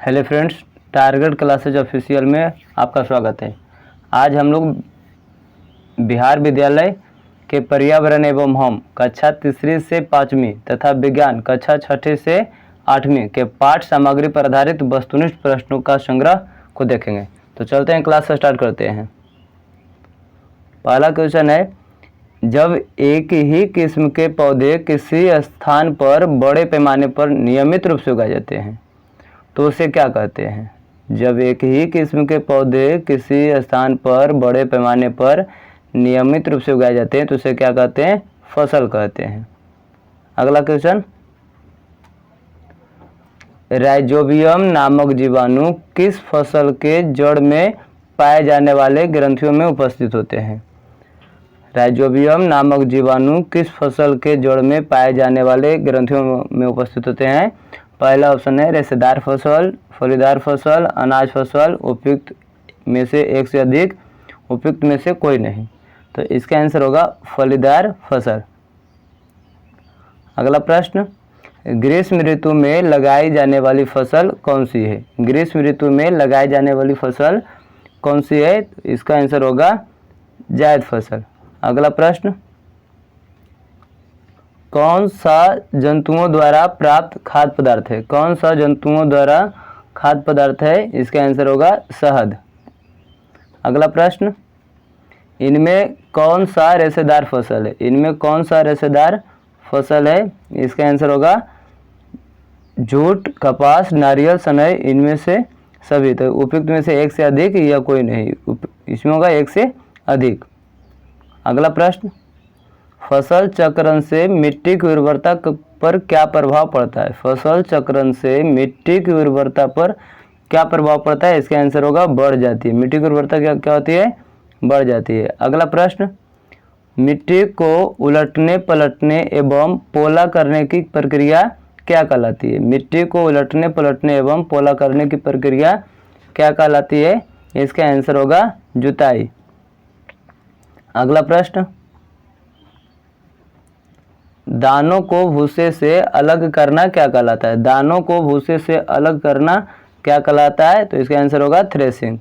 Hello friends, target classes official में आपका स्वागत है। आज हम लोग बिहार विद्यालय के पर्यावरण एवं हम कक्षा 3 से 5वीं तथा विज्ञान कक्षा 6 से 8वीं के पाठ सामग्री पर आधारित वस्तुनिष्ठ प्रश्नों का संग्रह को देखेंगे। तो चलते हैं, क्लास स्टार्ट करते हैं। पहला क्वेश्चन है, जब एक ही किस्म के पौधे किसी स्थान पर बड़े पैमाने पर नियमित रूप से उगाए जाते हैं तो उसे क्या कहते हैं? जब एक ही किस्म के पौधे किसी स्थान पर बड़े पैमाने पर नियमित रूप से उगाए जाते हैं तो उसे क्या कहते हैं? फसल कहते हैं। अगला क्वेश्चन, राइजोबियम नामक जीवाणु किस फसल के जड़ में पाए जाने वाले ग्रंथियों में उपस्थित होते हैं? राइजोबियम नामक जीवाणु किस फसल के जड़ में पाए जाने वाले ग्रंथियों में उपस्थित होते हैं? पहला ऑप्शन है रेशेदार फसल, फलीदार फसल, अनाज फसल, उपयुक्त में से एक से अधिक, उपयुक्त में से कोई नहीं। तो इसका आंसर होगा फलीदार फसल। अगला प्रश्न, ग्रीष्म ऋतु में लगाई जाने वाली फसल कौन सी है? ग्रीष्म ऋतु में लगाई जाने वाली फसल कौन सी है? इसका आंसर होगा जायद फसल। अगला प्रश्न, कौन सा जंतुओं द्वारा प्राप्त खाद्य पदार्थ है? कौन सा जंतुओं द्वारा खाद्य पदार्थ है? इसका आंसर होगा शहद। अगला प्रश्न, इनमें कौन सा रेशेदार फसल है? इनमें कौन सा रेशेदार फसल है? इसका आंसर होगा जूट, कपास, नारियल, सनई, इनमें से सभी। तो उपयुक्त में से एक से अधिक या कोई नहीं, इसमें होगा एक से अधिक। अगला प्रश्न, फसल चक्रण से मिट्टी की उर्वरता पर क्या प्रभाव पड़ता है? फसल चक्रण से मिट्टी की उर्वरता पर क्या प्रभाव पड़ता है? इसका आंसर होगा बढ़ जाती है। मिट्टी की उर्वरता क्या होती है? बढ़ जाती है। अगला प्रश्न, मिट्टी को उलटने पलटने एवं पोला करने की प्रक्रिया क्या कहलाती है? मिट्टी को उलटने पलटने एवं पोला करने की प्रक्रिया क्या कहलाती है? इसका आंसर होगा जुताई। अगला प्रश्न, दानों को भूसे से अलग करना क्या कहलाता है? दानों को भूसे से अलग करना क्या कहलाता है? तो इसका आंसर होगा थ्रेसिंग।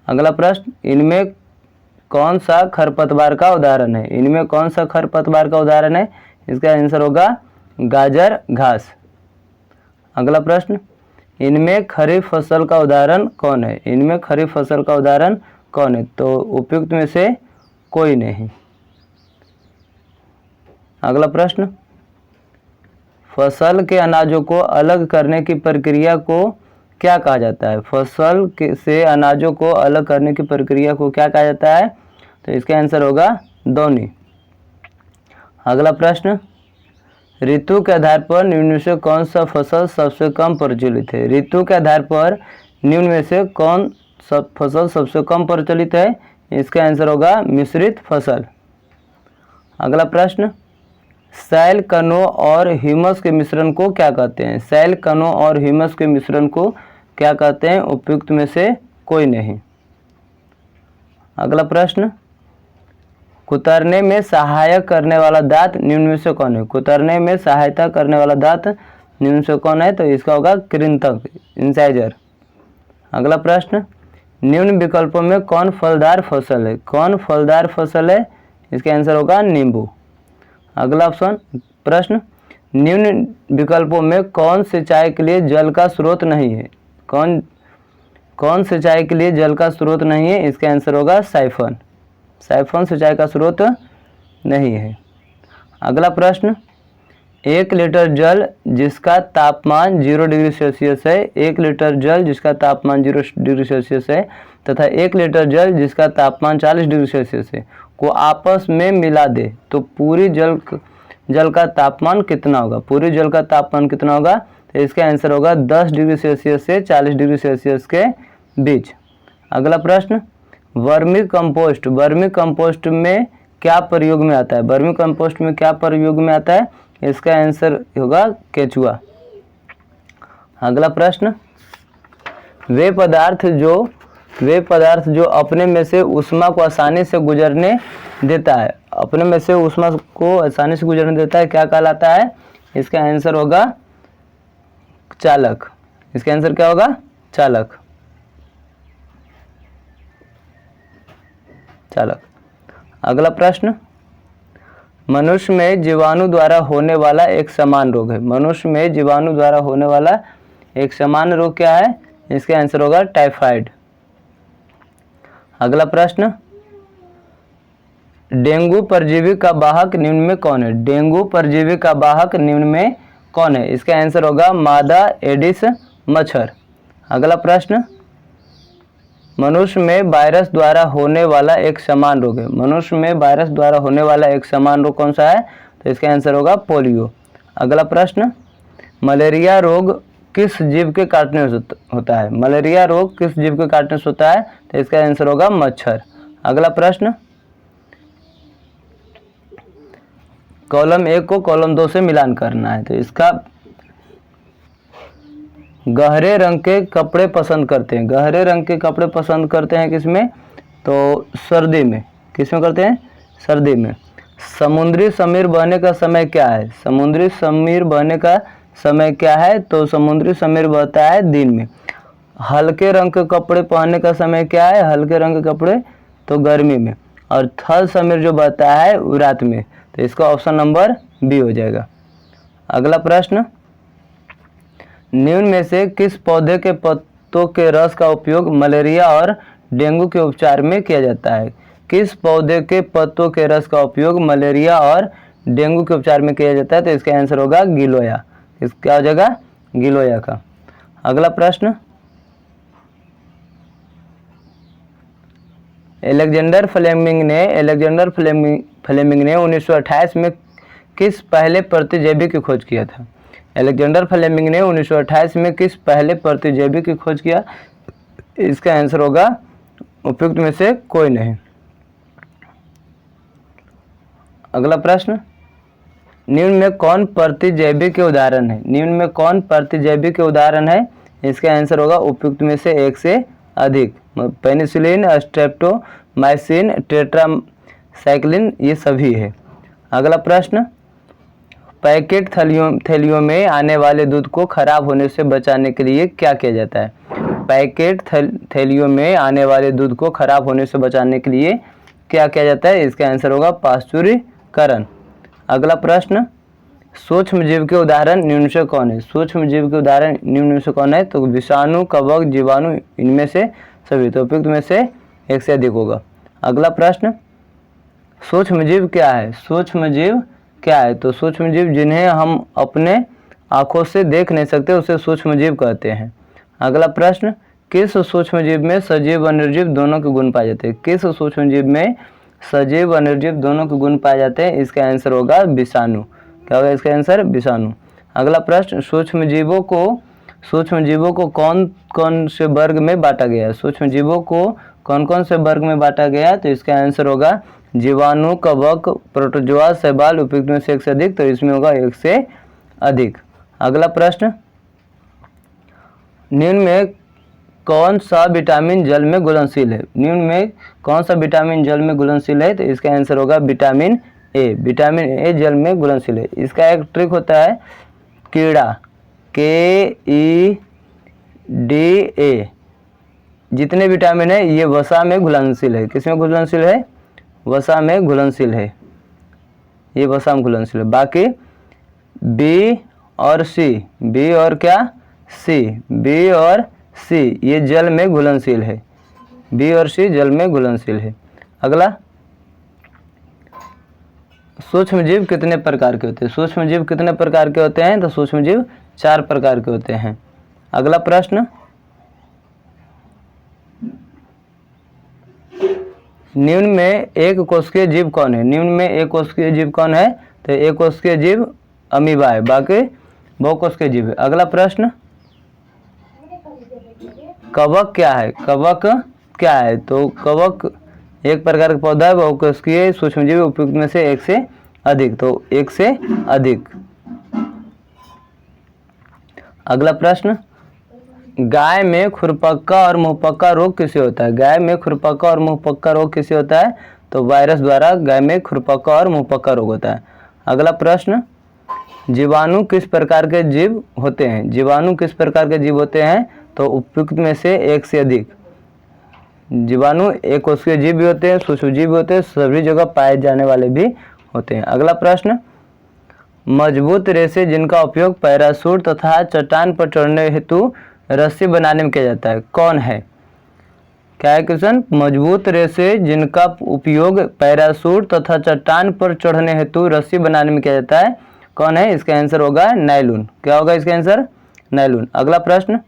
अगला प्रश्न, इनमें कौन सा खरपतवार का उदाहरण है? इनमें कौन सा खरपतवार का उदाहरण है? इसका आंसर होगा गाजर घास। अगला प्रश्न, इनमें खरीफ फसल का उदाहरण कौन है? इनमें खरीफ फसल का उदाहरण कौन है? तो उपयुक्त में से कोई नहीं। अगला प्रश्न, फसल के अनाजों को अलग करने की प्रक्रिया को क्या कहा जाता है? फसल से अनाजों को अलग करने की प्रक्रिया को क्या कहा जाता है? तो इसका आंसर होगा दौनी। अगला प्रश्न, ऋतु के आधार पर निम्न में से कौन सा फसल सबसे कम प्रचलित है? ऋतु के आधार पर निम्न में से कौन सा फसल सबसे कम प्रचलित है? इसका आंसर होगा मिश्रित फसल। अगला प्रश्न, सैल कणों और ह्यूमस के मिश्रण को क्या कहते हैं? सैल कणों और ह्यूमस के मिश्रण को क्या कहते हैं? उपयुक्त में से कोई नहीं। अगला प्रश्न, कुतरने में सहायक करने वाला दांत निम्न में से कौन है? कुतरने में सहायता करने वाला दांत निम्न में से कौन है? तो इसका होगा कृंतक, इंसाइजर। अगला प्रश्न, निम्न विकल्पों में कौन फलदार फसल है? कौन फलदार फसल है? इसका आंसर होगा नींबू। अगला प्रश्न, निम्न विकल्पों में कौन सिंचाई के लिए जल का स्रोत नहीं है? कौन सिंचाई के लिए जल का स्रोत नहीं है? इसका आंसर होगा साइफन। साइफन सिंचाई का स्रोत नहीं है। अगला प्रश्न, 1 लीटर जल जिसका तापमान 0 डिग्री सेल्सियस है, 1 लीटर जल जिसका तापमान 0 डिग्री सेल्सियस है तथा 1 लीटर जल जिसका तापमान 40 डिग्री सेल्सियस है को आपस में मिला दे तो पूरी जल का तापमान कितना होगा? पूरी जल का तापमान कितना होगा? तो इसका आंसर होगा 10 डिग्री सेल्सियस से 40 डिग्री सेल्सियस के बीच। अगला प्रश्न, वर्मी कंपोस्ट में क्या प्रयोग में आता है? वर्मी कंपोस्ट में क्या प्रयोग में आता है? इसका आंसर होगा केचुआ। अगला प्रश्न, वे पदार्थ जो अपने में से ऊष्मा को आसानी से गुजरने देता है, अपने में से ऊष्मा को आसानी से गुजरने देता है, क्या कहलाता है? इसका आंसर होगा चालक। इसका आंसर क्या होगा? चालक। चालक। अगला प्रश्न, मनुष्य में जीवाणु द्वारा होने वाला एक समान रोग है। मनुष्य में जीवाणु द्वारा होने वाला एक समान रोग क्या है? इसका आंसर होगा टाइफाइड। अगला प्रश्न, डेंगू परजीवी का वाहक निम्न में कौन है? डेंगू परजीवी का वाहक निम्न में कौन है? इसका आंसर होगा मादा एडिस मच्छर। अगला प्रश्न, मनुष्य में वायरस द्वारा होने वाला एक समान रोग है। मनुष्य में वायरस द्वारा होने वाला एक समान रोग कौन सा है? तो इसका आंसर होगा पोलियो। अगला प्रश्न, मलेरिया रोग किस जीव के काटने से होता है? मलेरिया रोग किस जीव के काटने से होता है? तो इसका आंसर होगा मच्छर। अगला प्रश्न, कॉलम 1 को कॉलम 2 से मिलान करना है। तो इसका गहरे रंग के कपड़े पसंद करते हैं। गहरे रंग के कपड़े पसंद करते हैं किसमें? तो सर्दी में। किसमें करते हैं? सर्दी में। समुद्री समीर बहने का समय क्या है? समुद्री समीर बहने का समय क्या है? तो समुद्री समीर बहता है दिन में। हल्के रंग के कपड़े पहनने का समय क्या है? हल्के रंग के कपड़े तो गर्मी में। और थल समीर जो बहता है वो रात में। तो इसका ऑप्शन नंबर बी हो जाएगा। अगला प्रश्न, निम्न में से किस पौधे के पत्तों के रस का उपयोग मलेरिया और डेंगू के उपचार में किया जाता है? किस पौधे के पत्तों के रस का उपयोग मलेरिया और डेंगू के उपचार में किया जाता है? तो इसका आंसर होगा गिलोया। क्या हो जाएगा? गिलोया का। अगला प्रश्न, अलेक्जेंडर फ्लेमिंग ने 1928 में किस पहले प्रतिजैवी की खोज किया था? अलेक्जेंडर फ्लेमिंग ने 1928 में किस पहले प्रतिजैवी की खोज किया? इसका आंसर होगा उपयुक्त में से कोई नहीं। अगला प्रश्न, निम्न में कौन प्रतिजैवी के उदाहरण है? निम्न में कौन प्रतिजैवी के उदाहरण है? इसका आंसर होगा उपयुक्त में से एक से अधिक। पेनिसिलिन, स्ट्रेप्टोमाइसिन, टेट्रासाइक्लिन ये सभी है। अगला प्रश्न, पैकेट थैलियों में आने वाले दूध को खराब होने से बचाने के लिए क्या किया जाता है? पैकेट थैलियों में आने वाले दूध को खराब होने से बचाने के लिए क्या किया जाता है? इसका आंसर होगा पाश्चुरीकरण। अगला प्रश्न, सूक्ष्म जीव के उदाहरण निम्न से कौन है? सूक्ष्म जीव के उदाहरण निम्न से कौन है? तो विषाणु, कवक, जीवाणु इनमें से सभी। तो उपयुक्त में से एक से अधिक होगा। अगला प्रश्न, सूक्ष्म जीव क्या है? सूक्ष्म जीव क्या है? तो सूक्ष्म जीव जिन्हें हम अपने आंखों से देख नहीं सकते उसे सूक्ष्म जीव कहते हैं। अगला प्रश्न, किस सूक्ष्म जीव में सजीव और निर्जीव दोनों के गुण पाए जाते हैं? किस सूक्ष्म जीव में सजीव और निर्जीव दोनों के गुण पाए जाते हैं? इसका आंसर होगा विषाणु। क्या होगा इसका आंसर? विषाणु। अगला प्रश्न, सूक्ष्म जीवों को कौन कौन से वर्ग में बांटा गया है? सूक्ष्म जीवों को कौन कौन से वर्ग में बांटा गया है? तो इसका आंसर होगा जीवाणु, कवक, प्रोटोजोआ, शैवाल। उपयुक्त में से एक से अधिक। तो इसमें होगा एक से अधिक। अगला प्रश्न, निम्न में कौन सा विटामिन जल में घुलनशील है? निम्न में कौन सा विटामिन जल में घुलनशील है? तो इसका आंसर होगा विटामिन ए। विटामिन ए जल में घुलनशील है। इसका एक ट्रिक होता है कीड़ा, KEDA। जितने विटामिन है ये वसा में घुलनशील है। किस में घुलनशील है? वसा में घुलनशील है। ये वसा में घुलनशील है। बाकी बी और सी, बी और क्या? सी, बी और सी ये जल में घुलनशील है। बी और सी जल में घुलनशील है। अगला, सूक्ष्म जीव कितने प्रकार के होते हैं? सूक्ष्म जीव कितने प्रकार के होते हैं? तो सूक्ष्म जीव 4 प्रकार के होते हैं। अगला प्रश्न, निम्न में एक कोशिकीय जीव कौन है? निम्न में एक कोशिकीय जीव कौन है? तो एक कोशिकीय जीव अमीबा है, बाकी बहुकोशिकीय जीव है। अगला प्रश्न, कवक क्या है? कवक क्या है? तो कवक एक प्रकार का पौधा है, बहुकोशिकीय सूक्ष्मजीव। उपयुक्त में से एक से अधिक। तो एक से अधिक। अगला प्रश्न, गाय में खुरपक्का और मुंहपक्का रोग किसे होता है? गाय में खुरपक्का और मुंहपक्का रोग किसे होता है? तो वायरस द्वारा गाय में खुरपक्का और मुंहपक्का रोग होता है। अगला प्रश्न, जीवाणु किस प्रकार के जीव होते हैं? जीवाणु किस प्रकार के जीव होते हैं? तो उपयुक्त में से एक से अधिक। जीवाणु एक कोषीय जीव भी होते हैं, सूक्ष्मजीव भी होते हैं, सभी जगह पाए जाने वाले भी होते हैं। अगला प्रश्न, मजबूत रेशे जिनका उपयोग पैराशूट तथा चट्टान पर चढ़ने हेतु रस्सी बनाने में किया जाता है, कौन है? क्या है क्वेश्चन? मजबूत रेशे जिनका उपयोग पैराशूट तथा चट्टान पर चढ़ने हेतु रस्सी बनाने में किया जाता है, कौन है? इसका आंसर होगा नायलॉन। क्या होगा इसका आंसर? नायलॉन। अगला प्रश्न,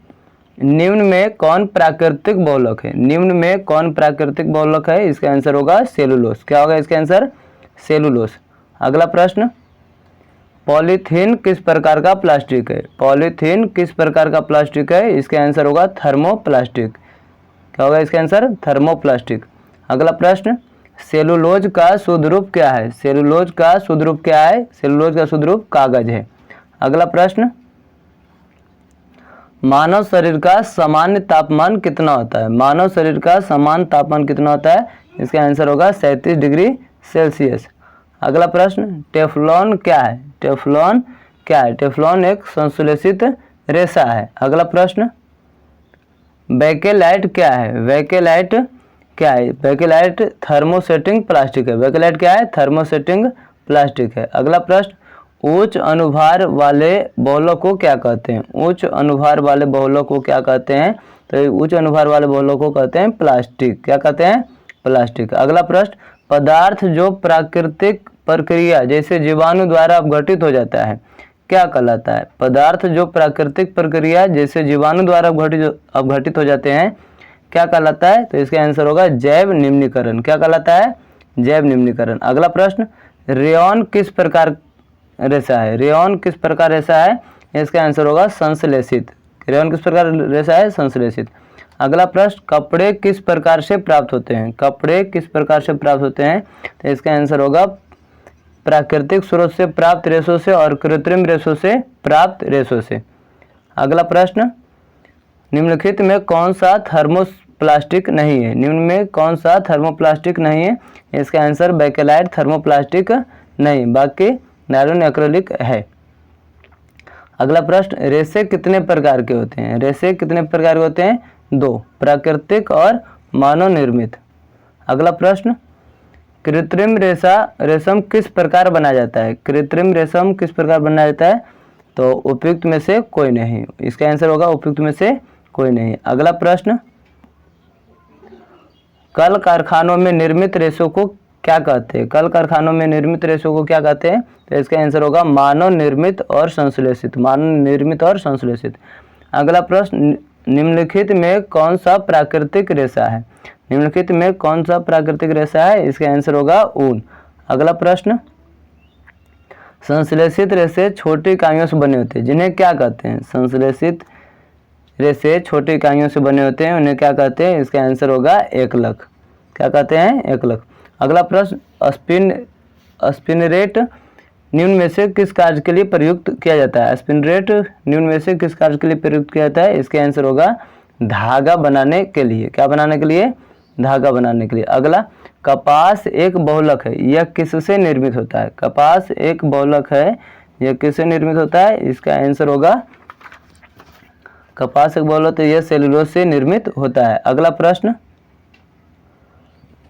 निम्न में कौन प्राकृतिक बहुलक है? निम्न में कौन प्राकृतिक बहुलक है? इसका आंसर होगा सेलुलोस। क्या होगा इसका आंसर? सेलुलोस। अगला प्रश्न, पॉलीथीन किस प्रकार का प्लास्टिक है? पॉलीथीन किस प्रकार का प्लास्टिक है? इसका आंसर होगा थर्मोप्लास्टिक। क्या होगा इसका आंसर? थर्मोप्लास्टिक। अगला प्रश्न, सेलुलोज का शुद्ध रूप क्या है? सेलुलोज का शुद्ध रूप क्या है? सेलुलोज का शुद्ध रूप कागज है। अगला प्रश्न, मानव शरीर का सामान्य तापमान कितना होता है? मानव शरीर का सामान्य तापमान कितना होता है? इसका आंसर होगा 37 डिग्री सेल्सियस। अगला प्रश्न, टेफ्लॉन क्या है? टेफ्लॉन क्या है? टेफ्लॉन एक संश्लेषित रेशा है। अगला प्रश्न, बेकेलाइट क्या है? बेकेलाइट क्या है? बेकेलाइट थर्मोसेटिंग प्लास्टिक है। बेकेलाइट क्या है? थर्मोसेटिंग प्लास्टिक है। अगला प्रश्न, उच्च अनुभार वाले बहुलक को क्या कहते हैं? उच्च अनुभार वाले बहुलक को क्या कहते हैं? तो उच्च अनुभार वाले बहुलक को कहते हैं प्लास्टिक। क्या कहते हैं? प्लास्टिक। अगला प्रश्न, पदार्थ जो प्राकृतिक प्रक्रिया जैसे जीवाणु द्वारा अपघटित हो जाता है क्या कहलाता है? पदार्थ जो प्राकृतिक प्रक्रिया जैसे जीवाणु द्वारा अपघटित हो जाते हैं क्या कहलाता है? तो इसका आंसर होगा जैव निम्नीकरण। क्या कहलाता है? जैव निम्नीकरण। अगला प्रश्न, रेयॉन किस प्रकार रेशा है? रेयॉन किस प्रकार रेशा है? इसका आंसर होगा संश्लेषित। रेयॉन किस प्रकार रेशा है? संश्लेषित। अगला प्रश्न, कपड़े किस प्रकार से प्राप्त होते हैं? कपड़े किस प्रकार से प्राप्त होते हैं? तो इसका आंसर होगा प्राकृतिक स्रोत से प्राप्त रेशों से और कृत्रिम रेशों से प्राप्त रेशों से। अगला प्रश्न, निम्नलिखित में कौन सा थर्मोप्लास्टिक नहीं है? निम्न में कौन सा थर्मोप्लास्टिक नहीं है? इसका आंसर बेकेलाइट थर्मोप्लास्टिक नहीं, बाकी नायलॉन एक्रिलिक है। अगला प्रश्न, रेशे कितने प्रकार के होते हैं? रेशे कितने प्रकार के होते हैं? 2, प्राकृतिक और मानव निर्मित। अगला प्रश्न, कृत्रिम रेशम किस प्रकार बनाया जाता है? कृत्रिम रेशम किस प्रकार बनाया जाता है? तो उपयुक्त में से कोई नहीं। इसका आंसर होगा उपयुक्त में से कोई नहीं। अगला प्रश्न, कल कारखानों में निर्मित रेशों को क्या कहते हैं? कल कारखानों में निर्मित रेशों को क्या कहते हैं? तो इसका आंसर होगा मानव निर्मित और संश्लेषित। मानव निर्मित और संश्लेषित। अगला प्रश्न, निम्नलिखित में कौन सा प्राकृतिक रेशा है? निम्नलिखित में कौन सा प्राकृतिक रेशा है? इसका आंसर होगा ऊन। अगला प्रश्न, संश्लेषित रेशे छोटी इकाइयों से बने होते हैं जिन्हें क्या कहते हैं? संश्लेषित रेशे छोटी इकाइयों से बने होते हैं उन्हें क्या कहते हैं? इसका आंसर होगा एकलक। क्या कहते हैं? एकलक। अगला प्रश्न, स्पिनरेट निम्न में से किस कार्य के लिए प्रयुक्त किया जाता है? स्पिनरेट निम्न में से किस कार्य के लिए प्रयुक्त किया जाता है? इसका आंसर होगा धागा बनाने के लिए। क्या बनाने के लिए? धागा बनाने के लिए। अगला, कपास एक बहुलक है, यह किससे निर्मित होता है? कपास एक बहुलक है, यह किससे निर्मित होता है? इसका आंसर होगा कपास एक बहुलक है, यह सेलुलोज से निर्मित होता है। अगला प्रश्न,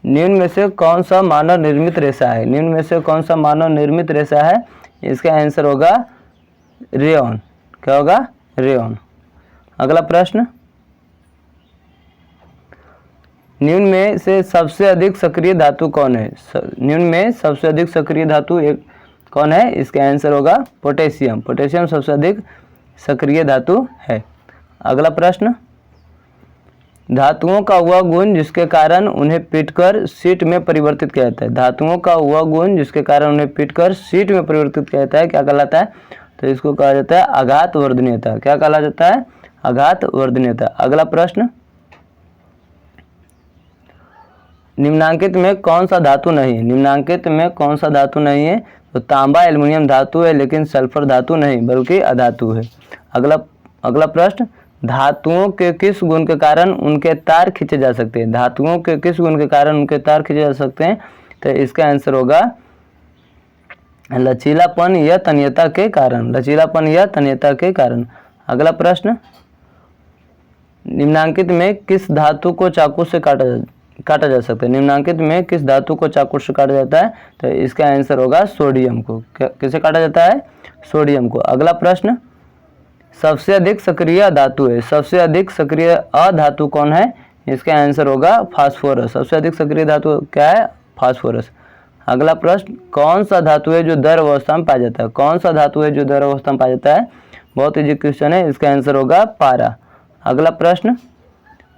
निम्न में से कौन सा मानव निर्मित रेशा है? निम्न में से कौन सा मानव निर्मित रेशा है? इसका आंसर होगा रेयॉन। क्या होगा? रेयॉन। अगला प्रश्न, निम्न में से सबसे अधिक सक्रिय धातु कौन है? निम्न में सबसे अधिक सक्रिय धातु कौन है? इसका आंसर होगा पोटेशियम। पोटेशियम सबसे अधिक सक्रिय धातु है। अगला प्रश्न, धातुओं का वह गुण जिसके कारण उन्हें पीटकर शीट में परिवर्तित किया जाता है। धातुओं का वह गुण जिसके कारण उन्हें पीटकर शीट में परिवर्तित किया जाता है क्या कहलाता है? तो इसको कहा जाता है आघात वर्धनीयता। क्या कहा जाता है? आघात वर्धनीयता। अगला प्रश्न, निम्नांकित में कौन सा धातु नहीं है? निम्नांकित में कौन सा धातु नहीं है? तो तांबा एल्युमिनियम धातु है लेकिन सल्फर धातु नहीं बल्कि अधातु है। अगला प्रश्न, धातुओं के किस गुण के कारण उनके तार खींचे जा सकते हैं? धातुओं के किस गुण के कारण उनके तार खींचे जा सकते हैं? तो इसका आंसर होगा लचीलापन या तन्यता के कारण, लचीलापन या तन्यता के कारण। अगला प्रश्न, निम्नांकित में किस धातु को चाकू से काटा जा सकता है? निम्नांकित में किस धातु को चाकू से काटा जाता है? तो इसका आंसर होगा सोडियम को। किसे काटा जाता है? सोडियम को। अगला प्रश्न, सबसे अधिक सक्रिय धातु है, सबसे अधिक सक्रिय अधातु कौन है? इसका आंसर होगा फास्फोरस। सबसे अधिक सक्रिय धातु क्या है? फास्फोरस। अगला प्रश्न, कौन सा धातु है जो द्रव अवस्था में पाया जाता है? कौन सा धातु है जो द्रव अवस्था में पाया जाता है? बहुत इजी क्वेश्चन है, इसका आंसर होगा पारा। अगला प्रश्न,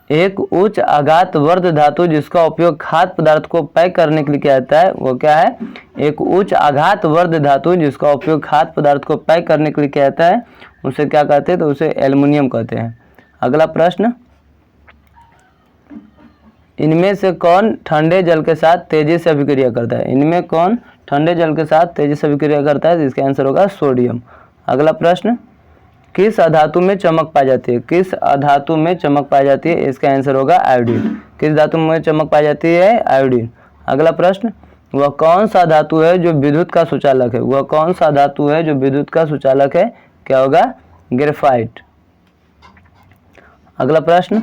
एक उच्च आघात वर्ध धातु जिसका उपयोग खाद्य पदार्थ को पैक करने के लिए किया जाता है, वो क्या है? एक उच्च आघात वर्ध धातु जिसका उपयोग खाद्य पदार्थ को पैक करने के लिए किया जाता है, उसे क्या कहते हैं? तो उसे एल्युमिनियम कहते हैं। अगला प्रश्न, इनमें से कौन ठंडे जल के साथ तेजी से अभिक्रिया करता है? इनमें कौन ठंडे जल के साथ तेजी से अभिक्रिया करता है? तो इसका आंसर होगा सोडियम। अगला प्रश्न, किस अधातु में चमक पाई जाती है? किस अधातु में चमक पाई जाती है? इसका आंसर होगा आयोडीन। किस धातु में चमक पाई जाती है? आयोडीन। अगला प्रश्न, वह कौन सा धातु है जो विद्युत का सुचालक है? वह कौन सा धातु है जो विद्युत का सुचालक है? क्या होगा? ग्रेफाइट। अगला प्रश्न,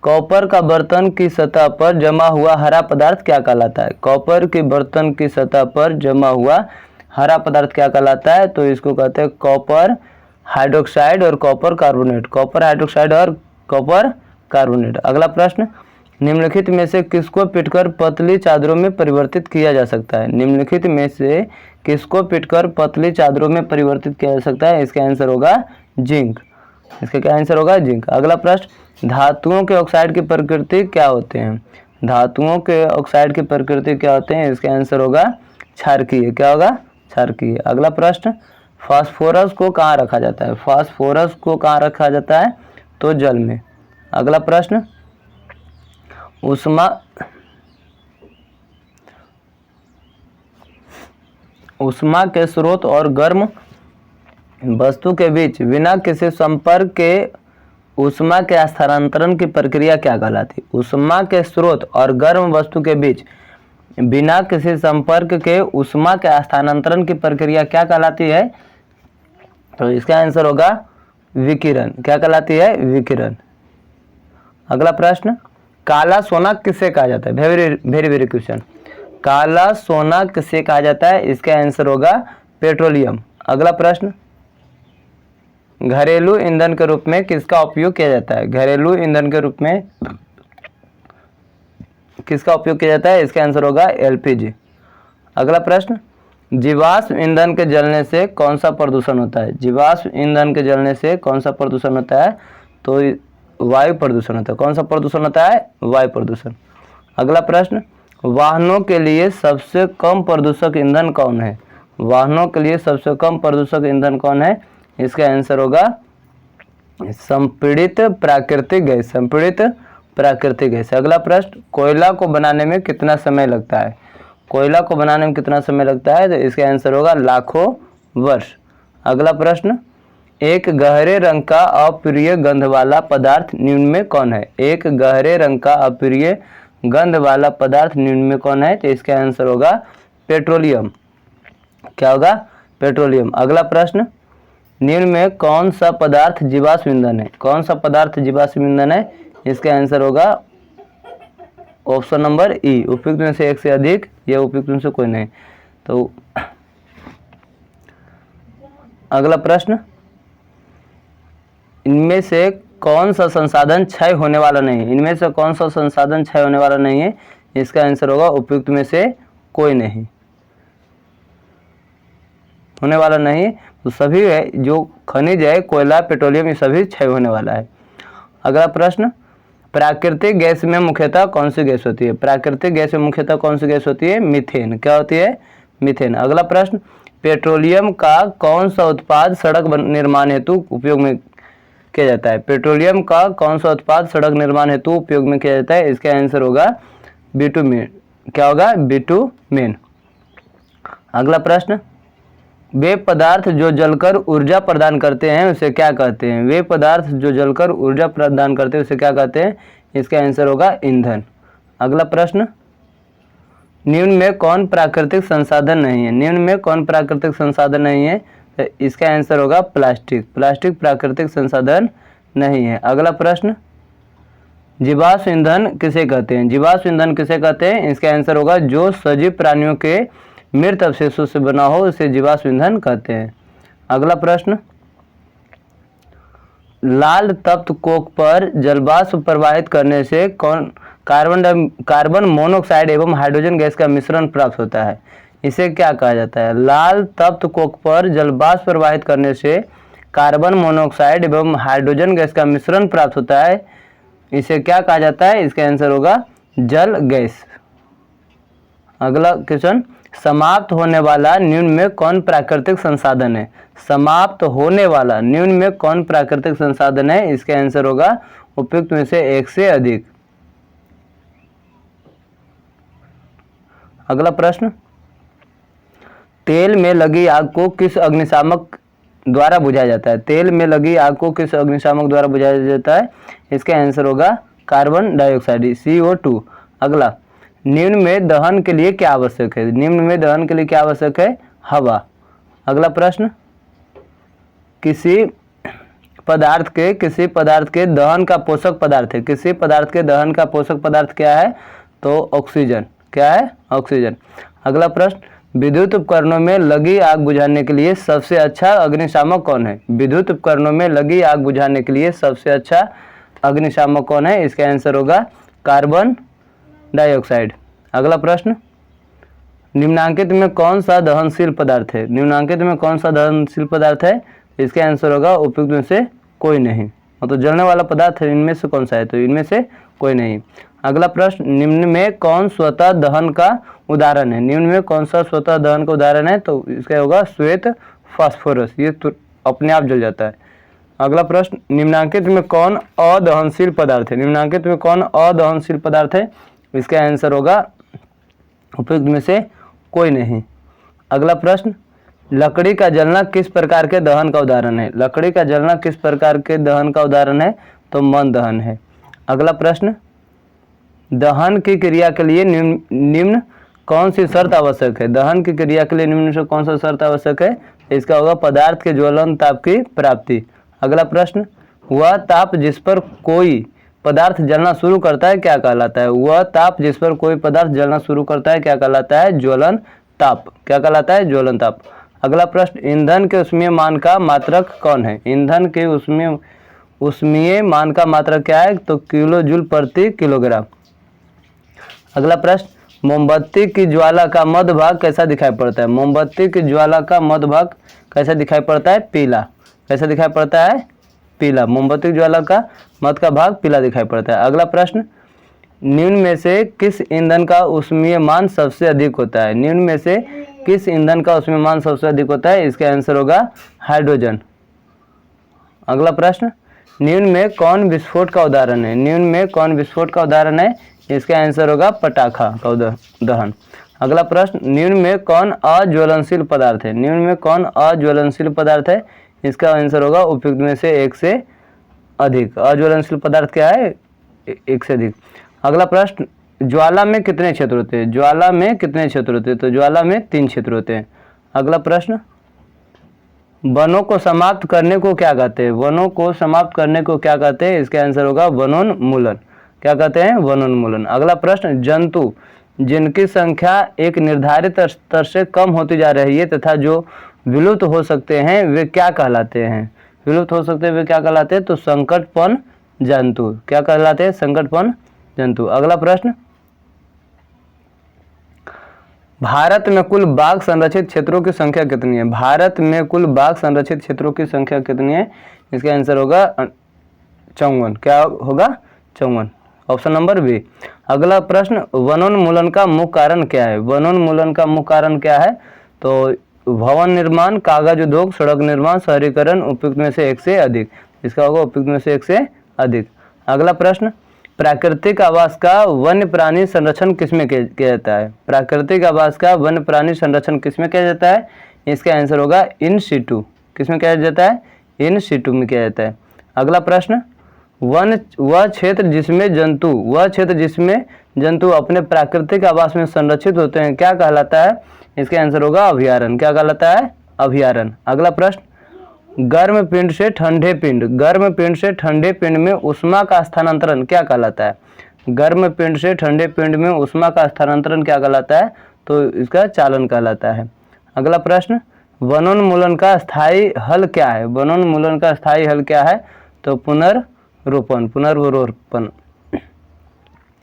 कॉपर का बर्तन की सतह पर जमा हुआ हरा पदार्थ क्या कहलाता है? कॉपर के बर्तन की सतह पर जमा हुआ हरा पदार्थ क्या कहलाता है? तो इसको कहते हैं कॉपर हाइड्रोक्साइड और कॉपर कार्बोनेट। कॉपर हाइड्रोक्साइड और कॉपर कार्बोनेट। अगला प्रश्न, निम्नलिखित में से किसको पीटकर पतली चादरों में परिवर्तित किया जा सकता है? निम्नलिखित में से किसको पीटकर पतली चादरों में परिवर्तित किया जा सकता है? इसका आंसर होगा जिंक। इसका क्या आंसर होगा? जिंक। अगला प्रश्न, धातुओं के ऑक्साइड की प्रकृति क्या होते हैं? धातुओं के ऑक्साइड की प्रकृति क्या होते हैं? इसका आंसर होगा क्षारकीय। क्या होगा? क्षारकीय। अगला प्रश्न, फास्फोरस को कहाँ रखा जाता है? फास्फोरस को कहाँ रखा जाता है? तो जल में। अगला प्रश्न, ऊष्मा के स्रोत और गर्म वस्तु के बीच बिना किसी संपर्क के ऊष्मा के स्थानांतरण की प्रक्रिया क्या कहलाती है? ऊष्मा के स्रोत और गर्म वस्तु के बीच बिना किसी संपर्क के ऊष्मा के स्थानांतरण की प्रक्रिया क्या कहलाती है? तो इसका आंसर होगा विकिरण। क्या कहलाती है? विकिरण। अगला प्रश्न, काला सोना किसे कहा जाता है? Very very question. काला सोना किसे कहा जाता है? इसका आंसर होगा पेट्रोलियम। अगला प्रश्न, घरेलू ईंधन के रूप में किसका उपयोग किया जाता है? घरेलू ईंधन के रूप में किसका उपयोग किया जाता है? इसका आंसर होगा एलपीजी। अगला प्रश्न, जीवाश्म ईंधन के जलने से कौन सा प्रदूषण होता है? जीवाश्म ईंधन के जलने से कौन सा प्रदूषण होता है? तो वायु प्रदूषण होता है। कौन सा प्रदूषण होता है? वायु प्रदूषण। अगला प्रश्न, वाहनों के लिए सबसे कम प्रदूषक ईंधन कौन है? वाहनों के लिए सबसे कम प्रदूषक ईंधन कौन है? इसका आंसर होगा संपीड़ित प्राकृतिक गैस। संपीड़ित प्राकृतिक गैस। अगला प्रश्न, कोयला को बनाने में कितना समय लगता है? कोयला को बनाने में कितना समय लगता है? तो इसका आंसर होगा लाखों वर्ष। अगला प्रश्न, एक गहरे रंग का अप्रिय गंध वाला पदार्थ निम्न में कौन है? एक गहरे रंग का अप्रिय गंध वाला पदार्थ निम्न में कौन है? तो इसका आंसर होगा पेट्रोलियम। क्या होगा? पेट्रोलियम। अगला प्रश्न, निम्न में कौन सा पदार्थ जीवाश्म ईंधन है? कौन सा पदार्थ जीवाश्म ईंधन है? इसका आंसर होगा ऑप्शन नंबर ई, उपयुक्त में से एक से अधिक या उपयुक्त में से कोई नहीं। तो अगला प्रश्न, इनमें से कौन सा संसाधन क्षय होने वाला नहीं है? इनमें से कौन सा संसाधन क्षय होने वाला नहीं है? इसका आंसर होगा उपयुक्त में से कोई नहीं। होने वाला नहीं तो सभी है, जो खनिज है, कोयला, पेट्रोलियम, ये सभी क्षय होने वाला है। अगला प्रश्न, प्राकृतिक गैस में मुख्यतः कौन सी गैस होती है? प्राकृतिक गैस में मुख्यतः कौन सी गैस होती है? मीथेन। क्या होती है? मीथेन। अगला प्रश्न, पेट्रोलियम का कौन सा उत्पाद सड़क निर्माण हेतु उपयोग में किया जाता है? पेट्रोलियम का कौन सा उत्पाद सड़क निर्माण हेतु उपयोग में किया जाता है? इसका आंसर होगा बिटुमेन। क्या होगा? बिटुमेन। अगला प्रश्न, वे पदार्थ जो जलकर ऊर्जा प्रदान करते हैं उसे क्या कहते हैं? वे पदार्थ जो जलकर ऊर्जा प्रदान करते हैं उसे क्या कहते हैं? इसका आंसर होगा ईंधन। अगला प्रश्न, निम्न में कौन प्राकृतिक संसाधन नहीं है? निम्न में कौन प्राकृतिक संसाधन नहीं है? तो इसका आंसर होगा प्लास्टिक। प्लास्टिक प्राकृतिक संसाधन नहीं है। अगला प्रश्न, जीवाश्म ईंधन किसे कहते हैं? जीवाश्म ईंधन किसे कहते हैं? इसका आंसर होगा जो सजीव प्राणियों के मृत अवशेषों से बना हो उसे जीवाश्म ईंधन कहते हैं। अगला प्रश्न, लाल तप्त कोक पर जलवाष्प प्रवाहित करने से कौन कार्बन मोनोऑक्साइड एवं हाइड्रोजन गैस का मिश्रण प्राप्त होता है? इसे क्या कहा जाता है? लाल तप्त कोक पर जलवाष्प प्रवाहित करने से कार्बन मोनोऑक्साइड एवं हाइड्रोजन गैस का मिश्रण प्राप्त होता है। इसे क्या कहा जाता है? इसका आंसर होगा जल गैस। अगला क्वेश्चन, समाप्त होने वाला निम्न में कौन प्राकृतिक संसाधन है? समाप्त होने वाला निम्न में कौन प्राकृतिक संसाधन है? इसका आंसर होगा उपयुक्त में से एक से अधिक। अगला प्रश्न, तेल में लगी आग को किस अग्निशामक द्वारा बुझाया जाता है? तेल में लगी आग को किस अग्निशामक द्वारा बुझाया जाता है? इसका आंसर होगा कार्बन डाइऑक्साइड CO2। अगला, निम्न में दहन के लिए क्या आवश्यक है? निम्न में दहन के लिए क्या आवश्यक है? हवा। अगला प्रश्न, किसी पदार्थ के दहन का पोषक पदार्थ है। किसी पदार्थ के दहन का पोषक पदार्थ क्या है? तो ऑक्सीजन। क्या है? ऑक्सीजन। अगला प्रश्न, विद्युत उपकरणों में लगी आग बुझाने के लिए सबसे अच्छा अग्निशामक कौन है? विद्युत उपकरणों में लगी आग बुझाने के लिए सबसे अच्छा अग्निशामक कौन है? इसका आंसर होगा कार्बन डाइऑक्साइड। अगला प्रश्न, निम्नांकित में कौन सा दहनशील पदार्थ है? निम्नांकित में कौन सा दहनशील पदार्थ है? इसका आंसर होगा उपयुक्त में से कोई नहीं। तो जलने वाला पदार्थ है, इनमें से कौन सा है? तो इनमें से कोई नहीं। अगला प्रश्न, निम्न में कौन स्वतः दहन का उदाहरण है? निम्न में कौन सा स्वतः दहन का उदाहरण है? तो इसका होगा श्वेत फास्फोरस। ये तो अपने आप जल जाता है। अगला प्रश्न, निम्नांकित में कौन अदहनशील पदार्थ है? निम्नांकित में कौन अदहनशील पदार्थ है? इसका आंसर होगा उपयुक्त में से कोई नहीं। अगला प्रश्न, लकड़ी का जलना किस प्रकार के दहन का उदाहरण है? लकड़ी का जलना किस प्रकार के दहन का उदाहरण है? तो मंद दहन है। अगला प्रश्न, दहन की क्रिया के लिए निम्न कौन सी शर्त आवश्यक है? दहन की क्रिया के लिए निम्न से कौन सा शर्त आवश्यक है? इसका होगा पदार्थ के ज्वलन ताप की प्राप्ति। अगला प्रश्न, वह ताप जिस पर कोई पदार्थ जलना शुरू करता है क्या कहलाता है? वह ताप जिस पर कोई पदार्थ जलना शुरू करता है क्या कहलाता है? ज्वलन ताप। क्या कहलाता है? ज्वलन ताप। अगला प्रश्न, ईंधन के ऊष्मीय मान का मात्रक कौन है? ईंधन के ऊष्मीय मान का मात्रक क्या है? तो किलो जूल प्रति किलोग्राम। अगला प्रश्न, मोमबत्ती की ज्वाला का मध्य भाग कैसा दिखाई पड़ता है? मोमबत्ती की ज्वाला का मध्य भाग कैसा दिखाई पड़ता है? पीला। कैसा दिखाई पड़ता है? पीला। मोमबत्ती की ज्वाला का मध्य का भाग पीला दिखाई पड़ता है। अगला प्रश्न, निम्न में से किस ईंधन का ऊष्मीय मान सबसे अधिक होता है? निम्न में से किस ईंधन का ऊष्मीय मान सबसे अधिक होता है? इसका आंसर होगा हाइड्रोजन। अगला प्रश्न, निम्न में कौन विस्फोट का उदाहरण है? निम्न में कौन विस्फोट का उदाहरण है? इसका आंसर होगा पटाखा का दहन। अगला प्रश्न, निम्न में कौन अज्वलनशील पदार्थ है? निम्न में कौन अज्वलनशील पदार्थ है? इसका आंसर होगा उपयुक्त में से एक से अधिक। अज्वलनशील पदार्थ क्या है? एक से अधिक। अगला प्रश्न, ज्वाला में कितने क्षेत्र होते हैं? ज्वाला में कितने क्षेत्र होते हैं? तो ज्वाला में 3 क्षेत्र होते हैं। अगला प्रश्न, वनों को समाप्त करने को क्या कहते हैं? वनों को समाप्त करने को क्या कहते हैं? इसका आंसर होगा वनोन्मूलन। क्या कहते हैं? वनोन्मूलन। अगला प्रश्न, जंतु जिनकी संख्या एक निर्धारित स्तर से कम होती जा रही है तथा जो विलुप्त हो सकते हैं वे क्या कहलाते हैं? विलुप्त हो सकते हैं वे क्या कहलाते हैं? तो संकटपन जंतु। क्या कहलाते हैं? संकटपन जंतु। अगला प्रश्न, भारत में कुल बाघ संरक्षित क्षेत्रों की संख्या कितनी है? भारत में कुल बाघ संरक्षित क्षेत्रों की संख्या कितनी है? इसका आंसर होगा 54। क्या होगा? 54। Option number B. अगला प्रश्न, वनोन्मूलन का मुख्य कारण क्या है? वनोन्मूलन का मुख्य कारण क्या है? तो भवन निर्माण, कागज उद्योग, सड़क निर्माण, शहरीकरण, उपयुक्त में से एक से अधिक। इसका होगा उपयुक्त में से एक से अधिक। अगला प्रश्न, प्राकृतिक आवास का वन्य प्राणी संरक्षण किसमें किया जाता है? प्राकृतिक आवास का वन्य प्राणी संरक्षण किसमें किया जाता है? इसका आंसर होगा इन सिटू। किसमें किया जाता है? इन सिटू में किया जाता है। अगला प्रश्न, वह क्षेत्र जिसमें जंतु अपने प्राकृतिक आवास में संरक्षित होते हैं क्या कहलाता है? इसका आंसर होगा अभयारण्य। क्या कहलाता है? अभयारण्य। अगला प्रश्न, गर्म पिंड से ठंडे पिंड में ऊष्मा का स्थानांतरण क्या कहलाता है? गर्म पिंड से ठंडे पिंड में ऊष्मा का स्थानांतरण क्या कहलाता है? तो इसका चालन कहलाता है। अगला प्रश्न, वनोन्मूलन का स्थायी हल क्या है? वनोन्मूलन का स्थायी हल क्या है? तो पुनर्वरोपण।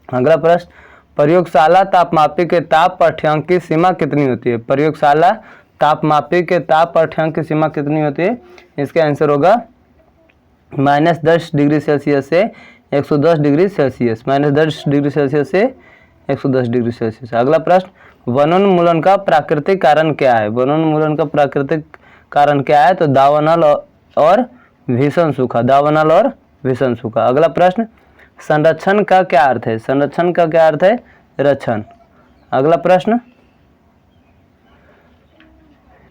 अगला प्रश्न, प्रयोगशाला तापमापी के ताप पाठ्यांक की सीमा कितनी होती है? प्रयोगशाला तापमापी के ताप पाठ्यांक की सीमा कितनी होती है? इसका आंसर होगा -10 डिग्री सेल्सियस से 110 डिग्री सेल्सियस। -10 डिग्री सेल्सियस से 110 डिग्री सेल्सियस। अगला प्रश्न, वनोन्मूलन का प्राकृतिक कारण क्या है? वनोन्मूलन का प्राकृतिक कारण क्या है? तो दावानल और भीषण सूखा। दावानल और भीषण सूखा। अगला प्रश्न, संरक्षण का क्या अर्थ है? संरक्षण का क्या अर्थ है? रक्षण। अगला प्रश्न,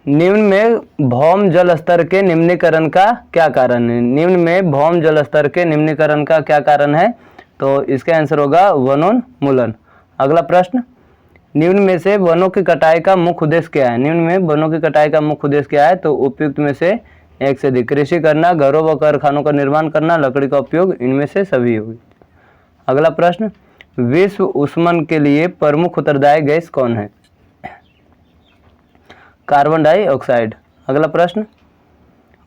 निम्न में भौम जल स्तर के निम्नीकरण का क्या कारण है? निम्न में भौम जल स्तर के निम्नीकरण का क्या कारण है? तो इसका आंसर होगा वनोन्मूलन। अगला प्रश्न, निम्न में से वनों की कटाई का मुख्य उद्देश्य क्या है? निम्न में वनों की कटाई का मुख्य उद्देश्य क्या है? तो उपयुक्त में से एक से अधिक। कृषि करना, घरों व कारखानों का निर्माण करना, लकड़ी का उपयोग, इनमें से सभी होगी। अगला प्रश्न, विश्व ऊष्मन के लिए प्रमुख उत्तरदायी गैस कौन है? Carbon dioxide. अगला प्रश्न,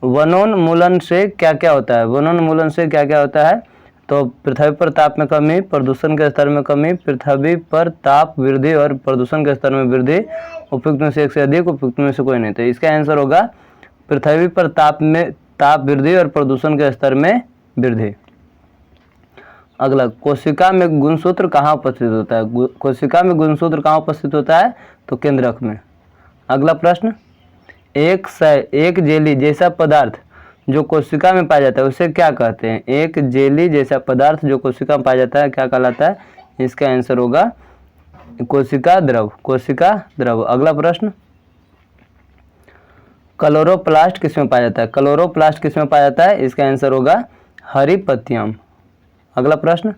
वनोन्मूलन से क्या क्या होता है? वनोन्मूलन से क्या क्या होता है? तो पृथ्वी पर ताप में कमी, प्रदूषण के स्तर में कमी, पृथ्वी पर ताप वृद्धि और प्रदूषण के स्तर में वृद्धि। उपयुक्त में से एक से अधिक, उपयुक्त में से कोई नहीं। तो इसका आंसर होगा पृथ्वी पर ताप वृद्धि और प्रदूषण के स्तर में वृद्धि। अगला, कोशिका में गुणसूत्र कहाँ उपस्थित होता है? कोशिका में गुणसूत्र कहाँ उपस्थित होता है? तो केंद्रक में। अगला प्रश्न, एक जेली जैसा पदार्थ जो कोशिका में पाया जाता है उसे क्या कहते हैं? एक जेली जैसा पदार्थ जो कोशिका में पाया जाता है क्या कहलाता है? इसका आंसर होगा कोशिका द्रव। कोशिका द्रव। अगला प्रश्न, क्लोरोप्लास्ट किसमें पाया जाता है? क्लोरोप्लास्ट किसमें पाया जाता है? इसका आंसर होगा हरी पत्तियां। अगला प्रश्न,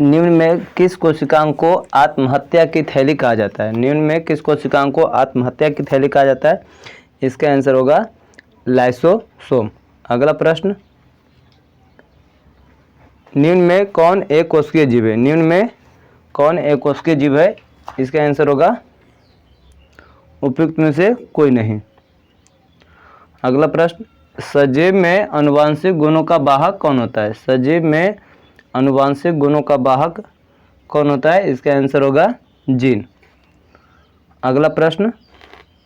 निम्न में किस कोशिकांग को आत्महत्या की थैली कहा जाता है? निम्न में किस कोशिकांग को आत्महत्या की थैली कहा जाता है? इसका आंसर होगा लाइसोसोम। अगला प्रश्न, निम्न में कौन एक कोशिकीय जीव है? निम्न में कौन एक कोशिकीय जीव है? इसका आंसर होगा उपयुक्त में से कोई नहीं। अगला प्रश्न, सजीव में आनुवांशिक गुणों का वाहक कौन होता है? सजीव में आनुवांशिक गुणों का वाहक कौन होता है? इसका आंसर होगा जीन। अगला प्रश्न,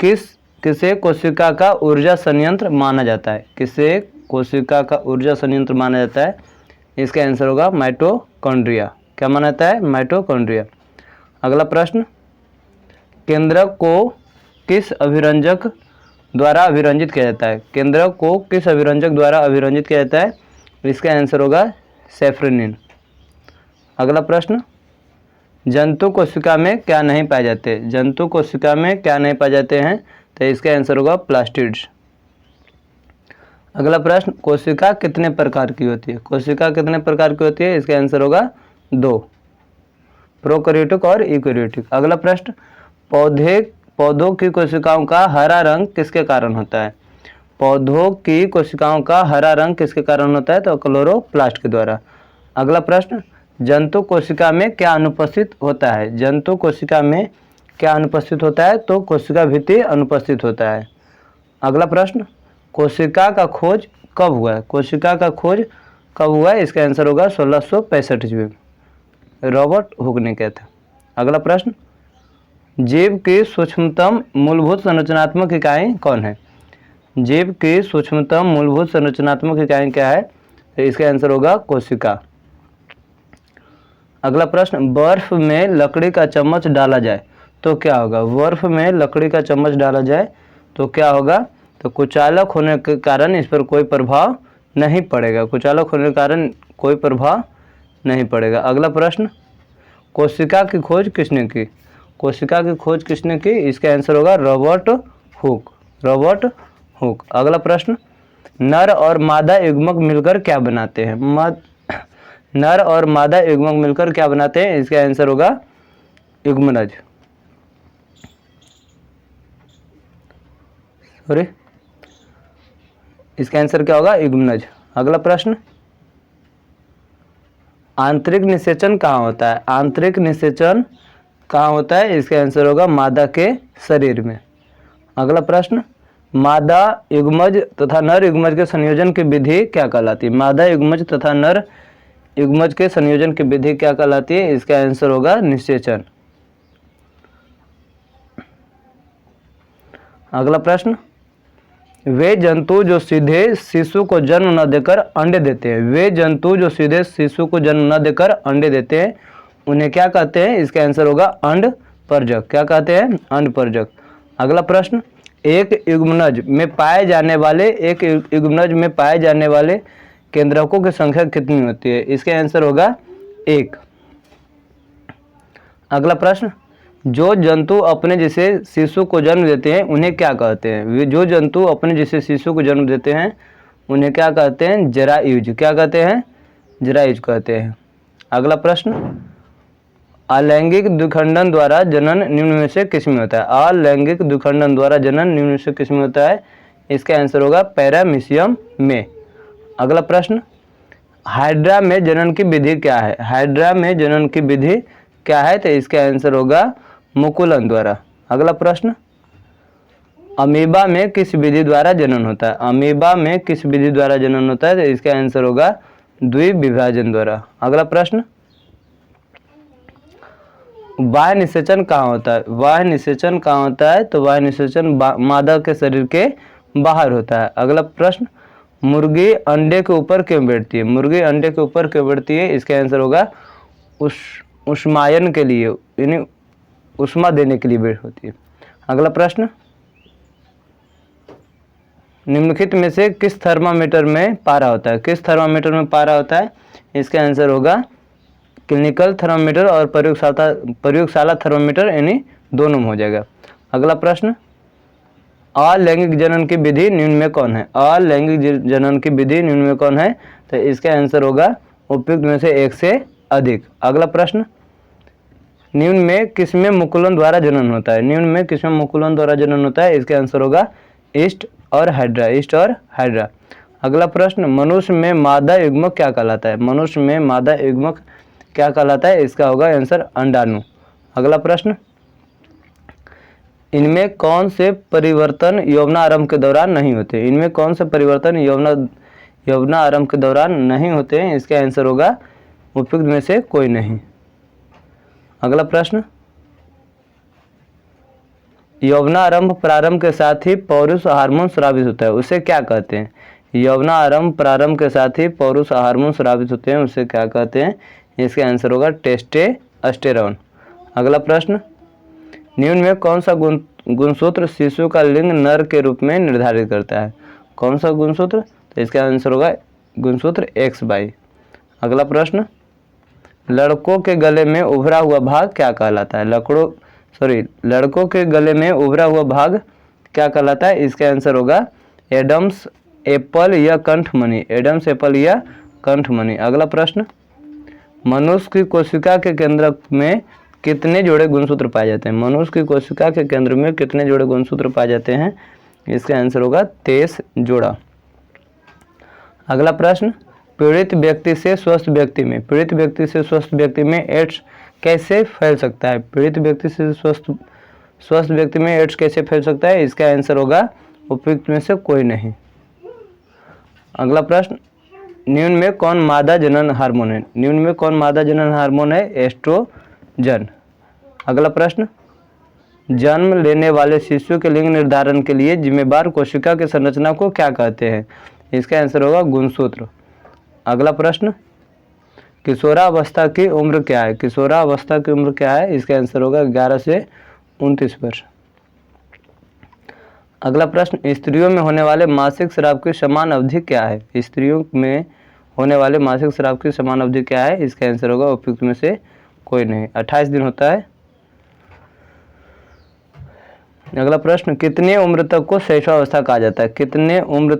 किसे कोशिका का ऊर्जा संयंत्र माना जाता है? किसे कोशिका का ऊर्जा संयंत्र माना जाता है? इसका आंसर होगा माइटोकॉन्ड्रिया। क्या माना जाता है? माइटोकॉन्ड्रिया। अगला प्रश्न, केंद्रक को किस अभिरंजक द्वारा अभिरंजित किया जाता है? केंद्रक को किस अभिरंजक द्वारा अभिरंजित किया जाता है? इसका आंसर होगा सेफ्रेनिन। अगला प्रश्न, जंतु कोशिका में क्या नहीं पाए जाते? जंतु कोशिका में क्या नहीं पाए जाते हैं? तो इसका आंसर होगा प्लास्टिड्स। अगला प्रश्न, कोशिका कितने प्रकार की होती है? कोशिका कितने प्रकार की होती है? इसका आंसर होगा 2, प्रोकैरियोटिक और यूकैरियोटिक। अगला प्रश्न, पौधों की कोशिकाओं का हरा रंग किसके कारण होता है? पौधों की कोशिकाओं का हरा रंग किसके कारण होता है? तो क्लोरोप्लास्ट के द्वारा। अगला प्रश्न, जंतु कोशिका में क्या अनुपस्थित होता है? जंतु कोशिका में क्या अनुपस्थित होता है? तो कोशिका भित्ति अनुपस्थित होता है। अगला प्रश्न, कोशिका का खोज कब हुआ है? कोशिका का खोज कब हुआ है? इसका आंसर होगा 1665 ईस्वी में, रॉबर्ट हुक ने किया था। अगला प्रश्न, जीव की सूक्ष्मतम मूलभूत संरचनात्मक इकाई कौन है? जीव की सूक्ष्मतम मूलभूत संरचनात्मक इकाई क्या है? इसका आंसर होगा कोशिका। अगला प्रश्न, बर्फ में लकड़ी का चम्मच डाला जाए तो क्या होगा? बर्फ में लकड़ी का चम्मच डाला जाए तो क्या होगा? तो कुचालक होने के कारण इस पर कोई प्रभाव नहीं पड़ेगा। कुचालक होने के कारण कोई प्रभाव नहीं पड़ेगा। अगला प्रश्न, कोशिका की खोज किसने की? कोशिका की खोज किसने की? इसका आंसर होगा रॉबर्ट हुक। Robert Hooke. अगला प्रश्न, नर और मादा युग्मक मिलकर क्या बनाते हैं? नर और मादा युग्मक मिलकर क्या बनाते हैं? इसका आंसर होगा युग्मनज। सॉरी, इसका आंसर क्या होगा? युग्मनज। अगला प्रश्न, आंतरिक निषेचन कहाँ होता है? आंतरिक निषेचन कहाँ होता है? इसका आंसर होगा मादा के शरीर में। अगला प्रश्न, मादा युग्मज तथा नर युग्मज के संयोजन की विधि क्या कहलाती है? मादा युग्मज तथा नर युग्मज के संयोजन की विधि क्या कहलाती है? इसका आंसर होगा निषेचन। अगला प्रश्न, वे जंतु जो सीधे शिशु को जन्म न देकर अंडे देते हैं, वे जंतु जो सीधे शिशु को जन्म न देकर अंडे देते हैं, उन्हें क्या कहते हैं? इसका आंसर होगा अंडपरजक। क्या कहते हैं? अंडपरजक। अगला प्रश्न, एक युग्मनज में पाए जाने वाले केंद्रकों की संख्या कितनी होती है? इसका आंसर होगा 1। अगला प्रश्न, जो जंतु अपने जैसे शिशु को जन्म देते हैं उन्हें क्या कहते हैं? जो जंतु अपने जैसे शिशु को जन्म देते हैं उन्हें क्या कहते हैं? जरायुज। क्या कहते हैं? जरायुज कहते हैं। अगला प्रश्न, अलैंगिक द्विखंडन द्वारा जनन निम्न में से किस में होता है? अलैंगिक द्विखंडन द्वारा जनन निम्न में से किस में होता है? इसका आंसर होगा पैरामीशियम में। अगला प्रश्न, हाइड्रा में जनन की विधि क्या है? हाइड्रा में जनन की विधि क्या है? तो इसका आंसर होगा मुकुलन द्वारा। अगला प्रश्न, अमीबा में किस विधि द्वारा जनन होता है? अमीबा में किस विधि द्वारा जनन होता है? तो इसका आंसर होगा द्विविभाजन द्वारा। अगला प्रश्न, बाह्य निषेचन कहाँ होता है? बाह्य निषेचन कहाँ होता है? तो बाह्य निषेचन मादा के शरीर के बाहर होता है। अगला प्रश्न, मुर्गी अंडे के ऊपर क्यों बैठती है? मुर्गी अंडे के ऊपर क्यों बैठती है? इसका आंसर होगा उष्मायन के लिए, यानी उष्मा देने के लिए बैठ होती है। अगला प्रश्न, निम्नलिखित में से किस थर्मामीटर में पारा होता है? किस थर्मामीटर में पारा होता है? इसका आंसर होगा क्लिनिकल थर्मामीटर और प्रयोगशाला थर्मामीटर, यानी दोनों में हो जाएगा। अगला प्रश्न, अलैंगिक जनन की विधि निम्न में कौन है? अलैंगिक जनन की विधि निम्न में कौन है? तो इसका आंसर होगा उपयुक्त में से एक से अधिक। अगला प्रश्न, निम्न में किसमें मुकुलन द्वारा जनन होता है? निम्न में किसमें मुकुलन द्वारा जनन होता है? इसका आंसर होगा ईस्ट और हाइड्रा। ईस्ट और हाइड्रा। अगला प्रश्न, मनुष्य में मादा युग्मक क्या कहलाता है? मनुष्य में मादा युग्मक क्या कहलाता है? इसका होगा आंसर अंडाणु। अगला प्रश्न, इनमें कौन से परिवर्तन यौवनारंभ के दौरान नहीं होते? इनमें कौन से परिवर्तन यौवनारंभ के दौरान नहीं होते हैं? इसका आंसर होगा उपयुक्त में से कोई नहीं। अगला प्रश्न, यौवनारंभ प्रारंभ के साथ ही पौरुष हार्मोन स्रावित होता है, उसे क्या कहते हैं? यौवनारंभ प्रारंभ के साथ ही पौरुष हार्मोन स्रावित होते हैं, उसे क्या कहते हैं? इसका आंसर होगा टेस्टोस्टेरोन। अगला प्रश्न, निम्न में कौन सा गुणसूत्र शिशु का लिंग नर के रूप में निर्धारित करता है? कौन सा गुणसूत्र? तो इसका आंसर होगा गुणसूत्र XY। अगला प्रश्न, लड़कों के गले में उभरा हुआ भाग क्या कहलाता है? लड़कों के गले में उभरा हुआ भाग क्या कहलाता है? इसका आंसर होगा एडम्स एप्पल या कंठमणि। एडम्स एप्पल या कंठमणि। अगला प्रश्न, मनुष्य की कोशिका के केंद्र में कितने जोड़े गुणसूत्र पाए जाते हैं? मनुष्य की कोशिका के केंद्र में कितने जोड़े गुणसूत्र पाए जाते हैं? इसका आंसर होगा 23 जोड़ा। अगला प्रश्न, पीड़ित व्यक्ति से स्वस्थ व्यक्ति में एड्स कैसे फैल सकता है? पीड़ित व्यक्ति से स्वस्थ व्यक्ति में एड्स कैसे फैल सकता है? इसका आंसर होगा उपयुक्त में से कोई नहीं। अगला प्रश्न, निम्न में कौन मादा जनन हार्मोन है? निम्न में कौन मादा जनन हार्मोन है? एस्ट्रोजन। अगला प्रश्न, जन्म लेने वाले शिशु के लिंग निर्धारण के लिए जिम्मेदार कोशिका की संरचना को क्या कहते हैं? इसका आंसर होगा गुणसूत्र। अगला प्रश्न, किशोरावस्था की उम्र क्या है? किशोरावस्था की उम्र क्या है? इसका आंसर होगा 11 से 29 वर्ष। अगला प्रश्न, स्त्रियों में होने वाले मासिक स्राव की समान अवधि क्या है? स्त्रियों में होने वाले मासिक स्राव की समान अवधि क्या है? इसका आंसर होगा उपयुक्त में से कोई नहीं, 28 दिन होता है। अगला प्रश्न, कितनी उम्र तक को शैशवावस्था कहा जाता है? कितने उम्र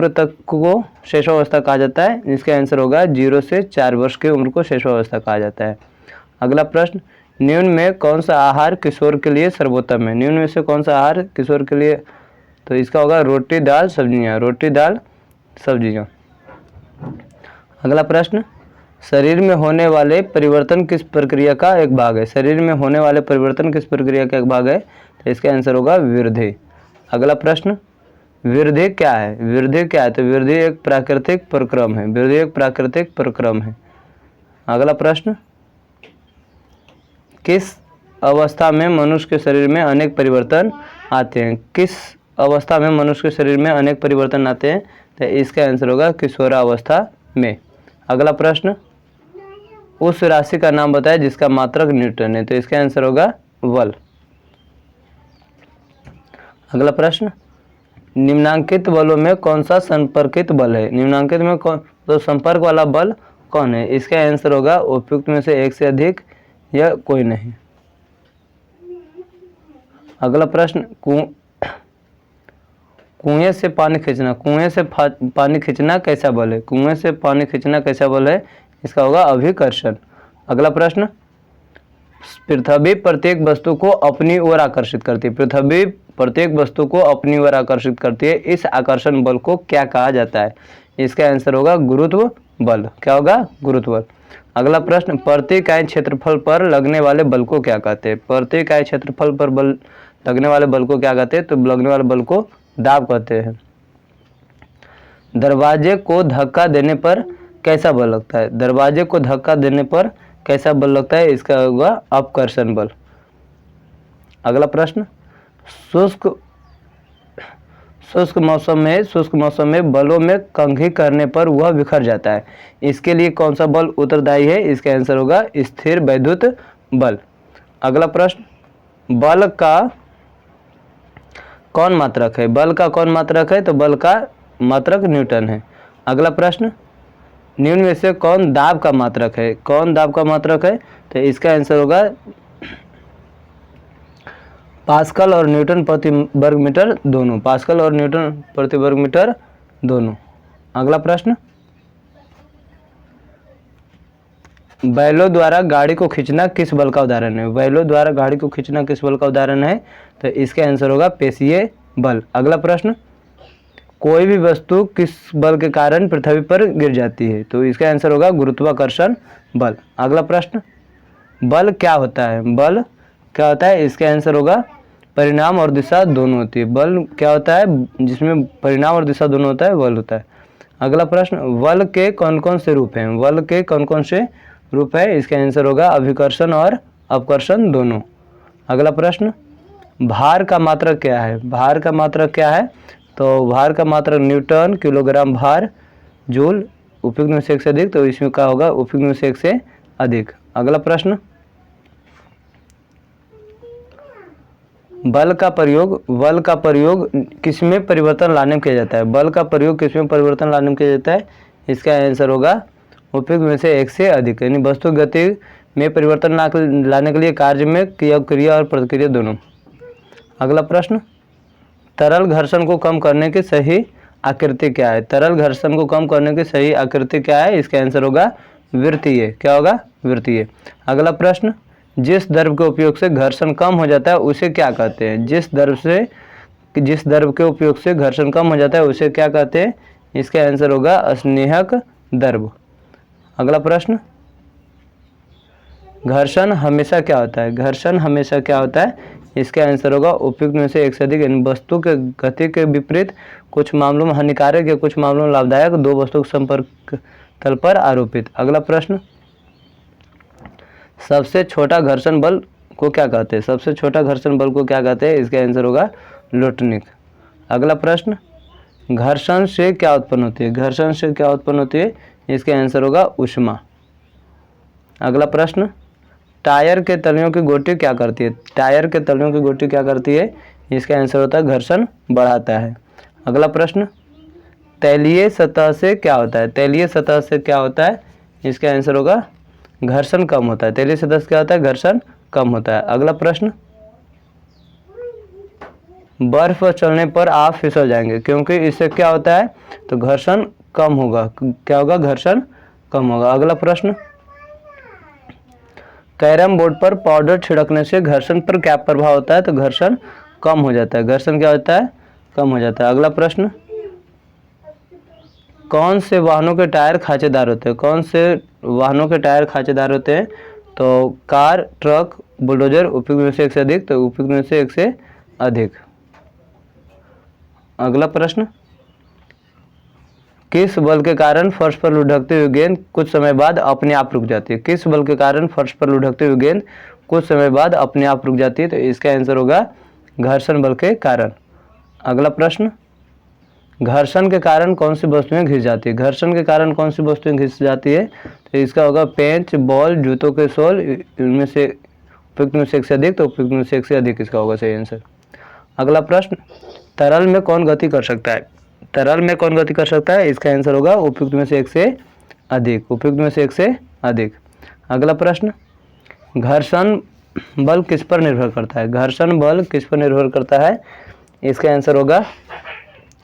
तक को शैशवावस्था कहा जाता है? इसका आंसर होगा 0 से 4 वर्ष की उम्र को शैशवावस्था कहा जाता है। अगला प्रश्न, निम्न में कौन सा आहार किशोर के लिए सर्वोत्तम है? निम्न में से कौन सा आहार किशोर के लिए? तो इसका होगा रोटी दाल सब्जियाँ, रोटी दाल सब्जियाँ। अगला प्रश्न, शरीर में होने वाले परिवर्तन किस प्रक्रिया का एक भाग है? शरीर में होने वाले परिवर्तन किस प्रक्रिया का एक भाग है? तो इसका आंसर होगा वृद्धि। अगला प्रश्न, वृद्धि क्या है? वृद्धि क्या है? तो वृद्धि एक प्राकृतिक प्रक्रम है। वृद्धि एक प्राकृतिक प्रक्रम है। अगला प्रश्न, किस अवस्था में मनुष्य के शरीर में अनेक परिवर्तन आते हैं? किस अवस्था में मनुष्य के शरीर में अनेक परिवर्तन आते हैं? तो इसका आंसर होगा किशोरावस्था में। अगला प्रश्न, उस राशि का नाम बताएं जिसका मात्रक न्यूटन है? तो इसका आंसर होगा बल। अगला प्रश्न, निम्नांकित बलों में कौन सा संपर्कित बल है? निम्नांकित में कौन तो संपर्क वाला बल कौन है? इसका आंसर होगा उपयुक्त में से एक से अधिक या कोई नहीं। अगला प्रश्न, कुएं से पानी खींचना, कुएं से पानी खींचना कैसा बल है? कुएं से पानी खींचना कैसा बल है? इसका होगा अभिकर्षण। अगला प्रश्न, पृथ्वी प्रत्येक वस्तु को अपनी ओर आकर्षित करती है। पृथ्वी प्रत्येक वस्तु को अपनी ओर आकर्षित करती है, इस आकर्षण बल को क्या कहा जाता है? इसका आंसर होगा गुरुत्व बल। क्या होगा? गुरुत्व बल। अगला प्रश्न, प्रति इकाई क्षेत्रफल पर लगने वाले बल को क्या कहते हैं? प्रति इकाई क्षेत्रफल पर बल लगने वाले बल को क्या कहते हैं? तो लगने वाले बल को दाब कहते हैं। दरवाजे को धक्का देने पर कैसा बल लगता है? दरवाजे को धक्का देने पर कैसा बल लगता है? इसका होगा अपकर्षण बल। अगला प्रश्न, शुष्क मौसम में बलों में कंघी करने पर वह बिखर जाता है, इसके लिए कौन सा बल उत्तरदायी है? इसका आंसर होगा स्थिर वैद्युत बल। अगला प्रश्न, बल का कौन मात्रक है? बल का कौन मात्रक है? तो बल का मात्रक न्यूटन है। अगला प्रश्न, निम्न में से कौन दाब का मात्रक है? कौन दाब का मात्रक है? तो इसका आंसर होगा पास्कल और न्यूटन प्रति वर्ग मीटर दोनों। पास्कल और न्यूटन प्रति वर्ग मीटर दोनों। अगला प्रश्न, बैलों द्वारा गाड़ी को खींचना किस बल का उदाहरण है? बैलों द्वारा गाड़ी को खींचना किस बल का उदाहरण है? तो इसका आंसर होगा पेशीय बल। अगला प्रश्न, कोई भी वस्तु किस बल के कारण पृथ्वी पर गिर जाती है? तो इसका आंसर होगा गुरुत्वाकर्षण बल। अगला प्रश्न, बल क्या होता है? बल क्या होता है? इसका आंसर होगा परिणाम और दिशा दोनों होती है। बल क्या होता है? जिसमें परिणाम और दिशा दोनों होता है, बल होता है। अगला प्रश्न, बल के कौन कौन से रूप हैं? बल के कौन कौन से रूप है? इसका आंसर होगा अभिकर्षण और अपकर्षण दोनों। अगला प्रश्न, भार का मात्रक क्या है? भार का मात्रक क्या है? तो भार का मात्रक न्यूटन, किलोग्राम भार, जूल, उपयुक्त में से एक से अधिक, तो इसमें क्या होगा? उपयुक्त में से एक से अधिक। अगला प्रश्न, बल का प्रयोग किसमें परिवर्तन लाने में किया जाता है? बल का प्रयोग किसमें परिवर्तन लाने में किया जाता है? इसका आंसर होगा उपयुक्त में से एक से अधिक, यानी वस्तु गति में परिवर्तन लाने के लिए कार्य में क्रिया और प्रतिक्रिया दोनों। अगला प्रश्न, तरल घर्षण को कम करने की सही आकृति क्या है? तरल घर्षण को कम करने की सही आकृति क्या है? इसका आंसर होगा वृत्तीय। क्या होगा? वृत्तीय। अगला प्रश्न, जिस द्रव के उपयोग से घर्षण कम हो जाता है उसे क्या कहते हैं? जिस द्रव के उपयोग से घर्षण कम हो जाता है उसे क्या कहते हैं? इसका आंसर होगा स्नेहक द्रव। अगला प्रश्न, घर्षण हमेशा क्या होता है? घर्षण हमेशा क्या होता है? इसका आंसर होगा उपयुक्त में से एक से अधिक, यानी वस्तु के गति के विपरीत कुछ मामलों में हानिकारक या कुछ मामलों में लाभदायक दो वस्तु के संपर्क तल पर आरोपित। अगला प्रश्न, सबसे छोटा घर्षण बल को क्या कहते हैं? सबसे छोटा घर्षण बल को क्या कहते हैं? इसका आंसर होगा लुटनिक। अगला प्रश्न, घर्षण से क्या उत्पन्न होती है? घर्षण से क्या उत्पन्न होती है? इसका आंसर होगा ऊष्मा। अगला प्रश्न, टायर के तलियों की गोटी क्या करती है? टायर के तलियों की गोटी क्या करती है? इसका आंसर होता है घर्षण बढ़ाता है। अगला प्रश्न, तैलीय सतह से क्या होता है? तैलीय सतह से क्या होता है? इसका आंसर होगा घर्षण कम होता है। तैलीय सतह से क्या होता है? घर्षण कम होता है। अगला प्रश्न, बर्फ पर चलने पर आप फिसल जाएंगे क्योंकि इससे क्या होता है, तो घर्षण कम होगा। क्या होगा, घर्षण कम होगा। अगला प्रश्न, कैरम बोर्ड पर पाउडर छिड़कने से घर्षण पर क्या प्रभाव होता है, तो घर्षण कम हो जाता है। घर्षण क्या होता है, कम हो जाता है। अगला प्रश्न, कौन से वाहनों के टायर खांचेदार होते हैं, कौन से वाहनों के टायर खांचेदार होते हैं, तो कार, ट्रक, बुलडोजर, उपयुक्त में से एक से अधिक, तो उपयुक्त में से एक से अधिक। अगला प्रश्न, किस बल के कारण फर्श पर लुढ़कती हुई गेंद कुछ समय बाद अपने आप रुक जाती है, किस बल के कारण फर्श पर लुढ़कती हुई गेंद कुछ समय बाद अपने आप रुक जाती है, तो इसका आंसर होगा घर्षण बल के कारण। अगला प्रश्न, घर्षण के कारण कौन सी वस्तुएं घिस जाती है, घर्षण के कारण कौन सी वस्तुएं घिस जाती है, तो इसका होगा पेंच, बॉल, जूतों के सोल, इनमें से उपयुक्त में से एक से अधिक, तो उपयुक्त में से एक से अधिक इसका होगा सही आंसर। अगला प्रश्न, तरल में कौन गति कर सकता है, तरल में कौन गति कर सकता है, इसका आंसर होगा उपयुक्त में से एक से अधिक, उपयुक्त में से एक से अधिक। अगला प्रश्न, घर्षण बल किस पर निर्भर करता है, घर्षण बल किस पर निर्भर करता है, इसका आंसर होगा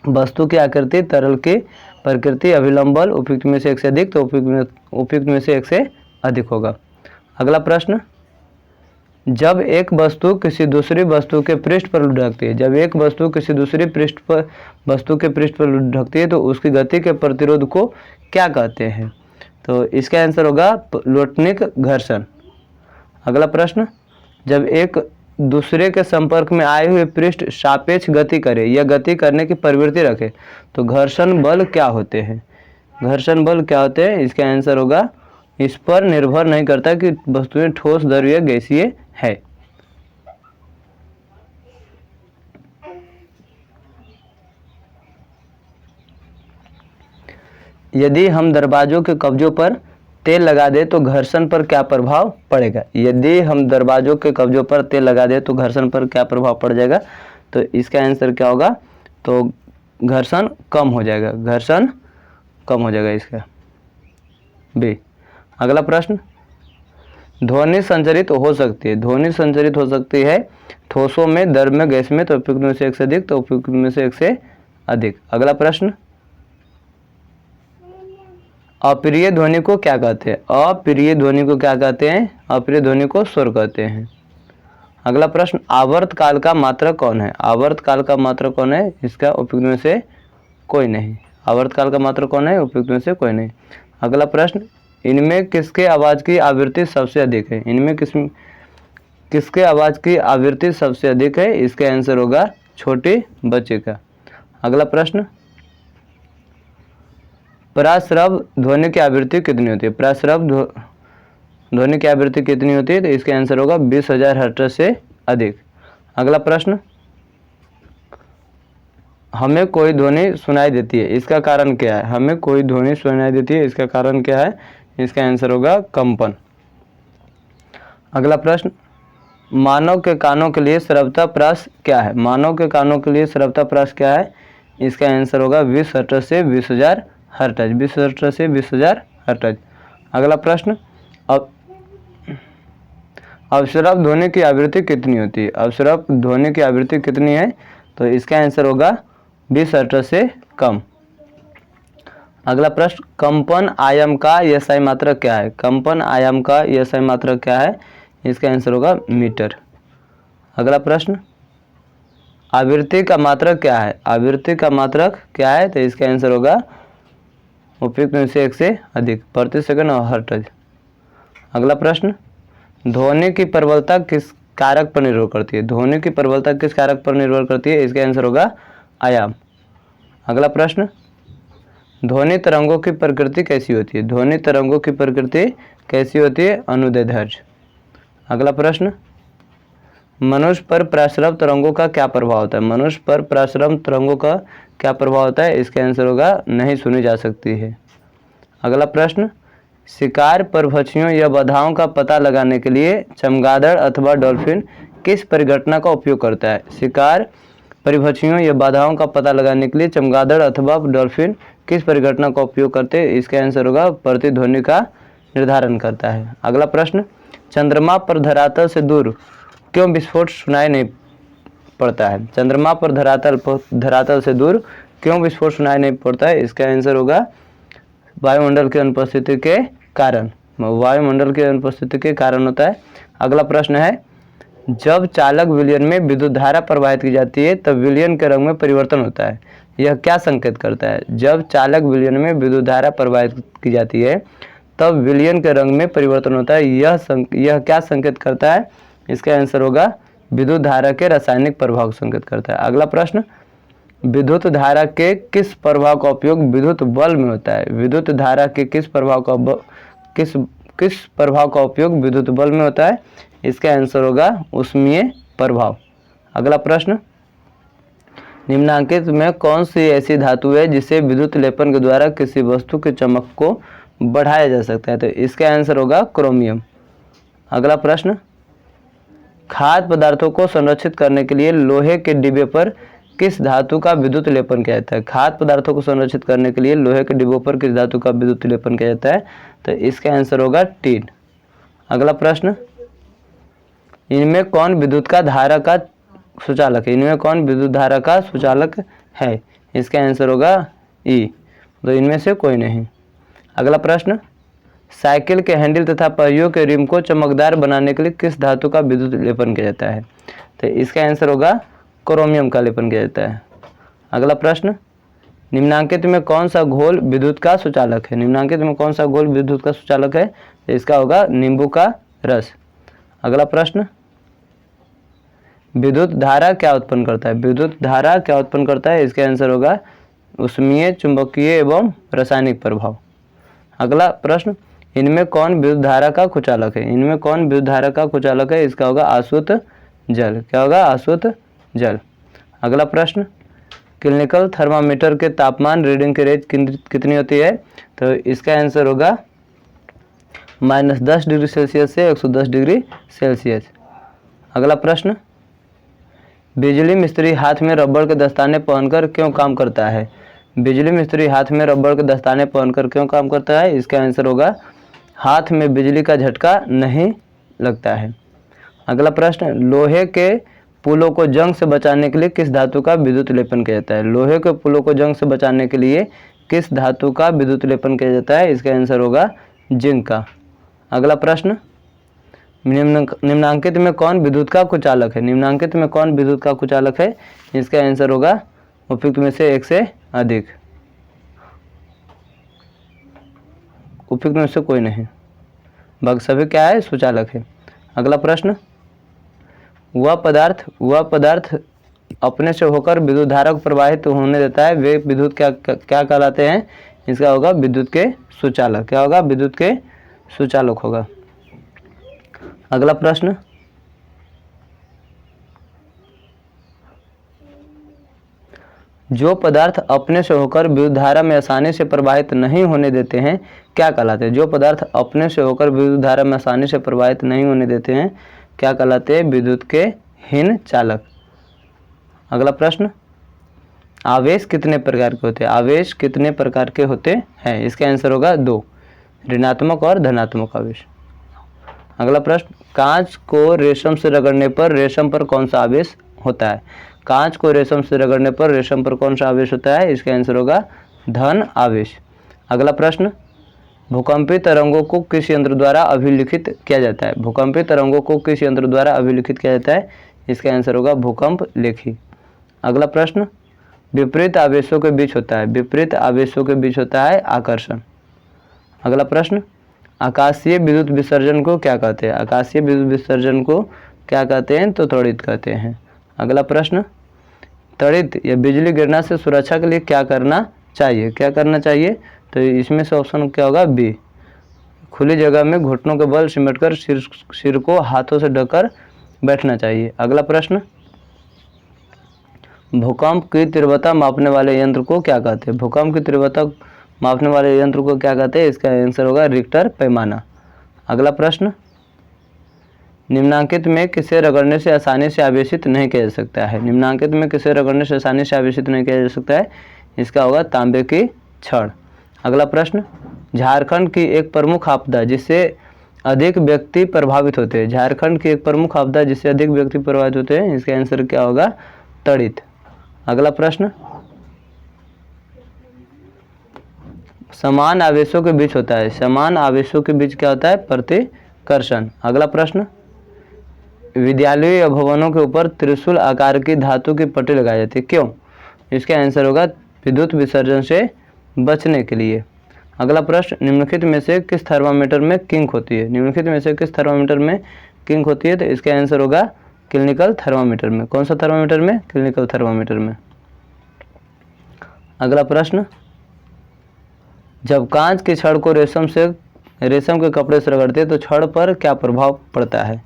वस्तु की आकृति, तरल की प्रकृति, अभिलंब बल, उपयुक्त में से एक से अधिक, तो उपयुक्त में से एक से अधिक होगा। अगला प्रश्न, जब एक वस्तु किसी दूसरी वस्तु के पृष्ठ पर लुढ़कती है, जब एक वस्तु किसी दूसरी वस्तु के पृष्ठ पर लुढ़कती है तो उसकी गति के प्रतिरोध को क्या कहते हैं, तो इसका आंसर होगा लोटनिक घर्षण। अगला प्रश्न, जब एक दूसरे के संपर्क में आए हुए पृष्ठ सापेक्ष गति करे या गति करने की प्रवृत्ति रखे तो घर्षण बल क्या होते हैं, घर्षण बल क्या होते हैं, इसका आंसर होगा इस पर निर्भर नहीं करता कि वस्तुएं ठोस, द्रव्य या गैसीय है। यदि हम दरवाजों के कब्जों पर तेल लगा दे तो घर्षण पर क्या प्रभाव पड़ेगा, यदि हम दरवाजों के कब्जों पर तेल लगा दे तो घर्षण पर क्या प्रभाव पड़ जाएगा, तो इसका आंसर क्या होगा, तो घर्षण कम हो जाएगा, घर्षण कम हो जाएगा इसका बी। अगला प्रश्न, ध्वनि संचरित हो सकती है, ध्वनि संचरित हो सकती है ठोसों में, द्रव में, गैस में, तो उपयुक्त में से एक से अधिक, तो उपयुक्त में से एक से अधिक। अगला प्रश्न, अप्रिय ध्वनि को क्या कहते हैं, अप्रिय ध्वनि को क्या कहते हैं, अप्रिय ध्वनि को स्वर कहते हैं। अगला प्रश्न, आवर्तकाल का मात्रक कौन है, आवर्तकाल का मात्रक कौन है, इसका उपयुक्त में से कोई नहीं, आवर्तकाल का मात्रक कौन है, उपयुक्त में से कोई नहीं। अगला प्रश्न, इनमें किसके आवाज़ की आवृत्ति सबसे अधिक है, इनमें किसके आवाज़ की आवृत्ति सबसे अधिक है, इसका आंसर होगा छोटे बच्चे का। अगला प्रश्न, प्राश्रव ध्वनि की आवृत्ति कितनी होती है, प्राश्रव ध्वनि की आवृत्ति कितनी होती है, तो इसका आंसर होगा 20,000 हर्ट्ज से अधिक। अगला प्रश्न, हमें कोई ध्वनि सुनाई देती है, इसका कारण क्या है, हमें कोई ध्वनि सुनाई देती है, इसका कारण क्या है, इसका आंसर होगा कंपन। अगला प्रश्न, मानव के कानों के लिए श्रव्यता प्राश क्या है, मानव के कानों के लिए श्रव्यता प्राश क्या है, इसका आंसर होगा 20 हर्ट्ज से 20,000 हर्ट्ज, 20 हर्ट्ज से 20,000 हर्ट्ज। अगला प्रश्न, अवश्रव ध्वनि की आवृत्ति कितनी होती है, अवश्रव ध्वनि की आवृत्ति कितनी है, तो इसका आंसर होगा 20 हर्ट्ज से कम। अगला प्रश्न, कंपन आयाम का एसआई मात्रक क्या है, कंपन आयाम का एसआई मात्रक क्या है, इसका आंसर होगा मीटर। अगला प्रश्न, आवृत्ति का मात्रक क्या है, आवृत्ति का मात्रक क्या है, तो इसका आंसर होगा उपयुक्त में से एक से अधिक, प्रति सेकंड और हर्ट्ज। अगला प्रश्न, ध्वनि की प्रबलता किस कारक पर निर्भर करती है, ध्वनि की प्रबलता किस कारक पर निर्भर करती है, इसका आंसर होगा आयाम। अगला प्रश्न, ध्वनि तरंगों की प्रकृति कैसी होती है, ध्वनि तरंगों की प्रकृति कैसी होती है, अनुदैर्ध्य। अगला प्रश्न, मनुष्य पर प्राश्रव तरंगों का क्या प्रभाव होता है, मनुष्य पर प्राश्रव तरंगों का क्या प्रभाव होता है, इसका आंसर होगा नहीं सुनी जा सकती है। अगला प्रश्न, शिकार परभक्षियों या बाधाओं का पता लगाने के लिए चमगादड़ अथवा डॉल्फिन किस परिघटना का उपयोग करता है, शिकार परिभक्षियों या बाधाओं का पता लगाने के लिए चमगादड़ अथवा डॉल्फिन किस परिघटना का उपयोग करते हैं, इसका आंसर होगा प्रतिध्वनि का निर्धारण करता है। अगला प्रश्न, चंद्रमा पर धरातल से दूर क्यों विस्फोट सुनाई नहीं पड़ता है? चंद्रमा पर धरातल से दूर क्यों विस्फोट सुनाई नहीं पड़ता है? इसका आंसर होगा वायुमंडल की अनुपस्थिति के कारण। वायुमंडल की अनुपस्थिति के कारण होता है। अगला प्रश्न है, जब चालक विलयन में विद्युत धारा प्रवाहित की जाती है तब विलयन के रंग में परिवर्तन होता है। यह क्या संकेत करता है? जब चालक विलयन में विद्युत धारा प्रवाहित की जाती है तब विलयन के रंग में परिवर्तन होता है। यह क्या संकेत करता है? इसका आंसर होगा विद्युत धारा के रासायनिक प्रभाव को संकेत करता है। अगला प्रश्न, विद्युत धारा के किस प्रभाव का उपयोग विद्युत बल्ब में होता है? विद्युत धारा के किस प्रभाव का उपयोग विद्युत बल्ब में होता है? इसका आंसर होगा ऊष्मीय प्रभाव। अगला प्रश्न, निम्नांकित में कौन सी ऐसी धातु है जिसे विद्युत लेपन के द्वारा किसी वस्तु की चमक को बढ़ाया जा सकता है? तो इसका आंसर होगा क्रोमियम। अगला प्रश्न, खाद्य पदार्थों को संरक्षित करने के लिए लोहे के डिब्बे पर किस धातु का विद्युत लेपन किया जाता है? खाद्य पदार्थों को संरक्षित करने के लिए लोहे के डिब्बों पर किस धातु का विद्युत लेपन किया जाता है? तो इसका आंसर होगा टीन। अगला प्रश्न, इनमें कौन विद्युत का धारा का सुचालक है? इनमें कौन विद्युत धारा का सुचालक है? इसका आंसर होगा ई। तो इनमें से कोई नहीं। अगला प्रश्न, साइकिल के हैंडल तथा पहियों के रिम को चमकदार बनाने के लिए किस धातु का विद्युत लेपन किया जाता है? तो इसका आंसर होगा क्रोमियम का लेपन किया जाता है। अगला प्रश्न, निम्नांकित में कौन सा घोल विद्युत का सुचालक है? निम्नांकित में कौन सा घोल विद्युत का सुचालक है? तो इसका होगा नींबू का रस। अगला प्रश्न, विद्युत धारा क्या उत्पन्न करता है? विद्युत धारा क्या उत्पन्न करता है? इसका आंसर होगा ऊष्मीय, चुंबकीय एवं रासायनिक प्रभाव। अगला प्रश्न, इनमें कौन विद्युत धारा का कुचालक है? इनमें कौन विद्युत धारा का कुचालक है? इसका होगा आसुत जल। क्या होगा? आसुत जल। अगला प्रश्न, क्लिनिकल थर्मामीटर के तापमान रीडिंग की रेंज कितनी होती है? तो इसका आंसर होगा -10 डिग्री सेल्सियस से 110 डिग्री सेल्सियस। अगला प्रश्न, बिजली मिस्त्री हाथ में रबड़ के दस्ताने पहनकर क्यों काम करता है? बिजली मिस्त्री हाथ में रबड़ के दस्ताने पहनकर क्यों काम करता है? इसका आंसर होगा हाथ में बिजली का झटका नहीं लगता है। अगला प्रश्न, लोहे के पुलों को जंग से बचाने के लिए किस धातु का विद्युत लेपन किया जाता है? लोहे के पुलों को जंग से बचाने के लिए किस धातु का विद्युत लेपन किया जाता है? इसका आंसर होगा जिंक का। अगला प्रश्न, निम्नांकित में कौन विद्युत का कुचालक है? निम्नांकित में कौन विद्युत का कुचालक है? इसका आंसर होगा उपयुक्त में से एक से अधिक। उपयुक्त में से कोई नहीं, बाकी सभी क्या है? सुचालक है। अगला प्रश्न, वह पदार्थ अपने से होकर विद्युत धारा को प्रवाहित होने देता है, वे विद्युत क्या कहलाते हैं? इसका होगा विद्युत के सुचालक। क्या होगा? विद्युत के सुचालक होगा। अगला प्रश्न, जो पदार्थ अपने से होकर विद्युत धारा में आसानी से प्रवाहित नहीं होने देते हैं क्या कहलाते हैं? जो पदार्थ अपने से होकर विद्युत धारा में आसानी से प्रवाहित नहीं होने देते हैं क्या कहलाते हैं? विद्युत के हीन चालक। अगला प्रश्न, आवेश कितने प्रकार के होते हैं? आवेश कितने प्रकार के होते हैं? इसका आंसर होगा 2, ऋणात्मक और धनात्मक आवेश। अगला प्रश्न, कांच को रेशम से रगड़ने पर रेशम पर कौन सा आवेश होता है? कांच को रेशम से रगड़ने पर रेशम पर कौन सा आवेश होता है? इसका आंसर होगा धन आवेश। अगला प्रश्न, भूकंपीय तरंगों को किस यंत्र द्वारा अभिलिखित किया जाता है? भूकंपीय तरंगों को किस यंत्र द्वारा अभिलिखित किया जाता है? इसका आंसर होगा भूकंप लेखी। अगला प्रश्न, विपरीत आवेशों के बीच होता है, विपरीत आवेशों के बीच होता है आकर्षण। अगला प्रश्न, आकाशीय विद्युत विसर्जन को क्या कहते हैं? आकाशीय विद्युत विसर्जन को क्या कहते हैं? तो त्वरित कहते हैं। अगला प्रश्न, त्वरित या बिजली गिरना से सुरक्षा के लिए क्या करना चाहिए? क्या करना चाहिए? तो इसमें से ऑप्शन क्या होगा? बी, खुली जगह में घुटनों के बल सिमटकर सिर को हाथों से ढककर बैठना चाहिए। अगला प्रश्न, भूकंप की तीव्रता मापने वाले यंत्र को क्या कहते हैं? भूकंप की तीव्रता मापने वाले यंत्र को क्या कहते हैं? इसका आंसर होगा रिक्टर पैमाना। अगला प्रश्न, निम्नांकित में किसे रगड़ने से आसानी से आवेशित नहीं किया जा सकता है? निम्नांकित में किसे रगड़ने से आसानी से आवेशित नहीं किया जा सकता है? इसका होगा तांबे की छड़। अगला प्रश्न, झारखंड की एक प्रमुख आपदा जिसे अधिक व्यक्ति प्रभावित होते हैं। झारखंड की एक प्रमुख आपदा जिससे अधिक व्यक्ति प्रभावित होते हैं, इसका आंसर क्या होगा? तड़ित। अगला प्रश्न, समान आवेशों के बीच होता है, समान आवेशों के बीच क्या होता है? प्रतिकर्षण। अगला प्रश्न, विद्यालयों या भवनों के ऊपर त्रिशूल आकार की धातु की पट्टी लगाई जाती है, क्यों? इसका आंसर होगा विद्युत विसर्जन से बचने के लिए। अगला प्रश्न, निम्नलिखित में से किस थर्मामीटर में किंक होती है? निम्नलिखित में से किस थर्मामीटर में किंक होती है? तो इसका आंसर होगा क्लिनिकल थर्मामीटर में। कौन सा थर्मामीटर में? क्लिनिकल थर्मामीटर में। अगला प्रश्न, जब कांच की छड़ को रेशम के कपड़े से रगड़ते हैं तो छड़ पर क्या प्रभाव पड़ता है?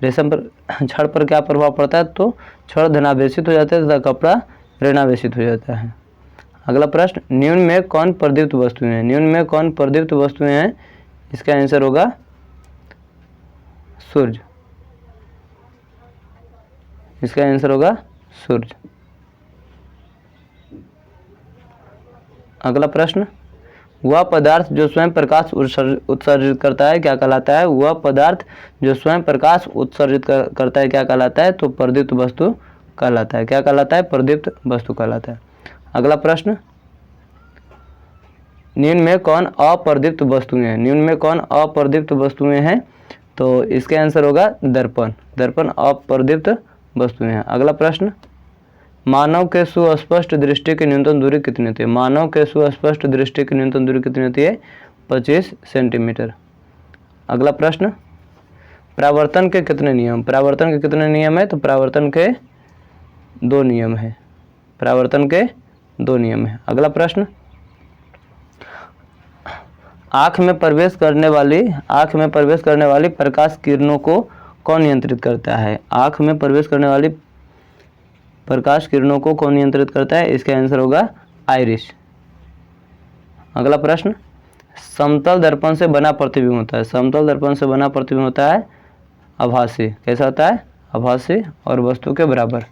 रेशम पर छड़ पर क्या प्रभाव पड़ता है? तो छड़ धनावेशित हो जाता है तथा कपड़ा ऋणावेशित हो जाता है। अगला प्रश्न, निम्न में कौन प्रदीप्त वस्तुएं हैं? निम्न में कौन प्रदीप्त वस्तुएं हैं? इसका आंसर होगा सूर्य। इसका आंसर होगा सूर्य। अगला प्रश्न, वह पदार्थ जो स्वयं प्रकाश उत्सर्जित करता है क्या कहलाता है? वह पदार्थ जो स्वयं प्रकाश उत्सर्जित करता है क्या कहलाता है? तो प्रदीप्त वस्तु कहलाता है। क्या कहलाता है? प्रदीप्त वस्तु कहलाता है। अगला प्रश्न, निम्न में कौन अप्रदीप्त वस्तुएं हैं? निम्न में कौन अप्रदीप्त वस्तुएं हैं? तो इसका आंसर होगा दर्पण। दर्पण अप्रदीप्त वस्तुएं हैं। अगला प्रश्न, मानव के सुस्पष्ट दृष्टि की न्यूनतम दूरी कितनी होती है? मानव के सुस्पष्ट दृष्टि की न्यूनतम दूरी कितनी होती है? 25 सेंटीमीटर। अगला प्रश्न, परावर्तन के कितने नियम? परावर्तन के कितने नियम है? तो परावर्तन के 2 नियम है। परावर्तन के 2 नियम है। अगला प्रश्न, आँख में प्रवेश करने वाली प्रकाश किरणों को कौन नियंत्रित करता है? आँख में प्रवेश करने वाली प्रकाश किरणों को कौन नियंत्रित करता है? इसका आंसर होगा आइरिस। अगला प्रश्न, समतल दर्पण से बना प्रतिबिंब होता है। समतल दर्पण से बना प्रतिबिंब होता है आभासी। कैसा होता है? आभासी और वस्तु के बराबर।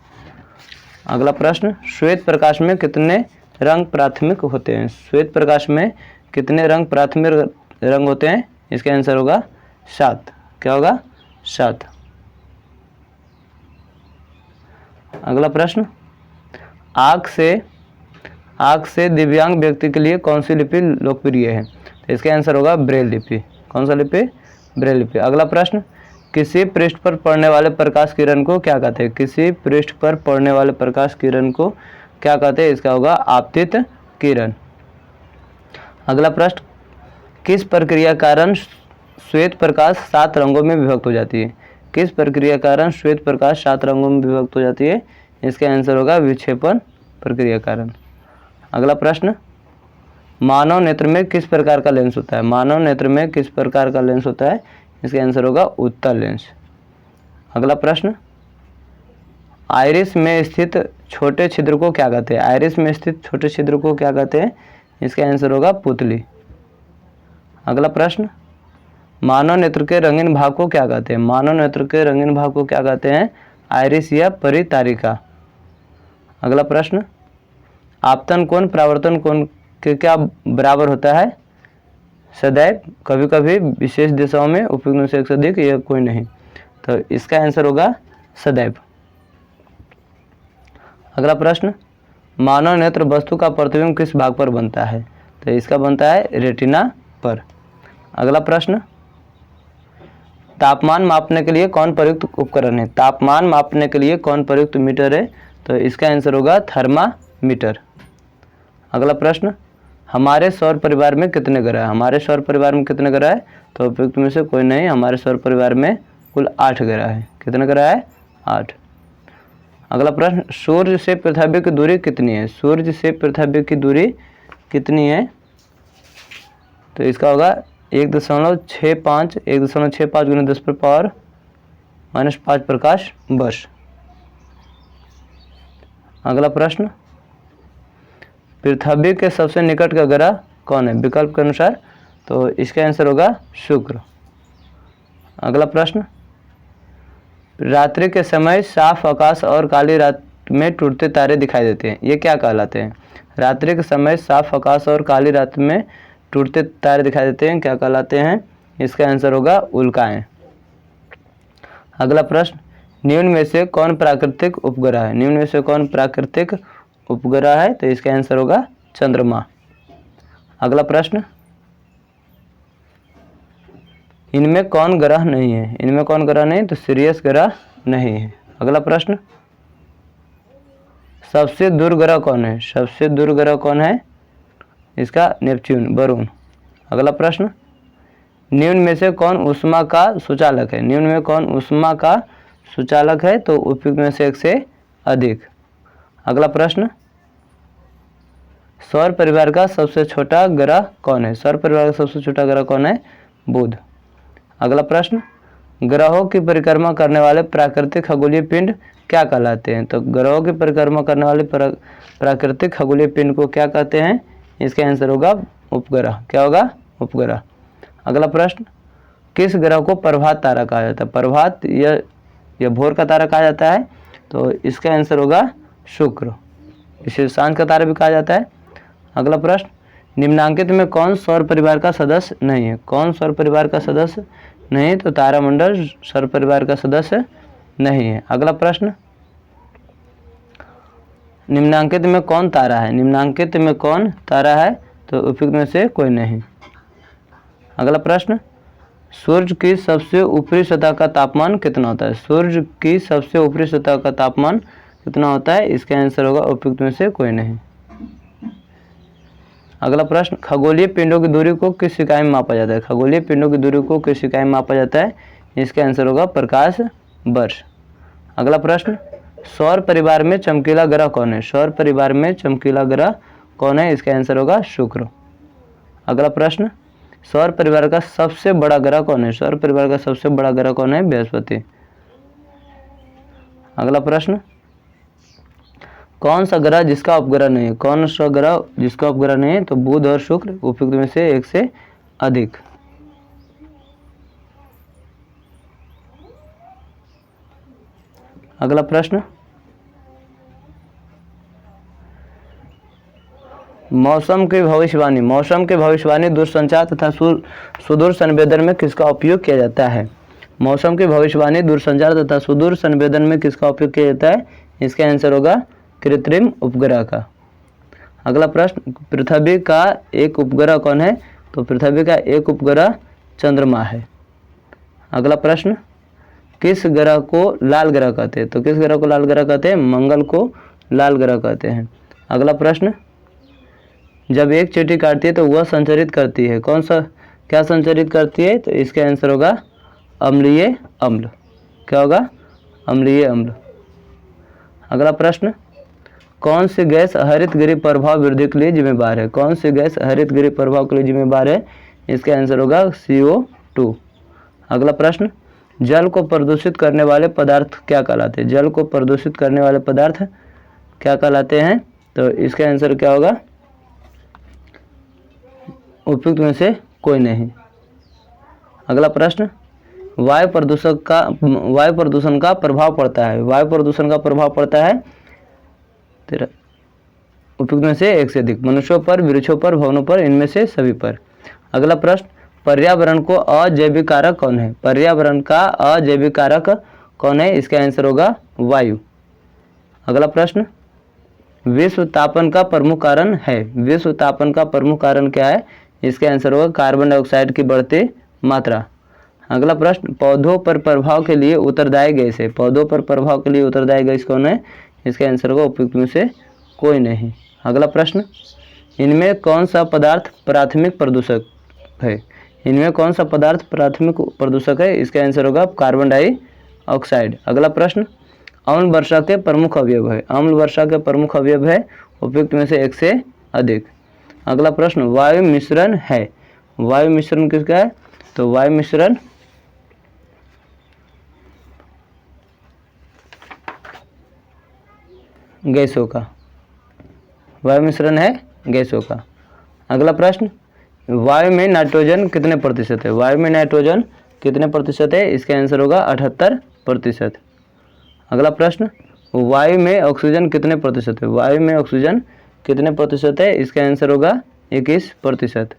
अगला प्रश्न, श्वेत प्रकाश में कितने रंग प्राथमिक होते हैं? श्वेत प्रकाश में कितने रंग प्राथमिक रंग होते हैं? इसका आंसर होगा 7। क्या होगा? 7। अगला प्रश्न, आँख से दिव्यांग व्यक्ति के लिए कौन सी लिपि लोकप्रिय है? तो इसका आंसर होगा ब्रेल लिपि। कौन सा लिपि? ब्रेल लिपि। अगला प्रश्न, किसी पृष्ठ पर पड़ने वाले प्रकाश किरण को क्या कहते हैं? किसी पृष्ठ पर पड़ने वाले प्रकाश किरण को क्या कहते हैं? इसका होगा आपतित किरण। अगला प्रश्न, किस प्रक्रिया कारण श्वेत प्रकाश 7 रंगों में विभक्त हो जाती है? किस प्रक्रिया कारण श्वेत प्रकाश 7 रंगों में विभक्त हो जाती है? इसका आंसर होगा विक्षेपण प्रक्रिया कारण। अगला प्रश्न, मानव नेत्र में किस प्रकार का लेंस होता है? मानव नेत्र में किस प्रकार का लेंस होता है? इसका आंसर होगा उत्तल लेंस। अगला प्रश्न, आइरिस में स्थित छोटे छिद्र को क्या कहते हैं? आइरिस में स्थित छोटे छिद्र को क्या कहते हैं? इसका आंसर होगा पुतली। अगला प्रश्न, मानव नेत्र के रंगीन भाग को क्या कहते हैं? मानव नेत्र के रंगीन भाग को क्या कहते हैं? आइरिस या परितारिका। अगला प्रश्न, आपतन कोण परावर्तन कोण के क्या बराबर होता है? सदैव, कभी कभी, विशेष दिशाओं में, उपयुक्त से अधिक, या कोई नहीं। तो इसका आंसर होगा सदैव। अगला प्रश्न, मानव नेत्र वस्तु का प्रतिबिंब किस भाग पर बनता है? तो इसका बनता है रेटिना पर। अगला प्रश्न, तापमान मापने के लिए कौन प्रयुक्त उपकरण है? तापमान मापने के लिए कौन प्रयुक्त मीटर है? तो इसका आंसर होगा थर्मामीटर। अगला प्रश्न, हमारे सौर परिवार में कितने ग्रह है? हमारे सौर परिवार में कितने ग्रह है? तो उपयुक्त में से कोई नहीं। हमारे सौर परिवार में कुल 8 ग्रह है। कितने ग्रह है? 8। अगला प्रश्न, सूर्य से पृथ्वी की दूरी कितनी है? सूर्य से पृथ्वी की दूरी कितनी है? तो इसका होगा 1.65 × 10⁻⁻⁵ प्रकाश वर्ष। अगला प्रश्न, पृथ्वी के सबसे निकट का ग्रह कौन है विकल्प के अनुसार? तो इसका आंसर होगा शुक्र। अगला प्रश्न, रात्रि के समय साफ आकाश और काली रात में टूटते तारे दिखाई देते हैं, ये क्या कहलाते हैं? रात्रि के समय साफ आकाश और काली रात में टूटते तारे दिखाई देते हैं, क्या कहलाते हैं? इसका आंसर होगा उल्काएं। अगला प्रश्न, निम्न में से कौन प्राकृतिक उपग्रह है? निम्न में से कौन प्राकृतिक उपग्रह है? तो इसका आंसर होगा चंद्रमा। अगला प्रश्न, इनमें कौन ग्रह नहीं है? इनमें कौन ग्रह नहीं? तो सीरियस ग्रह नहीं है। अगला प्रश्न, सबसे दूर ग्रह कौन है? सबसे दूर ग्रह कौन है? इसका नेपच्यून, वरुण। अगला प्रश्न, निम्न में से कौन ऊष्मा का सुचालक है? निम्न में कौन ऊष्मा का सुचालक है? तो उपयुक्त में से एक से अधिक। अगला प्रश्न, सौर परिवार का सबसे छोटा ग्रह कौन है? सौर परिवार का सबसे छोटा ग्रह कौन है? बुध। अगला प्रश्न, ग्रहों की परिक्रमा करने वाले प्राकृतिक खगोलीय पिंड क्या कहलाते हैं? तो ग्रहों की परिक्रमा करने वाले प्राकृतिक खगोलीय पिंड को क्या कहते हैं? इसका आंसर होगा उपग्रह। क्या होगा? उपग्रह। अगला प्रश्न, किस ग्रह को प्रभात तारा कहा जाता है? प्रभात या भोर का तारा कहा जाता है, तो इसका आंसर होगा शुक्र। इसे सांझ का तारा भी कहा जाता है। अगला प्रश्न, निम्नांकित में कौन सौर परिवार का सदस्य नहीं है? कौन सौर परिवार का सदस्य नहीं? तो तारामंडल सौर परिवार का सदस्य नहीं है। अगला प्रश्न, निम्नांकित में कौन तारा है? निम्नांकित में कौन तारा है? तो उपयुक्त में से कोई नहीं। अगला प्रश्न, सूर्य की सबसे ऊपरी सतह का तापमान कितना होता है? सूर्य की सबसे ऊपरी सतह का तापमान कितना होता है? इसका आंसर होगा उपयुक्त में से कोई नहीं। अगला प्रश्न, खगोलीय पिंडों की दूरी को किस इकाई में मापा जाता है? खगोलीय पिंडों की दूरी को किस इकाई में मापा जाता है? इसका आंसर होगा प्रकाश वर्ष। अगला प्रश्न, सौर परिवार में चमकीला ग्रह कौन है? सौर परिवार में चमकीला ग्रह कौन है? इसका आंसर होगा शुक्र। अगला प्रश्न, सौर परिवार का सबसे बड़ा ग्रह कौन है? सौर परिवार का सबसे बड़ा ग्रह कौन है? बृहस्पति। अगला प्रश्न, कौन सा ग्रह जिसका उपग्रह नहीं है? कौन सा ग्रह जिसका उपग्रह नहीं है? तो बुध और शुक्र, उपयुक्त में से एक से अधिक। अगला प्रश्न, मौसम की भविष्यवाणी। मौसम की भविष्यवाणी दूरसंचार तथा सुदूर संवेदन में किसका उपयोग किया जाता है? मौसम की भविष्यवाणी दूरसंचार तथा सुदूर संवेदन में किसका उपयोग किया जाता है? इसका आंसर होगा कृत्रिम उपग्रह का। अगला प्रश्न, पृथ्वी का एक उपग्रह कौन है? तो पृथ्वी का एक उपग्रह चंद्रमा है। अगला प्रश्न, किस ग्रह को लाल ग्रह कहते हैं? तो किस ग्रह को लाल ग्रह कहते हैं? मंगल को लाल ग्रह कहते हैं। अगला प्रश्न, जब एक चींटी काटती है तो वह संचरित करती है, कौन सा क्या संचरित करती है? तो इसका आंसर होगा अम्लीय अम्ल। क्या होगा? अम्लीय अम्ल। अगला प्रश्न, कौन सी गैस हरितगृह प्रभाव वृद्धि के लिए जिम्मेदार है? कौन सी गैस हरितगृह प्रभाव के लिए जिम्मेदार है? इसका आंसर होगा CO2। अगला प्रश्न, जल को प्रदूषित करने वाले पदार्थ क्या कहलाते हैं? जल को प्रदूषित करने वाले पदार्थ क्या कहलाते हैं? तो इसका आंसर क्या होगा? उपयुक्त में से कोई नहीं। अगला प्रश्न, वायु प्रदूषण का प्रभाव पड़ता है। वायु प्रदूषण का प्रभाव पड़ता है तेरा उपयुक्त में से एक से अधिक। मनुष्यों पर, वृक्षों पर, भवनों पर, इनमें से सभी पर। अगला प्रश्न, पर्यावरण को अजैविक कारक कौन है? पर्यावरण का अजैविक कारक कौन है? इसका आंसर होगा वायु। अगला प्रश्न, विश्व तापन का प्रमुख कारण है। विश्व तापन का प्रमुख कारण क्या है? इसका आंसर होगा कार्बन डाइऑक्साइड की बढ़ती मात्रा। अगला प्रश्न, पौधों पर प्रभाव के लिए उत्तरदायी गैस है। पौधों पर प्रभाव के लिए उत्तरदायी गैस कौन है? इसका आंसर होगा उपयुक्त में से कोई नहीं। अगला प्रश्न, इनमें कौन सा पदार्थ प्राथमिक प्रदूषक है? इनमें कौन सा पदार्थ प्राथमिक प्रदूषक है? इसका आंसर होगा कार्बन डाइऑक्साइड। अगला प्रश्न, अम्ल वर्षा के प्रमुख अवयव है। अम्ल वर्षा के प्रमुख अवयव है, उपयुक्त में से एक से अधिक। अगला प्रश्न, वायु मिश्रण है। वायु मिश्रण किसका है? तो वायु मिश्रण गैसों का। वायु मिश्रण है गैसों का। अगला प्रश्न, वायु में नाइट्रोजन कितने प्रतिशत है? वायु में नाइट्रोजन कितने प्रतिशत है? इसका आंसर होगा 78%। अगला प्रश्न, वायु में ऑक्सीजन कितने प्रतिशत है? वायु में ऑक्सीजन कितने प्रतिशत है? इसका आंसर होगा 21%।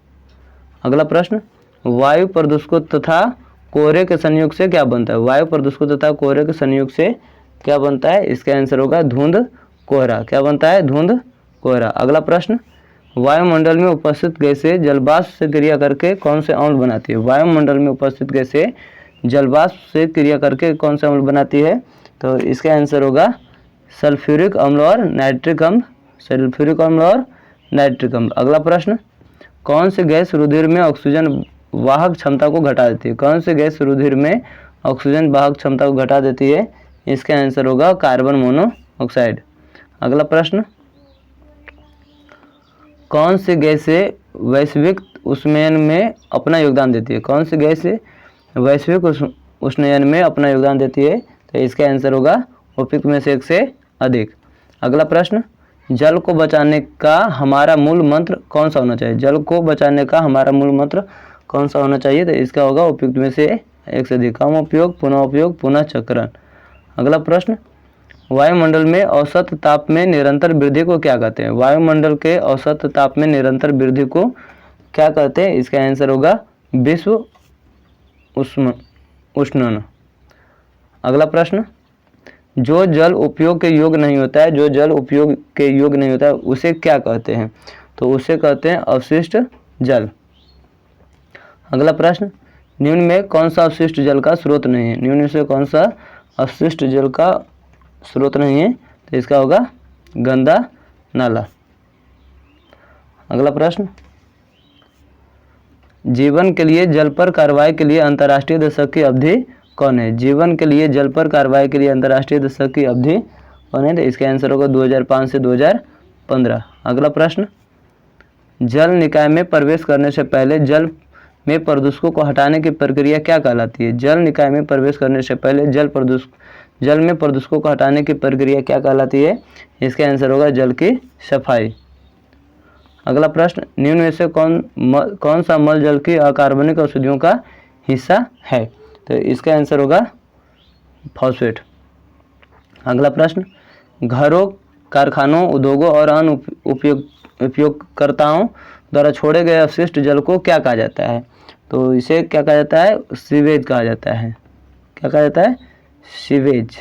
अगला प्रश्न, वायु प्रदूषकों तथा कोहरे के संयोग से क्या बनता है? वायु प्रदूषकों तथा कोहरे के संयोग से क्या बनता है? इसका आंसर होगा धुंध कोहरा। क्या बनता है? धुंध कोहरा। अगला प्रश्न, वायुमंडल में उपस्थित गैसें जलवाष्प से क्रिया करके कौन से अम्ल बनाती है? वायुमंडल में उपस्थित गैसें जलवाष्प से क्रिया करके कौन से अम्ल बनाती है? तो इसका आंसर होगा सल्फ्यूरिक अम्ल और नाइट्रिक अम्ल। सल्फ्यूरिक अम्ल और नाइट्रिक अम्ल। अगला प्रश्न, कौन सी गैस रुधिर में ऑक्सीजन वाहक क्षमता को घटा देती है? कौन सी गैस रुधिर में ऑक्सीजन वाहक क्षमता को घटा देती है? इसका आंसर होगा कार्बन मोनोऑक्साइड। अगला प्रश्न, कौन सी गैसें वैश्विक उष्मायन में अपना योगदान देती है? कौन सी गैस वैश्विक उष्मायन में अपना योगदान देती है? तो इसका आंसर होगा उपयुक्त में से एक से अधिक। अगला प्रश्न, जल को बचाने का हमारा मूल मंत्र कौन सा होना चाहिए? जल को बचाने का हमारा मूल मंत्र कौन सा होना चाहिए? तो इसका होगा उपयुक्त में से एक से अधिक। कम उपयोग, पुनः चक्रण। अगला प्रश्न, वायुमंडल में औसत ताप में निरंतर वृद्धि को क्या कहते हैं? वायुमंडल के औसत ताप में निरंतर वृद्धि को क्या कहते हैं? इसका आंसर होगा विश्व उष्णन। अगला प्रश्न, जो जल उपयोग के योग्य नहीं होता है, जो जल उपयोग के योग्य नहीं होता है उसे क्या कहते हैं? तो उसे कहते हैं अवशिष्ट जल। अगला प्रश्न, निम्न में कौन सा अवशिष्ट जल का स्रोत नहीं है? निम्न में से कौन सा अवशिष्ट जल का स्रोत नहीं है? तो इसका होगा गंदा नाला। अगला प्रश्न, जीवन के लिए जल पर कार्रवाई के लिए अंतर्राष्ट्रीय दशक की अवधि कौन है? जीवन के लिए जल पर कार्रवाई के लिए अंतर्राष्ट्रीय दशक की अवधि कौन है? तो इसका आंसर होगा 2005 से 2015। अगला प्रश्न, जल निकाय में प्रवेश करने से पहले जल में प्रदूषकों को हटाने की प्रक्रिया क्या कहलाती है? जल निकाय में प्रवेश करने से पहले जल में प्रदूषकों को हटाने की प्रक्रिया क्या कहलाती है? इसका आंसर होगा जल की सफाई। अगला प्रश्न, निम्न में से कौन सा मल जल की अकार्बनिक औषधियों का हिस्सा है? तो इसका आंसर होगा फॉस्फेट। अगला प्रश्न, घरों, कारखानों, उद्योगों और अन्य उपयोगकर्ताओं द्वारा छोड़े गए अपशिष्ट जल को क्या कहा जाता है? तो इसे क्या कहा जाता है? सीवेज कहा जाता है। क्या कहा जाता है? सीवेज।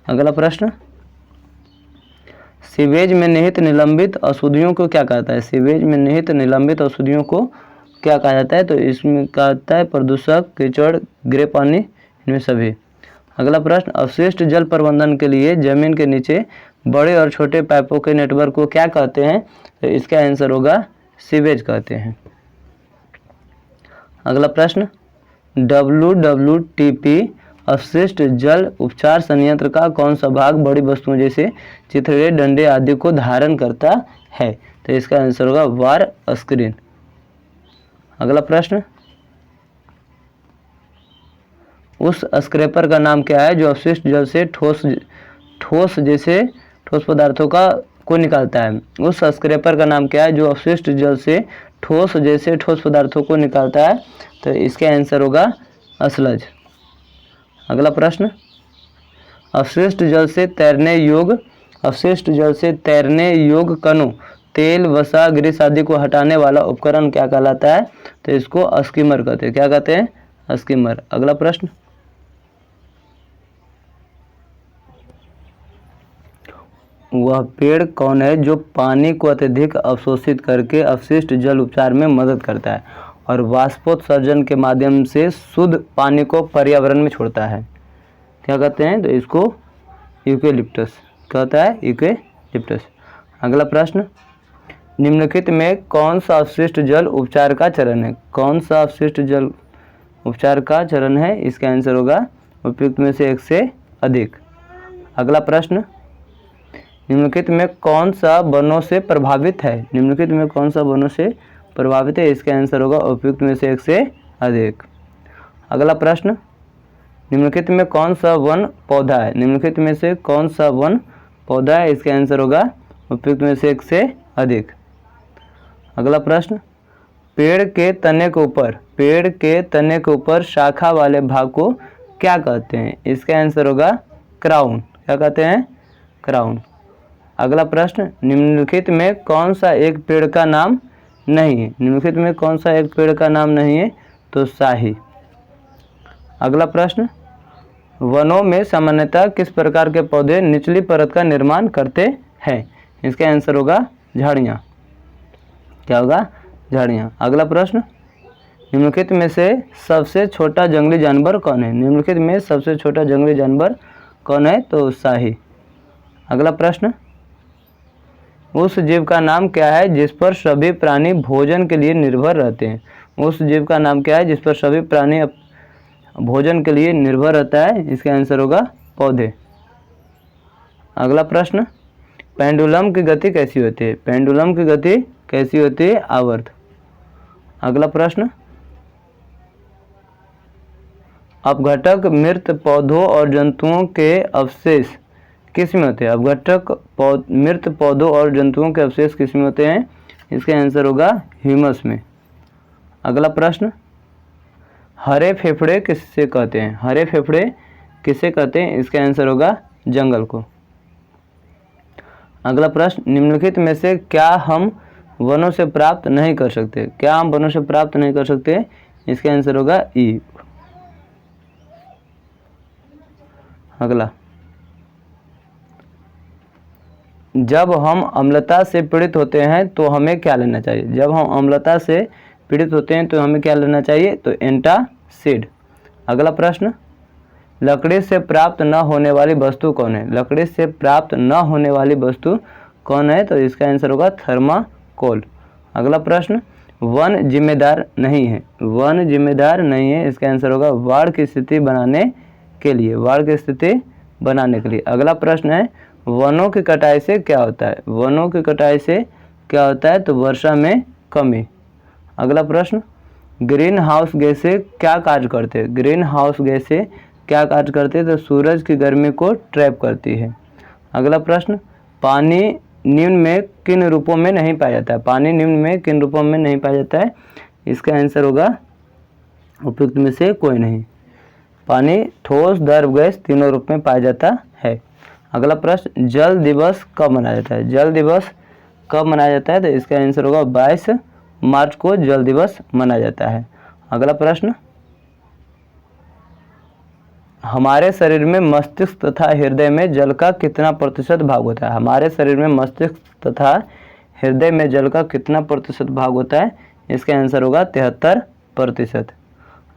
अगला प्रश्न, सीवेज में निहित निलंबित अशुद्धियों को क्या कहता है? सीवेज में निहित निलंबित अशुद्धियों को क्या कहा जाता है? तो इसमें कहता है प्रदूषक, कीचड़, ग्रे पानी, इनमें सभी। अगला प्रश्न, अवशिष्ट जल प्रबंधन के लिए जमीन के नीचे बड़े और छोटे पाइपों के नेटवर्क को क्या कहते हैं? तो इसका आंसर होगा सीवेज कहते हैं। अगला प्रश्न, WWTP अपशिष्ट जल उपचार संयंत्र का कौन सा भाग बड़ी वस्तुओं जैसे चिथड़े, डंडे आदि को धारण करता है? तो इसका आंसर होगा वार स्क्रीन। अगला प्रश्न, उस स्क्रैपर का नाम क्या है जो अपशिष्ट जल से ठोस पदार्थों को निकालता है? उस स्क्रैपर का नाम क्या है जो अपशिष्ट जल से ठोस पदार्थों को निकालता है? तो इसका आंसर होगा स्लज। अगला प्रश्न, अपशिष्ट जल से तैरने योग्य कणों, तेल, वसा, ग्रीस आदि को हटाने वाला उपकरण क्या कहलाता है? तो इसको स्कीमर कहते हैं। क्या कहते हैं? स्कीमर। अगला प्रश्न, वह पेड़ कौन है जो पानी को अत्यधिक अवशोषित करके अपशिष्ट जल उपचार में मदद करता है और वाष्पोत्सर्जन के माध्यम से शुद्ध पानी को पर्यावरण में छोड़ता है? क्या कहते हैं? तो इसको यूकेलिप्टस कहता है, यूकेलिप्टस। अगला प्रश्न, निम्नलिखित में कौन सा अपशिष्ट जल उपचार का चरण है? कौन सा अपशिष्ट जल उपचार का चरण है? इसका आंसर होगा उपयुक्त में से एक से अधिक। अगला प्रश्न, निम्नलिखित में कौन सा वनों से प्रभावित है? निम्नलिखित में कौन सा वनों से प्रभावित है? इसका आंसर होगा उपयुक्त में से एक से अधिक। अगला प्रश्न, निम्नलिखित में कौन सा वन पौधा है? निम्नलिखित में से कौन सा वन पौधा है? इसका आंसर होगा उपयुक्त में से एक से अधिक। अगला प्रश्न, पेड़ के तने के ऊपर शाखा वाले भाग को क्या कहते हैं? इसका आंसर होगा क्राउन। क्या कहते हैं? क्राउन। अगला प्रश्न, निम्नलिखित में कौन सा एक पेड़ का नाम नहीं है। निम्नलिखित में कौन सा एक पेड़ का नाम नहीं है? तो शाही। अगला प्रश्न, वनों में सामान्यतः किस प्रकार के पौधे निचली परत का निर्माण करते हैं? इसका आंसर होगा झाड़ियाँ। क्या होगा? झाड़ियाँ। अगला प्रश्न, निम्नलिखित में से सबसे छोटा जंगली जानवर कौन है? निम्नलिखित में सबसे छोटा जंगली जानवर कौन है? तो शाही। अगला प्रश्न, उस जीव का नाम क्या है जिस पर सभी प्राणी भोजन के लिए निर्भर रहते हैं? उस जीव का नाम क्या है जिस पर सभी प्राणी भोजन के लिए निर्भर रहता है? इसका आंसर होगा पौधे। अगला प्रश्न, पेंडुलम की गति कैसी होती है? पेंडुलम की गति कैसी होती है? आवर्त। अगला प्रश्न, अपघटक मृत पौधों और जंतुओं के अवशेष किस में होते हैं? अपघटक मृत पौधों और जंतुओं के अवशेष किस में होते हैं? इसका आंसर होगा ह्यूमस में। अगला प्रश्न, हरे फेफड़े किससे कहते हैं? हरे फेफड़े किसे कहते हैं? इसका आंसर होगा जंगल को। अगला प्रश्न, निम्नलिखित में से क्या हम वनों से प्राप्त नहीं कर सकते? क्या हम वनों से प्राप्त नहीं कर सकते? इसका आंसर होगा ई। अगला, जब हम अम्लता से पीड़ित होते हैं तो हमें क्या लेना चाहिए? जब हम अम्लता से पीड़ित होते हैं तो हमें क्या लेना चाहिए? तो एंटासिड। अगला प्रश्न, लकड़ी से प्राप्त न होने वाली वस्तु कौन है? लकड़ी से प्राप्त न होने वाली वस्तु कौन है? तो इसका आंसर होगा थर्माकोल। अगला प्रश्न, वन जिम्मेदार नहीं है। वन जिम्मेदार नहीं है, इसका आंसर होगा बाढ़ की स्थिति बनाने के लिए। बाढ़ की स्थिति बनाने के लिए। अगला प्रश्न है, वनों की कटाई से क्या होता है? वनों की कटाई से क्या होता है? तो वर्षा में कमी। अगला प्रश्न, ग्रीन हाउस गैसें क्या कार्य करते हैं? ग्रीन हाउस गैसें क्या कार्य करते हैं? तो सूरज की गर्मी को ट्रैप करती है। अगला प्रश्न, पानी निम्न में किन रूपों में नहीं पाया जाता है? पानी निम्न में किन रूपों में नहीं पाया जाता है? इसका आंसर होगा उपयुक्त में से कोई नहीं। पानी ठोस, द्रव, गैस तीनों रूप में पाया जाता है। अगला प्रश्न, जल दिवस कब मनाया जाता है? जल दिवस कब मनाया जाता है? तो इसका आंसर होगा 22 मार्च को जल दिवस मनाया जाता है। अगला प्रश्न, हमारे शरीर में मस्तिष्क तथा हृदय में जल का कितना प्रतिशत भाग होता है? हमारे शरीर में मस्तिष्क तथा हृदय में जल का कितना प्रतिशत भाग होता है? इसका आंसर होगा 73%।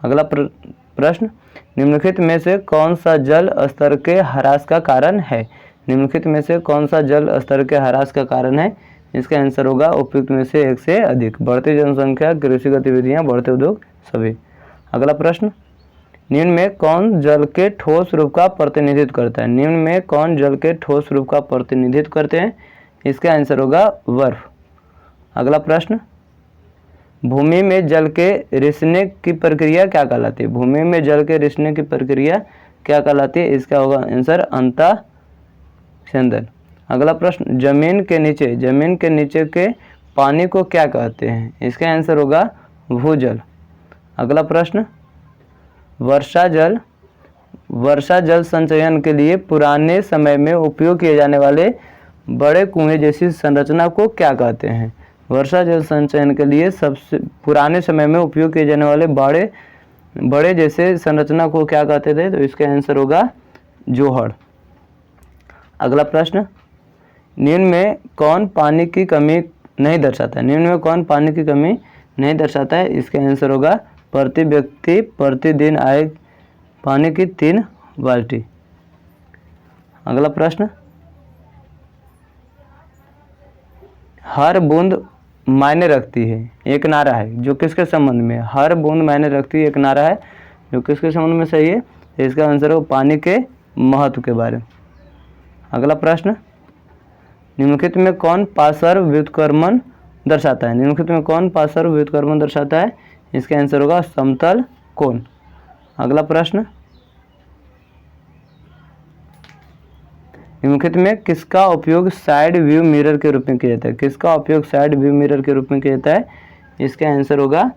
अगला प्रश्न, निम्नलिखित में से कौन सा जल स्तर के ह्रास का कारण है? निम्नलिखित में से कौन सा जल स्तर के ह्रास का कारण है? इसका आंसर होगा उपयुक्त में से एक से अधिक। बढ़ती जनसंख्या, कृषि गतिविधियां, बढ़ते उद्योग सभी। अगला प्रश्न, निम्न में कौन जल के ठोस रूप का प्रतिनिधित्व करता है? निम्न में कौन जल के ठोस रूप का प्रतिनिधित्व करते हैं? इसका आंसर होगा बर्फ। अगला प्रश्न, भूमि में जल के रिसने की प्रक्रिया क्या कहलाती है? भूमि में जल के रिसने की प्रक्रिया क्या कहलाती है? इसका होगा आंसर अंतःक्षेदन। अगला प्रश्न, जमीन के नीचे के पानी को क्या कहते हैं? इसका आंसर होगा भूजल। अगला प्रश्न, वर्षा जल संचयन के लिए पुराने समय में उपयोग किए जाने वाले बड़े कुएं जैसी संरचना को क्या कहते हैं? वर्षा जल संचयन के लिए सबसे पुराने समय में उपयोग किए जाने वाले बड़े जैसे संरचना को क्या कहते थे? तो इसका आंसर होगा जोहड़। अगला प्रश्न, निम्न में कौन पानी की कमी नहीं दर्शाता है? निम्न में कौन पानी की कमी नहीं दर्शाता है? इसका आंसर होगा प्रति व्यक्ति प्रतिदिन आए पानी की 3 बाल्टी। अगला प्रश्न, हर बूंद मायने रखती है एक नारा है जो किसके संबंध में? हर बूंद मायने रखती है एक नारा है जो किसके संबंध में सही है? तो इसका आंसर हो पानी के महत्व के बारे में। अगला प्रश्न, निम्नलिखित में कौन पार्श्व व्युत्क्रमण दर्शाता है? निम्नलिखित में कौन पार्श्व व्युत्क्रमण दर्शाता है? इसका आंसर होगा समतल कोण। अगला प्रश्न, निम्नलिखित में किसका उपयोग साइड व्यू मिरर के रूप में किया जाता है? किसका उपयोग साइड व्यू मिरर के रूप में किया जाता है? इसका आंसर होगा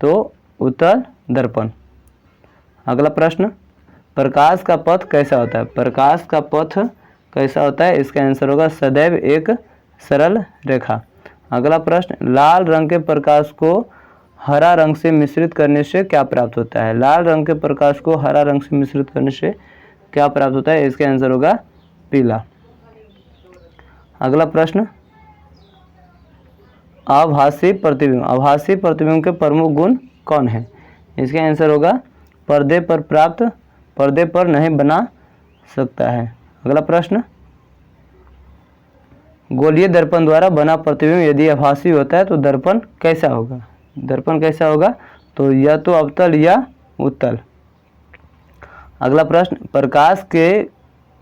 तो उत्तल दर्पण। अगला प्रश्न, प्रकाश का पथ कैसा होता है? प्रकाश का पथ कैसा होता है? इसका आंसर होगा सदैव एक सरल रेखा। अगला प्रश्न, लाल रंग के प्रकाश को हरा रंग से मिश्रित करने से क्या प्राप्त होता है? लाल रंग के प्रकाश को हरा रंग से मिश्रित करने से क्या प्राप्त होता है? इसका आंसर होगा पीला। अगला प्रश्न, आभासी प्रतिबिंब। आभासी प्रतिबिंब के प्रमुख गुण कौन है? इसका आंसर होगा पर्दे पर प्राप्त, पर्दे पर नहीं बना सकता है। अगला प्रश्न, गोलीय दर्पण द्वारा बना प्रतिबिंब यदि आभासी होता है तो दर्पण कैसा होगा? दर्पण कैसा होगा? तो या तो अवतल या उत्तल। अगला प्रश्न, प्रकाश के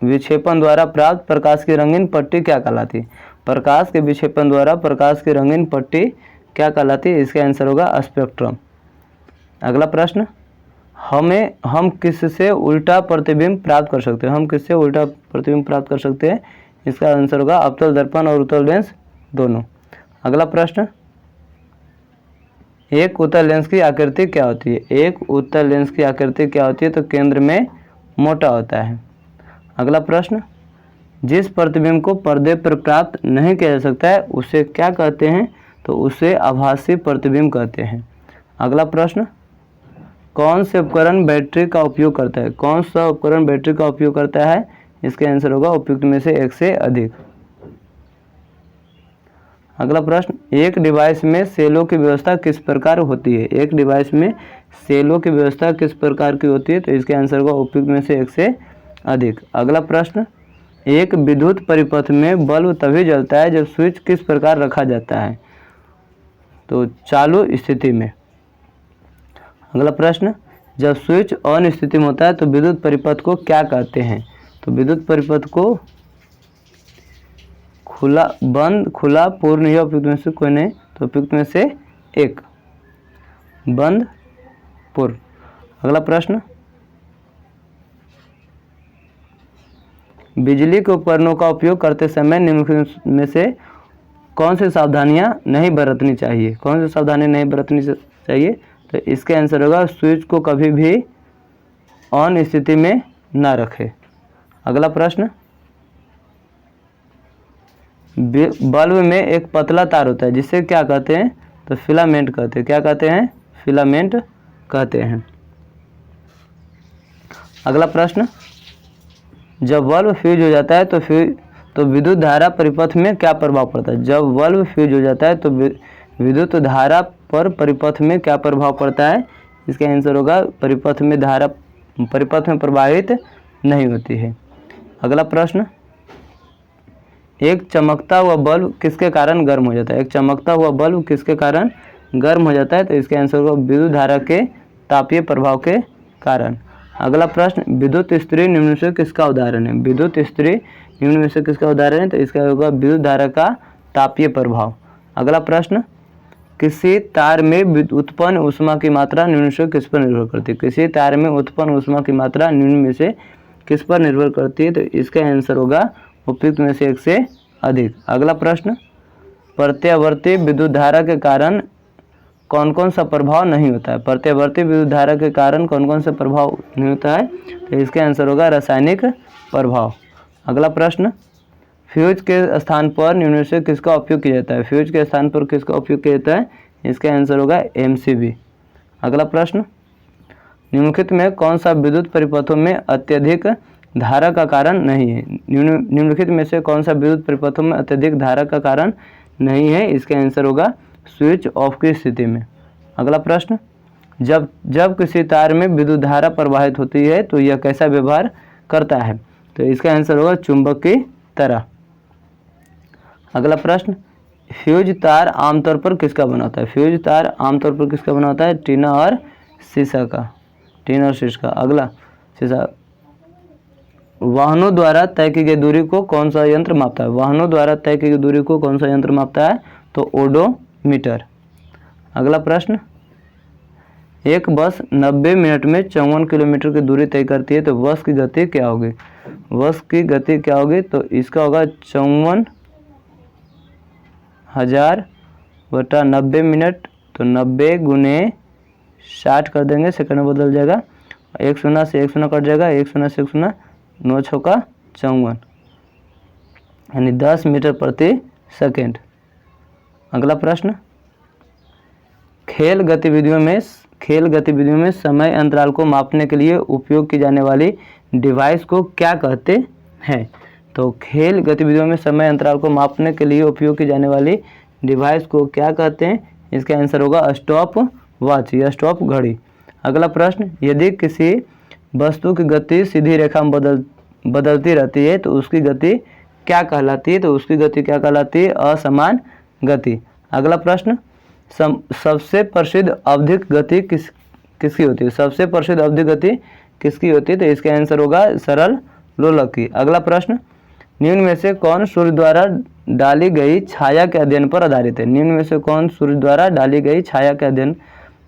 विक्षेपण द्वारा प्राप्त प्रकाश की रंगीन पट्टी क्या कहलाती है? प्रकाश के विक्षेपण द्वारा प्रकाश की रंगीन पट्टी क्या कहलाती है? इसका आंसर होगा स्पेक्ट्रम। अगला प्रश्न, हम किससे उल्टा प्रतिबिंब प्राप्त कर सकते हैं? हम किससे उल्टा प्रतिबिंब प्राप्त कर सकते हैं? इसका आंसर होगा अवतल दर्पण और उत्तल लेंस दोनों। अगला प्रश्न, एक उत्तल लेंस की आकृति क्या होती है? एक उत्तल लेंस की आकृति क्या होती है? तो केंद्र में मोटा होता है। अगला प्रश्न, जिस प्रतिबिंब को पर्दे पर प्राप्त नहीं किया जा सकता है उसे क्या कहते हैं? तो उसे आभासी प्रतिबिंब कहते हैं। अगला प्रश्न, कौन से उपकरण बैटरी का उपयोग करता है? कौन सा उपकरण बैटरी का उपयोग करता है? इसका आंसर होगा उपयुक्त में से एक से अधिक। अगला प्रश्न, एक डिवाइस में सेलों की व्यवस्था किस प्रकार होती है? एक डिवाइस में सेलों की व्यवस्था किस प्रकार की होती है? तो इसके आंसर होगा उपयुक्त में से एक से अधिक। अगला प्रश्न, एक विद्युत परिपथ में बल्ब तभी जलता है जब स्विच किस प्रकार रखा जाता है? तो चालू स्थिति में। अगला प्रश्न, जब स्विच ऑन स्थिति में होता है तो विद्युत परिपथ को क्या कहते हैं? तो विद्युत परिपथ को खुला, बंद, खुला, पूर्ण या उपयुक्त में से कोई नहीं, तो उपयुक्त में से एक, बंद, पूर्ण। अगला प्रश्न, बिजली के उपकरणों का उपयोग करते समय निम्नलिखित में से कौन सी सावधानियां नहीं बरतनी चाहिए? कौन सी सावधानियां नहीं बरतनी चाहिए? तो इसके आंसर होगा स्विच को कभी भी ऑन स्थिति में ना रखें। अगला प्रश्न, बल्ब में एक पतला तार होता है जिसे क्या कहते हैं? तो फिलामेंट कहते हैं। क्या कहते हैं? फिलामेंट कहते हैं। अगला प्रश्न, जब बल्ब फ्यूज हो जाता है तो विद्युत धारा परिपथ में क्या प्रभाव पड़ता है? जब बल्ब फ्यूज हो जाता है तो विद्युत धारा पर परिपथ में क्या प्रभाव पड़ता है? इसका आंसर होगा परिपथ में धारा परिपथ में प्रभावित नहीं होती है। अगला प्रश्न, एक चमकता हुआ बल्ब किसके कारण गर्म हो जाता है? एक चमकता हुआ बल्ब किसके कारण गर्म हो जाता है? तो इसके आंसर होगा विद्युत धारा के तापीय प्रभाव के कारण। अगला प्रश्न, विद्युत इस्त्री निम्न में से किसका उदाहरण है? विद्युत इस्त्री निम्न में से किसका उदाहरण है? तो इसका होगा विद्युत धारा का तापीय प्रभाव। अगला प्रश्न, किसी तार में उत्पन्न ऊष्मा की मात्रा निम्न से किस पर निर्भर करती है? किसी तार में उत्पन्न ऊष्मा की मात्रा निम्न में से किस पर निर्भर करती है? तो इसका आंसर होगा उपयुक्त में से एक से अधिक। अगला प्रश्न, प्रत्यावर्ती विद्युत धारा के कारण कौन कौन सा प्रभाव नहीं होता है? प्रत्यावर्ती विद्युत धारा के कारण कौन कौन सा प्रभाव नहीं होता है? तो इसका आंसर होगा रासायनिक प्रभाव। अगला प्रश्न, फ्यूज के स्थान पर निम्न में से किसका उपयोग किया जाता है? फ्यूज के स्थान पर किसका उपयोग किया जाता है? इसका आंसर होगा MCB। अगला प्रश्न, निम्नलिखित में कौन सा विद्युत परिपथों में अत्यधिक धारा का कारण नहीं है? निम्नलिखित में से कौन सा विद्युत परिपथों में अत्यधिक धारा का कारण नहीं है? इसका आंसर होगा स्विच ऑफ की स्थिति में। अगला प्रश्न, जब किसी तार में विद्युत धारा प्रवाहित होती है तो यह कैसा व्यवहार करता है? तो इसका आंसर होगा चुंबक की तरह। अगला प्रश्न, फ्यूज तार आमतौर पर किसका बना होता है? फ्यूज तार आमतौर पर किसका बना होता है? टीना और शीशा का। टीना और शीशा का। अगला, शीशा। वाहनों द्वारा तय की गई दूरी को कौन सा यंत्र मापता है? वाहनों द्वारा तय की गई दूरी को कौन सा यंत्र मापता है? तो ओडोमीटर। अगला प्रश्न, एक बस 90 मिनट में 54 किलोमीटर की दूरी तय करती है तो बस की गति क्या होगी? बस की गति क्या होगी? तो इसका होगा 54,000 बटा 90 मिनट, तो 90 गुने 60 कर देंगे, सेकंड में बदल जाएगा। एक शून्य से एक शून्य कट जाएगा, एक शून्य से एक शून्य, 9 छक्का 54, यानी 10 मीटर प्रति सेकेंड। अगला प्रश्न, खेल गतिविधियों में समय अंतराल को मापने के लिए उपयोग की जाने वाली डिवाइस को क्या कहते हैं? तो खेल गतिविधियों में समय अंतराल को मापने के लिए उपयोग की जाने वाली डिवाइस को क्या कहते हैं? इसका आंसर होगा स्टॉप वॉच या स्टॉप घड़ी। अगला प्रश्न, यदि किसी वस्तु की गति सीधी रेखा में बदलती रहती है तो उसकी गति क्या कहलाती है? तो उसकी गति क्या कहलाती है? असमान गति। अगला प्रश्न, सबसे प्रसिद्ध आवधिक गति किसकी होती है? सबसे प्रसिद्ध आवधिक गति किसकी होती है? तो इसका आंसर होगा सरल लोलक की। अगला प्रश्न, निम्न में से कौन सूर्य द्वारा डाली गई छाया के अध्ययन पर आधारित है? निम्न में से कौन सूर्य द्वारा डाली गई छाया के अध्ययन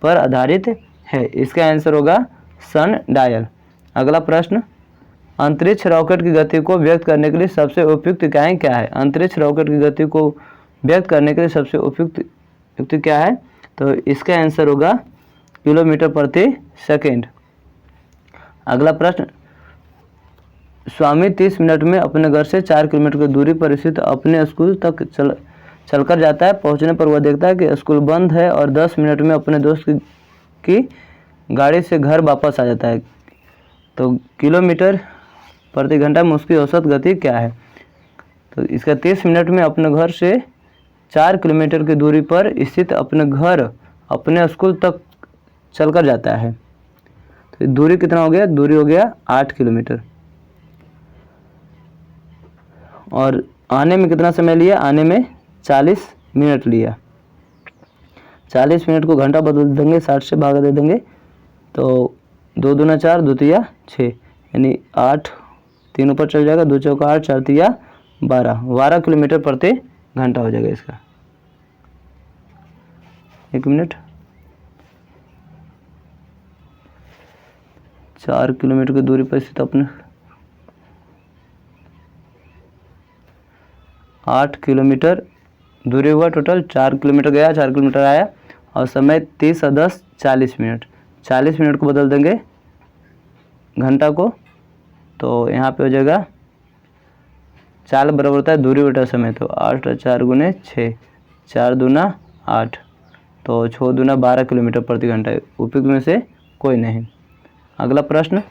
पर आधारित है? इसका आंसर होगा सन डायल। अगला प्रश्न, अंतरिक्ष रॉकेट की गति को व्यक्त करने के लिए सबसे उपयुक्त इकाई क्या है? अंतरिक्ष रॉकेट की गति को व्यक्त करने के लिए सबसे उपयुक्त युक्ति क्या है? तो इसका आंसर होगा किलोमीटर प्रति सेकेंड। अगला प्रश्न, स्वामी 30 मिनट में अपने घर से 4 किलोमीटर की दूरी पर स्थित अपने स्कूल तक चलकर जाता है। पहुंचने पर वह देखता है कि स्कूल बंद है और 10 मिनट में अपने दोस्त की गाड़ी से घर वापस आ जाता है। तो किलोमीटर प्रति घंटा में उसकी औसत गति क्या है? तो इसका 30 मिनट में अपने घर से 4 किलोमीटर की दूरी पर स्थित अपने स्कूल तक चलकर जाता है। तो दूरी कितना हो गया? दूरी हो गया 8 किलोमीटर। और आने में कितना समय लिया? आने में 40 मिनट लिया। 40 मिनट को घंटा बदल देंगे, 60 से भागा दे देंगे तो 2 दूना 4, 2 तिया 6, यानी 8, 3 ऊपर चल जाएगा, 2 चौका 8, 4 तिया 12 किलोमीटर प्रति घंटा हो जाएगा इसका। 1 मिनट, 4 किलोमीटर की दूरी पर स्थित अपने 8 किलोमीटर दूरी हुआ, टोटल 4 किलोमीटर गया, 4 किलोमीटर आया और समय 30 और 10 40 मिनट। 40 मिनट को बदल देंगे घंटा को तो यहाँ पे हो जाएगा 4 बराबर होता है दूरी बटा समय, तो 8 और 4 गुने 6, 4 दूना 8, तो 6 दूना 12 किलोमीटर प्रति घंटा। उपयुक्त में से कोई नहीं। अगला प्रश्न,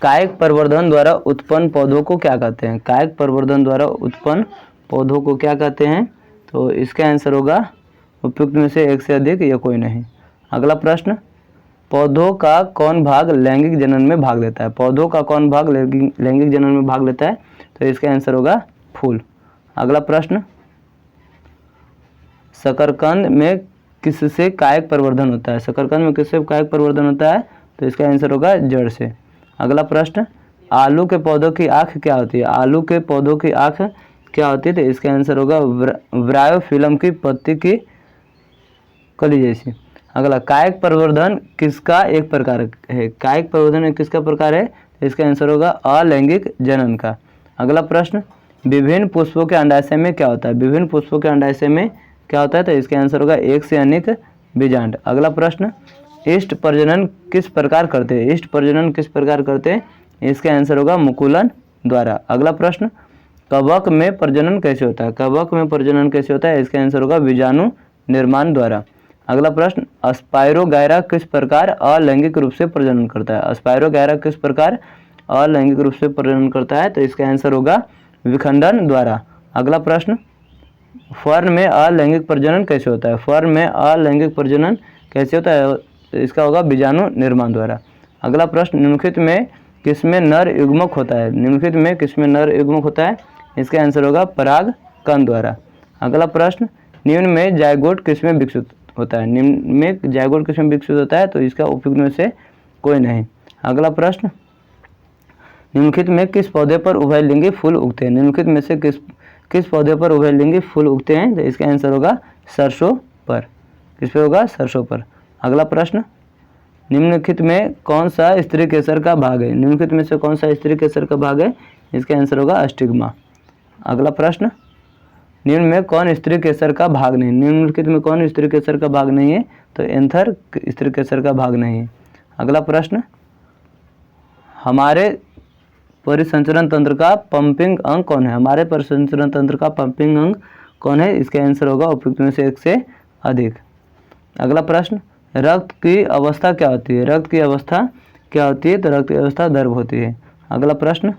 कायिक प्रवर्धन द्वारा उत्पन्न पौधों को क्या कहते हैं? कायिक प्रवर्धन द्वारा उत्पन्न पौधों को क्या कहते हैं? तो इसका आंसर होगा उपयुक्त में से एक से अधिक या कोई नहीं। अगला प्रश्न, पौधों का कौन भाग लैंगिक जनन में भाग लेता है? पौधों का कौन भाग लैंगिक जनन में भाग लेता है? तो इसका आंसर होगा फूल। अगला प्रश्न, शकरकंद में किससे कायिक प्रवर्धन होता है? शकरकंद में किससे कायिक प्रवर्धन होता है? तो इसका आंसर होगा जड़ से। अगला प्रश्न, आलू के पौधों की आँख क्या होती है? आलू के पौधों की आँख क्या होती है? तो इसका आंसर होगा ब्रायोफिल्म की पत्ती की कली जैसी। अगला, कायिक प्रवर्धन किसका एक प्रकार है? कायिक प्रवर्धन किसका प्रकार है? तो इसका आंसर होगा अलैंगिक जनन का। अगला प्रश्न, विभिन्न पुष्पों के अंडाशय में क्या होता है? विभिन्न पुष्पों के अंडाशय में क्या होता है? तो इसका आंसर होगा एक से अनेक बीजांड। अगला प्रश्न, इष्ट प्रजनन किस प्रकार करते हैं? इष्ट प्रजनन किस प्रकार करते हैं? इसका आंसर होगा मुकुलन द्वारा। अगला प्रश्न, कवक में प्रजनन कैसे होता है? कवक में प्रजनन कैसे होता है? इसका आंसर होगा बीजाणु निर्माण द्वारा। अगला प्रश्न, स्पाइरोगैरा किस प्रकार अलैंगिक रूप से प्रजनन करता है? स्पाइरोगैरा किस प्रकार अलैंगिक रूप से प्रजनन करता है? तो इसका आंसर होगा विखंडन द्वारा। अगला प्रश्न, फर्न में अलैंगिक प्रजनन कैसे होता है? फर्न में अलैंगिक प्रजनन कैसे होता है? इसका होगा बीजाणु निर्माण द्वारा। अगला प्रश्न, निम्नलिखित में किसमें नर युग्मक होता है? निम्नलिखित में किसमें नर युग्मक होता है? इसका आंसर होगा परागकण द्वारा। अगला प्रश्न, निम्न में जायगोट किसमें विकसित होता है? निम्न में जायगोट किसमें विकसित होता है? तो इसका उपयुक्त में से कोई नहीं। अगला प्रश्न, निम्नलिखित में किस पौधे पर उभयलिंगी फूल उगते हैं? निम्नलिखित में से किस पौधे पर उभयलिंगी फूल उगते हैं? तो इसका आंसर होगा सरसों पर। किस पे होगा? सरसों पर। अगला प्रश्न, निम्नलिखित में कौन सा स्त्री केसर का भाग है? निम्नलिखित में से कौन सा स्त्री केसर का भाग है? इसका आंसर होगा स्टिग्मा। अगला प्रश्न, निम्न में कौन स्त्री केसर का भाग नहीं? निम्नलिखित में कौन स्त्री केसर का भाग नहीं है? तो एंथर स्त्री केसर का भाग नहीं है। अगला प्रश्न, हमारे परिसंचरण तंत्र का पंपिंग अंग कौन है? हमारे परिसंचरण तंत्र का पंपिंग अंग कौन है? इसका आंसर होगा उपयुक्त में से एक से अधिक। अगला प्रश्न, रक्त की अवस्था क्या होती है? रक्त की अवस्था क्या होती है? तो रक्त की अवस्था द्रव होती है। अगला प्रश्न,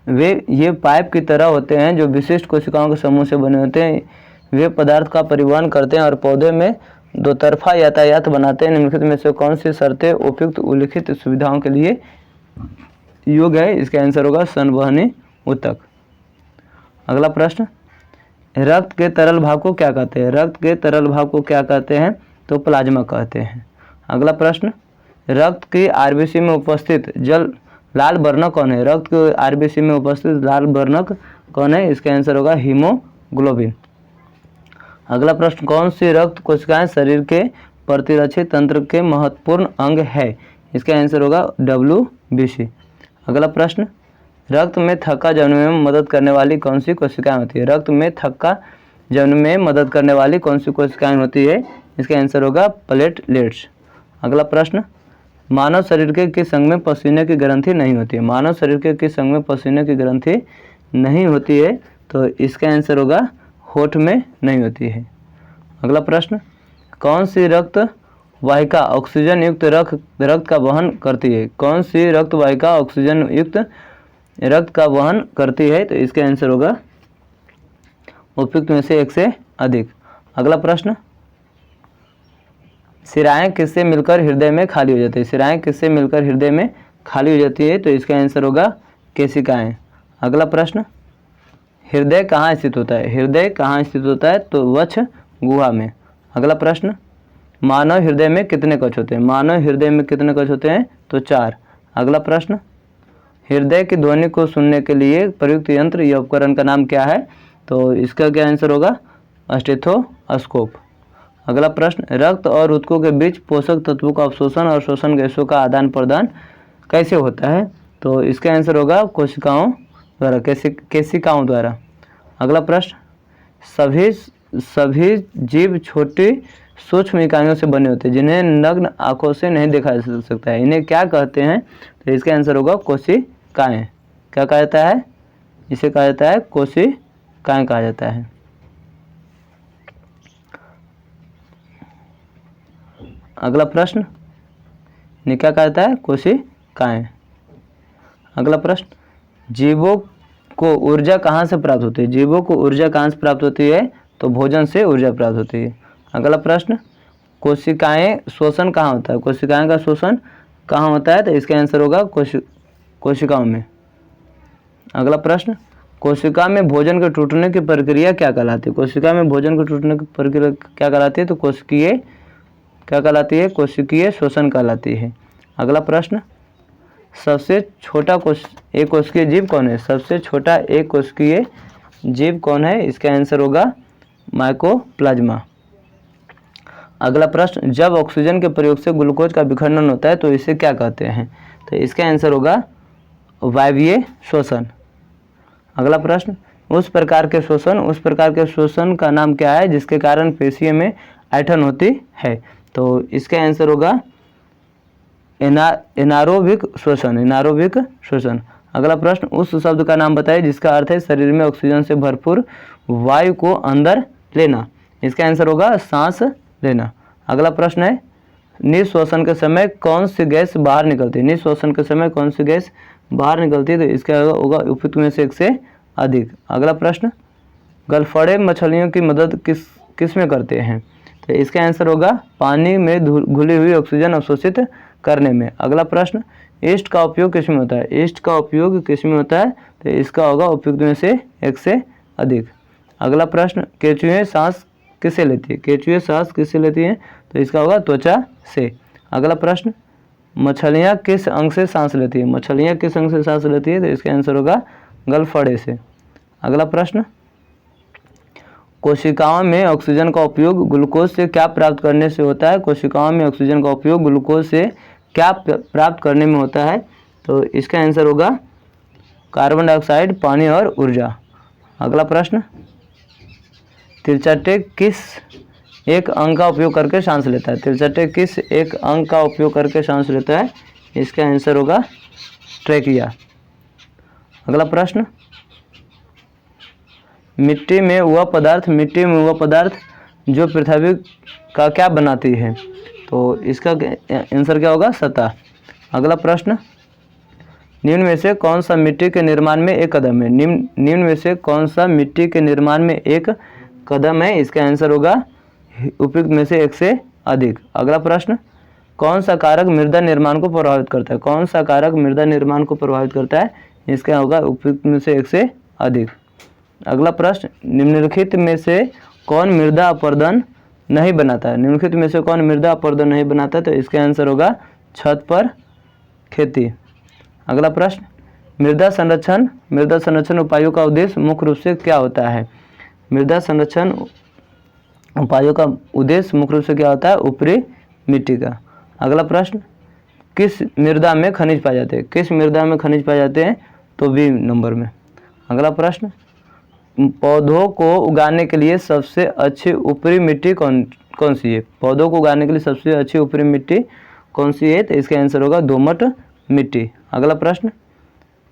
ये पाइप की तरह होते हैं जो विशिष्ट कोशिकाओं के समूह से बने होते हैं। वे पदार्थ का परिवहन करते हैं और पौधे में दो तरफा यातायात बनाते हैं। निम्नलिखित में से कौन सी शर्तें उपयुक्त उल्लिखित सुविधाओं के लिए योग्य है? इसका आंसर होगा संवहनी ऊतक। अगला प्रश्न, रक्त के तरल भाग को क्या कहते हैं? रक्त के तरल भाग को क्या कहते हैं? तो प्लाज्मा कहते हैं। अगला प्रश्न, रक्त की आरबीसी में उपस्थित लाल वर्णक कौन है? रक्त के आरबीसी में उपस्थित लाल वर्णक कौन है? इसका आंसर होगा हीमोग्लोबिन। अगला प्रश्न, कौन सी रक्त कोशिकाएं शरीर के प्रतिरक्षी तंत्र के महत्वपूर्ण अंग है? इसका आंसर होगा WBC। अगला प्रश्न, रक्त में थक्का जमने में मदद करने वाली कौन सी कोशिकाएं होती है? रक्त में थक्का जमने में मदद करने वाली कौन सी कोशिकाएं होती है? इसका आंसर होगा प्लेटलेट्स। अगला प्रश्न, मानव शरीर के किस अंग में पसीने की ग्रंथि नहीं होती है? मानव शरीर के किस अंग में पसीने की ग्रंथि नहीं होती है? तो इसका आंसर होगा होठ में नहीं होती है। अगला प्रश्न, कौन सी रक्त वाहिका ऑक्सीजन युक्त रक्त का वहन करती है? कौन सी रक्त वाहिका ऑक्सीजन युक्त रक्त का वहन करती है? तो इसका आंसर होगा उपयुक्त में से एक से अधिक। अगला प्रश्न, शिराएं किससे मिलकर हृदय में खाली हो जाती है? शिराएं किससे मिलकर हृदय में खाली हो जाती है? तो इसका आंसर होगा केशिकाएं। अगला प्रश्न, हृदय कहाँ स्थित होता है? हृदय कहाँ स्थित होता है? तो वक्ष गुहा में। अगला प्रश्न, मानव हृदय में कितने कक्ष होते हैं? मानव हृदय में कितने कक्ष होते हैं? तो 4। अगला प्रश्न, हृदय की ध्वनि को सुनने के लिए प्रयुक्त यंत्र या उपकरण का नाम क्या है? तो इसका क्या आंसर होगा? स्टेथोस्कोप। अगला प्रश्न, रक्त और ऊतकों के बीच पोषक तत्वों का अवशोषण और शोषण गैसों का आदान प्रदान कैसे होता है? तो इसका आंसर होगा कोशिकाओं द्वारा, केशिकाओं द्वारा। अगला प्रश्न, सभी जीव छोटी सूक्ष्म इकाइयों से बने होते हैं जिन्हें नग्न आंखों से नहीं देखा जा सकता है। इन्हें क्या कहते हैं? तो इसका आंसर होगा कोशिकाएं। क्या कहा जाता है? इसे कहा जाता है कोशिकाएं कहा जाता है। अगला प्रश्न, इन्हें क्या कहा जाता है? कोशिकाएं। अगला प्रश्न, जीवों को ऊर्जा कहाँ से प्राप्त होती है? जीवों को ऊर्जा कहाँ से प्राप्त होती है? तो भोजन से ऊर्जा प्राप्त होती है। अगला प्रश्न, कोशिकाएं शोषण कहाँ होता है? कोशिकाएं का शोषण कहाँ होता है? तो इसका आंसर होगा कोशिकाओं में। अगला प्रश्न, कोशिका में भोजन के टूटने की प्रक्रिया क्या कहलाती है? कोशिका में भोजन के टूटने की प्रक्रिया क्या कहलाती है? तो कोशिकीय क्या कहलाती है? कोशिकीय शोषण कहलाती है। अगला प्रश्न, सबसे छोटा एक कोशिकीय जीव कौन है? सबसे छोटा एक कोशिकीय जीव कौन है? इसका आंसर होगा माइकोप्लाज्मा। अगला प्रश्न, जब ऑक्सीजन के प्रयोग से ग्लूकोज का विखंडन होता है तो इसे क्या कहते हैं? तो इसका आंसर होगा वायवीय शोषण। अगला प्रश्न, उस प्रकार के शोषण का नाम क्या है जिसके कारण पेशियों में ऐंठन होती है? तो इसका आंसर होगा एनारोबिक शोषण। अगला प्रश्न, उस शब्द का नाम बताइए जिसका अर्थ है शरीर में ऑक्सीजन से भरपूर वायु को अंदर लेना। इसका आंसर होगा सांस लेना। अगला प्रश्न है, निःश्वासन के समय कौन सी गैस बाहर निकलती है? निःश्वासन के समय कौन सी गैस बाहर निकलती है? तो इसका होगा उपयुक्त में से एक से अधिक। अगला प्रश्न, गलफड़े मछलियों की मदद किस में करते हैं? तो इसका आंसर होगा पानी में घुली हुई ऑक्सीजन अवशोषित करने में। अगला प्रश्न, ईस्ट का उपयोग किस में होता है? ईस्ट का उपयोग किस में होता है? तो इसका होगा उपयुक्त में से एक से अधिक। अगला प्रश्न, केंचुए सांस किससे लेती है? केंचुए सांस किससे लेती है? तो इसका होगा त्वचा से। अगला प्रश्न, मछलियाँ किस अंग से सांस लेती है? मछलियाँ किस अंग से सांस लेती है? तो इसका आंसर होगा गलफड़े से। अगला प्रश्न, कोशिकाओं में ऑक्सीजन का उपयोग ग्लूकोज से क्या प्राप्त करने से होता है? कोशिकाओं में ऑक्सीजन का उपयोग ग्लूकोज से क्या प्राप्त करने में होता है? तो इसका आंसर होगा कार्बन डाइऑक्साइड, पानी और ऊर्जा। अगला प्रश्न, तिलचट्टे किस एक अंग का उपयोग करके सांस लेता है? तिलचट्टे किस एक अंग का उपयोग करके सांस लेता है? इसका आंसर होगा ट्रेकिया। अगला प्रश्न, मिट्टी में वह पदार्थ जो पृथ्वी का क्या बनाती है, तो इसका आंसर क्या होगा, सतह। अगला प्रश्न, निम्न में से कौन सा मिट्टी के निर्माण में एक कदम है। निम्न में से कौन सा मिट्टी के निर्माण में एक कदम है, इसका आंसर होगा उपयुक्त में से एक से अधिक। अगला प्रश्न, कौन सा कारक मृदा निर्माण को प्रभावित करता है। कौन सा कारक मृदा निर्माण को प्रभावित करता है, इसका होगा उपयुक्त में से एक से अधिक। अगला प्रश्न, निम्नलिखित में से कौन मृदा अपरदन नहीं बनाता है। निम्नलिखित में से कौन मृदा अपरदन नहीं बनाता है, तो इसका आंसर होगा छत पर खेती। अगला प्रश्न, मृदा संरक्षण उपायों का उद्देश्य मुख्य रूप से क्या होता है। मृदा संरक्षण उपायों का उद्देश्य मुख्य रूप से क्या होता है, ऊपरी मिट्टी का। अगला प्रश्न, किस मृदा में खनिज पाए जाते हैं। किस मृदा में खनिज पाए जाते हैं, तो बी नंबर में। अगला प्रश्न, पौधों को उगाने के लिए सबसे अच्छी ऊपरी मिट्टी कौन सी है। पौधों को उगाने के लिए सबसे अच्छी ऊपरी मिट्टी कौन सी है, तो इसका आंसर होगा दोमट मिट्टी। अगला प्रश्न,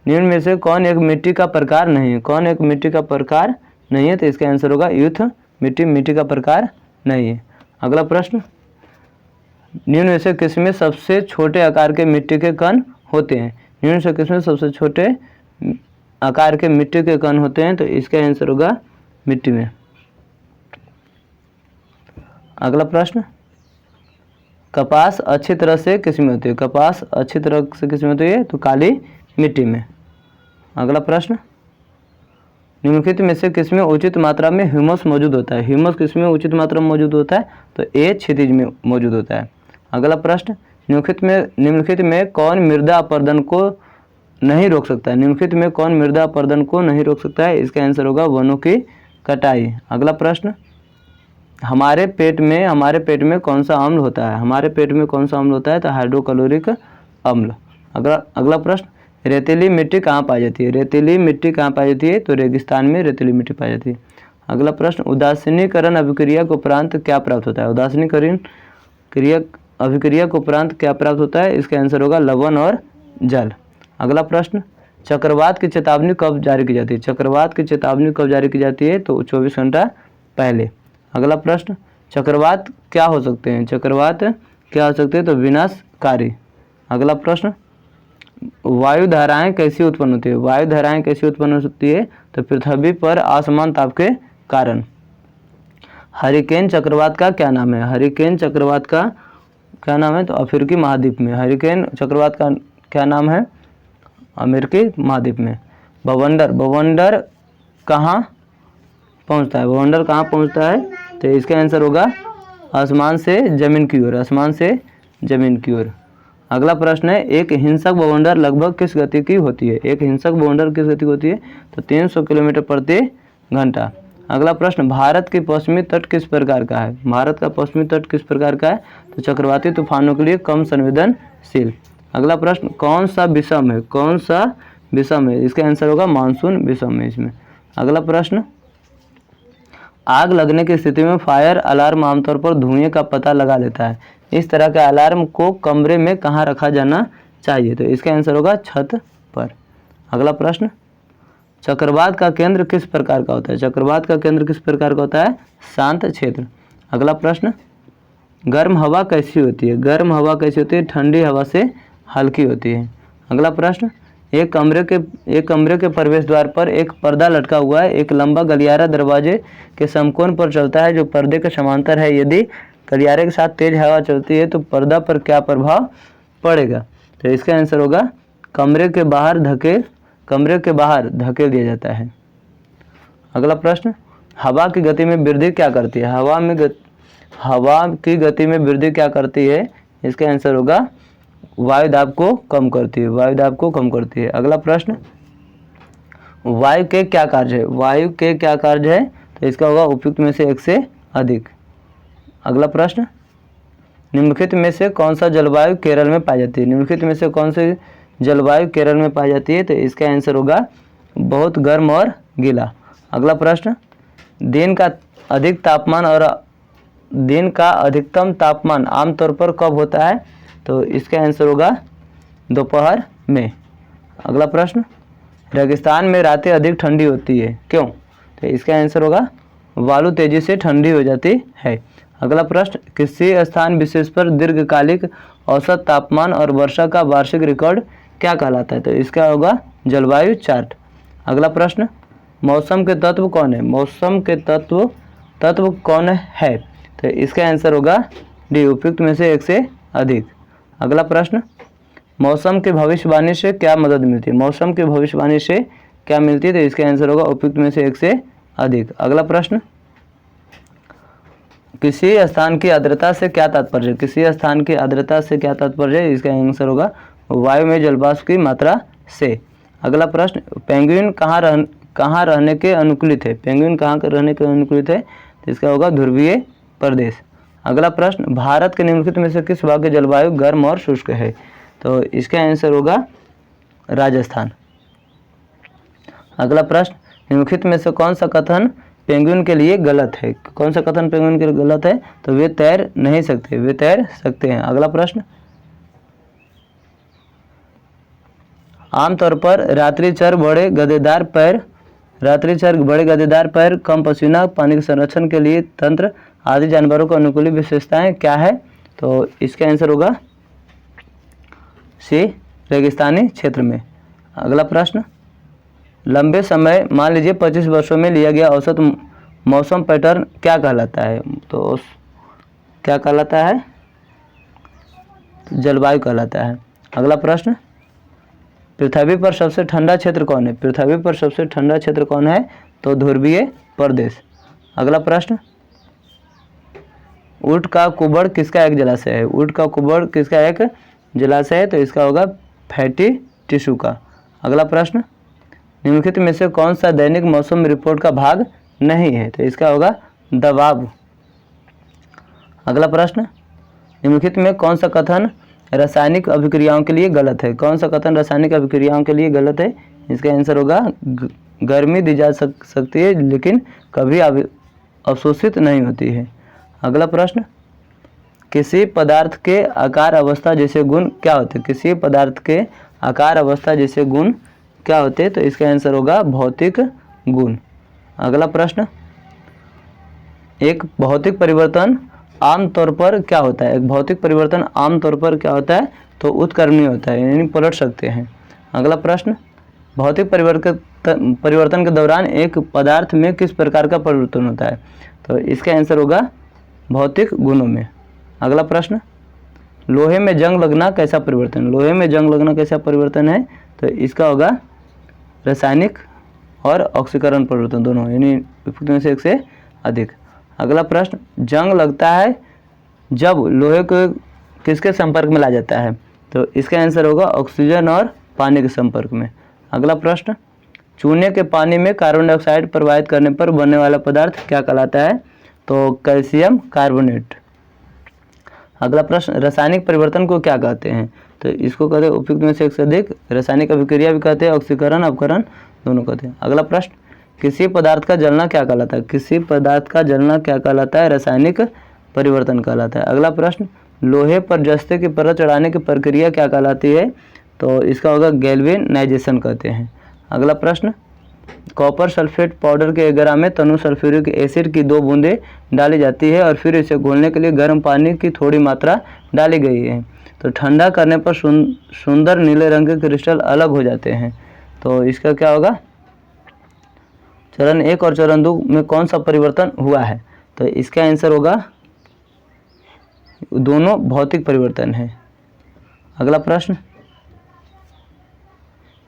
निम्न में से कौन एक मिट्टी का प्रकार नहीं है। कौन एक मिट्टी का प्रकार नहीं है, तो इसका आंसर होगा यूथ मिट्टी का प्रकार नहीं है। अगला प्रश्न, निम्न में से किसमें सबसे छोटे आकार के मिट्टी के कण होते हैं। निम्न में से किसमें सबसे छोटे आकार के मिट्टी के कण होते हैं, तो इसका आंसर होगा मिट्टी में। अगला प्रश्न, कपास अच्छी तरह से किस में होती है। कपास अच्छी तरह से किस में होती है, तो काली मिट्टी में। अगला प्रश्न, निम्नलिखित में से किसमें उचित मात्रा में ह्यूमस मौजूद होता है। ह्यूमस किसमें उचित मात्रा में मौजूद होता है, तो ए क्षितिज में मौजूद होता है। अगला प्रश्न, निम्नलिखित में कौन मृदा अपरदन को नहीं रोक सकता है। निम्नलिखित में कौन मृदा अपरदन को नहीं रोक सकता है, इसका आंसर होगा वनों की कटाई। अगला प्रश्न, हमारे पेट में कौन सा अम्ल होता है। हमारे पेट में कौन सा अम्ल होता है, तो हाइड्रोक्लोरिक अम्ल। अगला प्रश्न, रेतीली मिट्टी कहाँ पाई जाती है। रेतीली मिट्टी कहाँ पाई जाती है, तो रेगिस्तान में रेतीली मिट्टी पाई जाती है। अगला प्रश्न, उदासीनीकरण अभिक्रिया के उपरांत क्या प्राप्त होता है। उदासीनीकरण अभिक्रिया के उपरांत क्या प्राप्त होता है, इसका आंसर होगा लवण और जल। अगला प्रश्न, चक्रवात की चेतावनी कब जारी की जाती है। चक्रवात की चेतावनी कब जारी की जाती है, तो 24 घंटा पहले। अगला प्रश्न, चक्रवात क्या हो सकते हैं। चक्रवात क्या हो सकते हैं, तो विनाशकारी। अगला प्रश्न, वायु धाराएं कैसी उत्पन्न होती है। वायु धाराएं कैसी उत्पन्न होती है, तो पृथ्वी पर असमान ताप के कारण। हरिकेन चक्रवात का क्या नाम है। हरिकेन चक्रवात का क्या नाम है, तो अफ्रीकी महाद्वीप में। हरिकेन चक्रवात का क्या नाम है, अमेरिकी महाद्वीप में। बवंडर कहाँ पहुँचता है। बवंडर कहाँ पहुँचता है, तो इसका आंसर होगा आसमान से जमीन की ओर। आसमान से जमीन की ओर। अगला प्रश्न है, एक हिंसक बवंडर लगभग किस गति की होती है। एक हिंसक बवंडर किस गति की होती है, तो 300 किलोमीटर प्रति घंटा। अगला प्रश्न, भारत की पश्चिमी तट किस प्रकार का है। भारत का पश्चिमी तट किस प्रकार का है, तो चक्रवाती तूफानों के लिए कम संवेदनशील। अगला प्रश्न, कौन सा विषम है। कौन सा विषम है, इसका आंसर होगा मानसून विषम है इसमें। अगला प्रश्न, आग लगने की स्थिति में फायर अलार्म आमतौर पर धुएं का पता लगा लेता है। इस तरह के अलार्म को कमरे में कहाँ रखा जाना चाहिए, तो इसका आंसर होगा छत पर। अगला प्रश्न, चक्रवात का केंद्र किस प्रकार का होता है। चक्रवात का केंद्र किस प्रकार का होता है, शांत क्षेत्र। अगला प्रश्न, गर्म हवा कैसी होती है। गर्म हवा कैसी होती है, ठंडी हवा से हल्की होती है। अगला प्रश्न, एक कमरे के प्रवेश द्वार पर एक पर्दा लटका हुआ है। एक लंबा गलियारा दरवाजे के समकोण पर चलता है जो पर्दे के समांतर है। यदि गलियारे के साथ तेज हवा चलती है तो पर्दा पर क्या प्रभाव पड़ेगा, तो इसका आंसर होगा कमरे के बाहर धकेल दिया जाता है। अगला प्रश्न, हवा की गति में वृद्धि क्या करती है। हवा की गति में वृद्धि क्या करती है, इसका आंसर होगा वायु दाब को कम करती है। वायु दाब को कम करती है। अगला प्रश्न, वायु के क्या कार्य है। वायु के क्या कार्य है, तो इसका होगा उपयुक्त में से एक से अधिक। अगला प्रश्न, निम्नलिखित में से कौन सा जलवायु केरल में पाई जाती है। निम्नलिखित में से कौन सी जलवायु केरल में पाई जाती है, तो इसका आंसर होगा बहुत गर्म और गीला। अगला प्रश्न, दिन का अधिकतम तापमान आमतौर पर कब होता है, तो इसका आंसर होगा दोपहर में। अगला प्रश्न, रेगिस्तान में रातें अधिक ठंडी होती है, क्यों, तो इसका आंसर होगा बालू तेजी से ठंडी हो जाती है। अगला प्रश्न, किसी स्थान विशेष पर दीर्घकालिक औसत तापमान और वर्षा का वार्षिक रिकॉर्ड क्या कहलाता है? तो इसका होगा जलवायु चार्ट। अगला प्रश्न, मौसम के तत्व कौन है? मौसम के तत्व कौन है? तो इसका आंसर होगा डी, उपयुक्त में से एक से अधिक। अगला प्रश्न, मौसम की भविष्यवाणी से क्या मदद मिलती है? मौसम की भविष्यवाणी से क्या मिलती है? तो इसका आंसर होगा उपयुक्त में से एक से अधिक। अगला प्रश्न, किसी स्थान की आर्द्रता से क्या तात्पर्य? किसी स्थान की आर्द्रता से क्या तात्पर्य? इसका आंसर होगा वायु में जलवाष्प की मात्रा से। अगला प्रश्न, पेंगुइन कहाँ रहने के अनुकूलित है? पेंगुइन कहाँ रहने के अनुकूलित है? तो इसका होगा ध्रुवीय प्रदेश। अगला प्रश्न, भारत के निम्नलिखित में से किस भाग की जलवायु गर्म और शुष्क है? तो इसका आंसर होगा राजस्थान। अगला प्रश्न, निम्नलिखित में से कौन सा कथन पेंगुइन के लिए गलत है? कौन सा कथन पेंगुइन के लिए गलत है? तो वे तैर नहीं सकते, वे तैर सकते हैं। अगला प्रश्न, आमतौर पर रात्रिचर बड़े गद्देदार पैर, कम पसीना, पानी के संरक्षण के लिए तंत्र आदि जानवरों को अनुकूली विशेषताएं क्या है? तो इसका आंसर होगा सी, रेगिस्तानी क्षेत्र में। अगला प्रश्न, लंबे समय मान लीजिए 25 वर्षों में लिया गया औसत मौसम पैटर्न क्या कहलाता है? तो क्या कहलाता है? जलवायु कहलाता है। अगला प्रश्न, पृथ्वी पर सबसे ठंडा क्षेत्र कौन है? पृथ्वी पर सबसे ठंडा क्षेत्र कौन है? तो ध्रुवीय प्रदेश। अगला प्रश्न, ऊँट का कुबड़ किसका एक जलाशय है? ऊँट का कुबड़ किसका एक जलाशय है? तो इसका होगा फैटी टिश्यू का। अगला प्रश्न, निम्नलिखित में से कौन सा दैनिक मौसम रिपोर्ट का भाग नहीं है? तो इसका होगा दबाव। अगला प्रश्न, निम्नलिखित में कौन सा कथन रासायनिक अभिक्रियाओं के लिए गलत है? कौन सा कथन रासायनिक अभिक्रियाओं के लिए गलत है? इसका आंसर होगा गर्मी दी जा सकती है लेकिन कभी अवशोषित नहीं होती है। अगला प्रश्न, किसी पदार्थ के आकार अवस्था जैसे गुण क्या होते हैं? किसी पदार्थ के आकार अवस्था जैसे गुण क्या होते हैं? तो इसका आंसर होगा भौतिक गुण। अगला प्रश्न, एक भौतिक परिवर्तन आमतौर पर क्या होता है? एक भौतिक परिवर्तन आमतौर पर क्या होता है? तो उत्कर्षणीय होता है, यानी पलट सकते हैं। अगला प्रश्न, भौतिक परिवर्तन के दौरान एक पदार्थ में किस प्रकार का परिवर्तन होता है? तो इसका आंसर होगा भौतिक गुणों में। अगला प्रश्न, लोहे में जंग लगना कैसा परिवर्तन? लोहे में जंग लगना कैसा परिवर्तन है? तो इसका होगा रासायनिक और ऑक्सीकरण परिवर्तन दोनों, यानी उपयुक्त में से एक से अधिक। अगला प्रश्न, जंग लगता है जब लोहे को किसके संपर्क में लाया जाता है? तो इसका आंसर होगा ऑक्सीजन और पानी के संपर्क में। अगला प्रश्न, चूने के पानी में कार्बन डाइऑक्साइड प्रवाहित करने पर बनने वाला पदार्थ क्या कहलाता है? तो कैल्शियम कार्बोनेट। अगला प्रश्न, रासायनिक परिवर्तन को क्या कहते हैं? तो इसको कहते हैं उपयुक्त में से एक से अधिक, रासायनिक अभिक्रिया भी कहते हैं, ऑक्सीकरण अपकरण दोनों कहते हैं। अगला प्रश्न, किसी पदार्थ का जलना क्या कहलाता है? किसी पदार्थ का जलना क्या कहलाता है? रासायनिक परिवर्तन कहलाता है। अगला प्रश्न, लोहे पर जस्ते की परत चढ़ाने की प्रक्रिया क्या कहलाती है? तो इसका होगा गैल्वेनाइजेशन कहते हैं। अगला प्रश्न, कॉपर सल्फेट पाउडर के 1 ग्राम में तनु सल्फ्यूरिक एसिड की 2 बूंदें डाली जाती है और फिर इसे घोलने के लिए गर्म पानी की थोड़ी मात्रा डाली गई है, तो ठंडा करने पर सुंदर नीले रंग के क्रिस्टल अलग हो जाते हैं। तो इसका क्या होगा? चरण 1 और चरण 2 में कौन सा परिवर्तन हुआ है? तो इसका आंसर होगा दोनों भौतिक परिवर्तन है। अगला प्रश्न,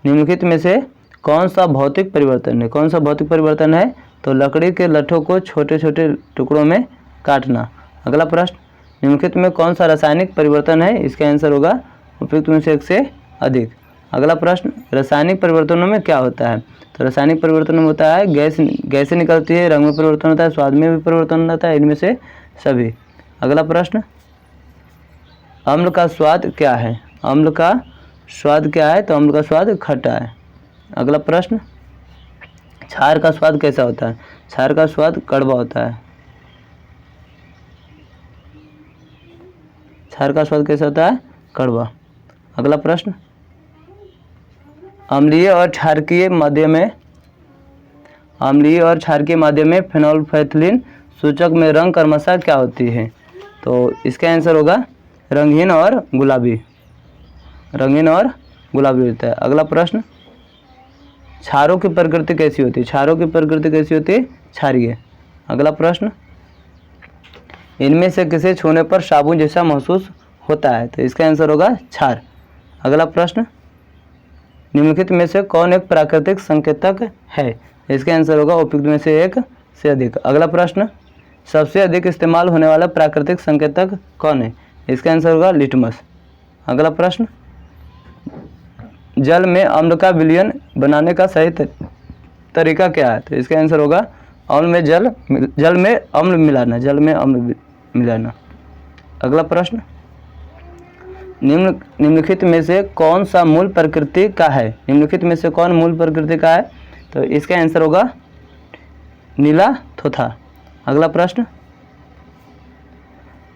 निम्नलिखित में से कौन सा भौतिक परिवर्तन है? कौन सा भौतिक परिवर्तन है? तो लकड़ी के लट्ठों को छोटे छोटे टुकड़ों में काटना। अगला प्रश्न, निम्नलिखित में कौन सा रासायनिक परिवर्तन है? इसका आंसर होगा उपयुक्त में से एक से अधिक। अगला प्रश्न, रासायनिक परिवर्तनों में क्या होता है? तो रासायनिक परिवर्तन में होता है गैसें निकलती है, रंग में परिवर्तन होता है, स्वाद में भी परिवर्तन होता है, इनमें से सभी। अगला प्रश्न, अम्ल का स्वाद क्या है? अम्ल का स्वाद क्या है? तो अम्ल का स्वाद खट्टा है। अगला प्रश्न, क्षार का स्वाद कैसा होता है? क्षार का स्वाद कड़वा होता है। क्षार का स्वाद कैसा होता है? कड़वा। अगला प्रश्न, अम्लीय और क्षारकीय माध्यम में अम्लीय और क्षारकीय माध्यम में फेनोल्फेथलीन सूचक में रंग क्रमशः क्या होती है? तो इसका आंसर होगा रंगीन और गुलाबी, रंगीन और गुलाबी होता है। अगला प्रश्न, क्षारों की प्रकृति कैसी होती है? क्षारों की प्रकृति कैसी होती है? क्षारीय। अगला प्रश्न, इनमें से किसे छूने पर साबुन जैसा महसूस होता है? तो इसका आंसर होगा क्षार। अगला प्रश्न, निम्नलिखित में से कौन एक प्राकृतिक संकेतक है? इसका आंसर होगा उपयुक्त में से एक से अधिक। अगला प्रश्न, सबसे अधिक इस्तेमाल होने वाला प्राकृतिक संकेतक कौन है? इसका आंसर होगा लिटमस। अगला प्रश्न, जल में अम्ल का विलयन बनाने का सही तरीका क्या है? तो इसका आंसर होगा जल में अम्ल मिलाना, जल में अम्ल मिलाना। अगला प्रश्न, निम्नलिखित में से कौन सा मूल प्रकृति का है? निम्नलिखित में से कौन मूल प्रकृति का है? तो इसका आंसर होगा नीला थोथा। अगला प्रश्न,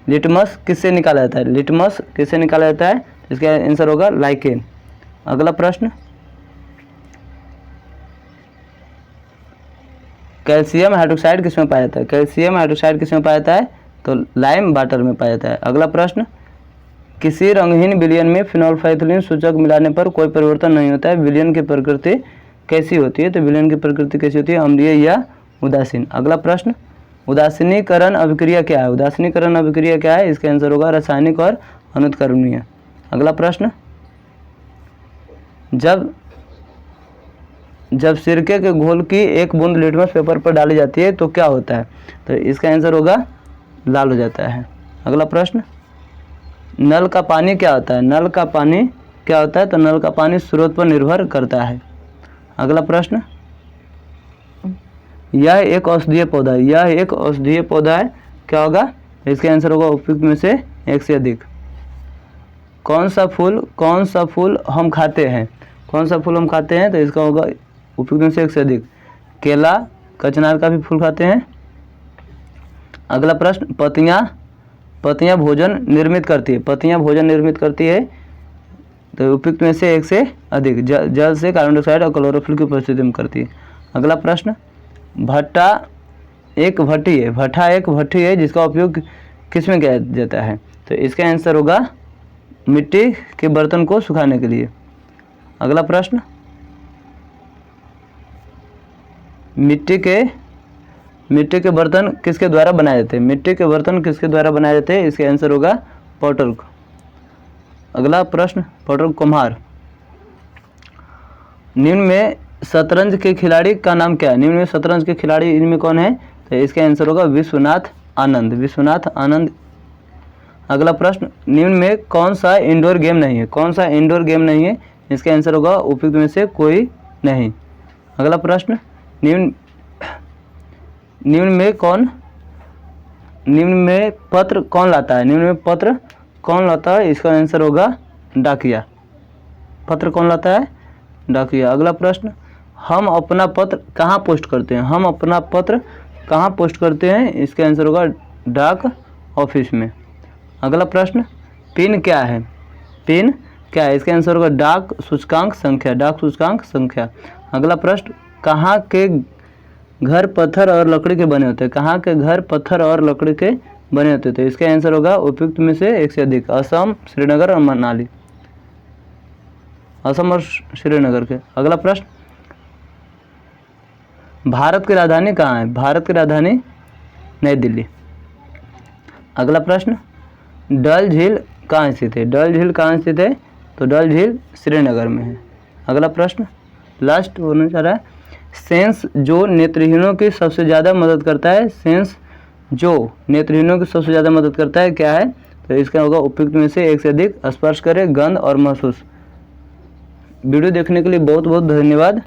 लिटमस किससे निकाला जाता है? लिटमस किससे निकाला जाता है? इसका आंसर होगा लाइकेन। अगला प्रश्न, कैल्शियम हाइड्रोक्साइड किसमें पाया जाता है? कैल्शियम हाइड्रोक्साइड किसमें पाया जाता है? तो लाइम वाटर में पाया जाता है। अगला प्रश्न, किसी रंगहीन विलयन में फिनोल्फेथलीन सूचक मिलाने पर कोई परिवर्तन नहीं होता है, विलयन की प्रकृति कैसी होती है? तो विलयन की प्रकृति कैसी होती है? अम्लीय या उदासीन। अगला प्रश्न, उदासीनीकरण अभिक्रिया क्या है? उदासीनीकरण अभिक्रिया क्या है? इसका आंसर होगा रासायनिक और अनुत्क्रमणीय। अगला प्रश्न, जब सिरके के घोल की एक बूंद लिटमस पेपर पर डाली जाती है तो क्या होता है? तो इसका आंसर होगा लाल हो जाता है। अगला प्रश्न, नल का पानी क्या होता है? नल का पानी क्या होता है? तो नल का पानी स्रोत पर निर्भर करता है। अगला प्रश्न, यह एक औषधीय पौधा है, यह एक औषधीय पौधा है, क्या होगा? इसका आंसर होगा उपयुक्त में से एक से अधिक। कौन सा फूल हम खाते हैं? कौन सा फूल हम खाते हैं? तो इसका होगा उपयुक्त में से एक से अधिक। केला, कचनार का भी फूल खाते हैं। अगला प्रश्न, पत्तियां भोजन निर्मित करती है, पत्तियां भोजन निर्मित करती है, तो उपयुक्त में से एक से अधिक। जल से कार्बन डाइऑक्साइड और क्लोरोफिल की उपस्थिति में करती है। अगला प्रश्न, भट्टा एक भट्टी है जिसका उपयोग किस में किया जाता है? तो इसका आंसर होगा मिट्टी के बर्तन को सुखाने के लिए। अगला प्रश्न, मिट्टी के बर्तन किसके द्वारा बनाए जाते हैं? मिट्टी के बर्तन किसके द्वारा बनाए जाते हैं? इसका आंसर होगा पॉटर। अगला प्रश्न, पॉटर कुम्हार। निम्न में शतरंज के खिलाड़ी का नाम क्या है? निम्न में शतरंज के खिलाड़ी इनमें कौन है? तो इसका आंसर होगा विश्वनाथ आनंद। अगला प्रश्न, निम्न में कौन सा इंडोर गेम नहीं है? कौन सा इंडोर गेम नहीं है? इसका आंसर होगा उपयुक्त में से कोई नहीं। अगला प्रश्न, निम्न में पत्र कौन लाता है? निम्न में पत्र कौन लाता है? इसका आंसर होगा डाकिया। पत्र कौन लाता है? डाकिया। अगला प्रश्न, हम अपना पत्र कहाँ पोस्ट करते हैं? हम अपना पत्र कहाँ पोस्ट करते हैं? इसका आंसर होगा डाक ऑफिस में। अगला प्रश्न, पिन क्या है? पिन क्या है? इसका आंसर होगा डाक सूचकांक संख्या। अगला प्रश्न, कहाँ के घर पत्थर और लकड़ी के बने होते हैं? कहाँ के घर पत्थर और लकड़ी के बने होते थे? इसका आंसर होगा उपयुक्त में से एक से अधिक। असम, श्रीनगर और मनाली। असम और श्रीनगर के। अगला प्रश्न, भारत की राजधानी कहाँ है? भारत की राजधानी नई दिल्ली। अगला प्रश्न, डल झील कहाँ स्थित है? डल झील कहाँ स्थित है? तो डल झील श्रीनगर में है। अगला प्रश्न, लास्ट होना चाह रहा है, सेंस जो नेत्रहीनों की सबसे ज़्यादा मदद करता है, सेंस जो नेत्रहीनों की सबसे ज़्यादा मदद करता है क्या है? तो इसका होगा उपयुक्त में से एक से अधिक। स्पर्श करें, गंध और महसूस। वीडियो देखने के लिए बहुत बहुत धन्यवाद।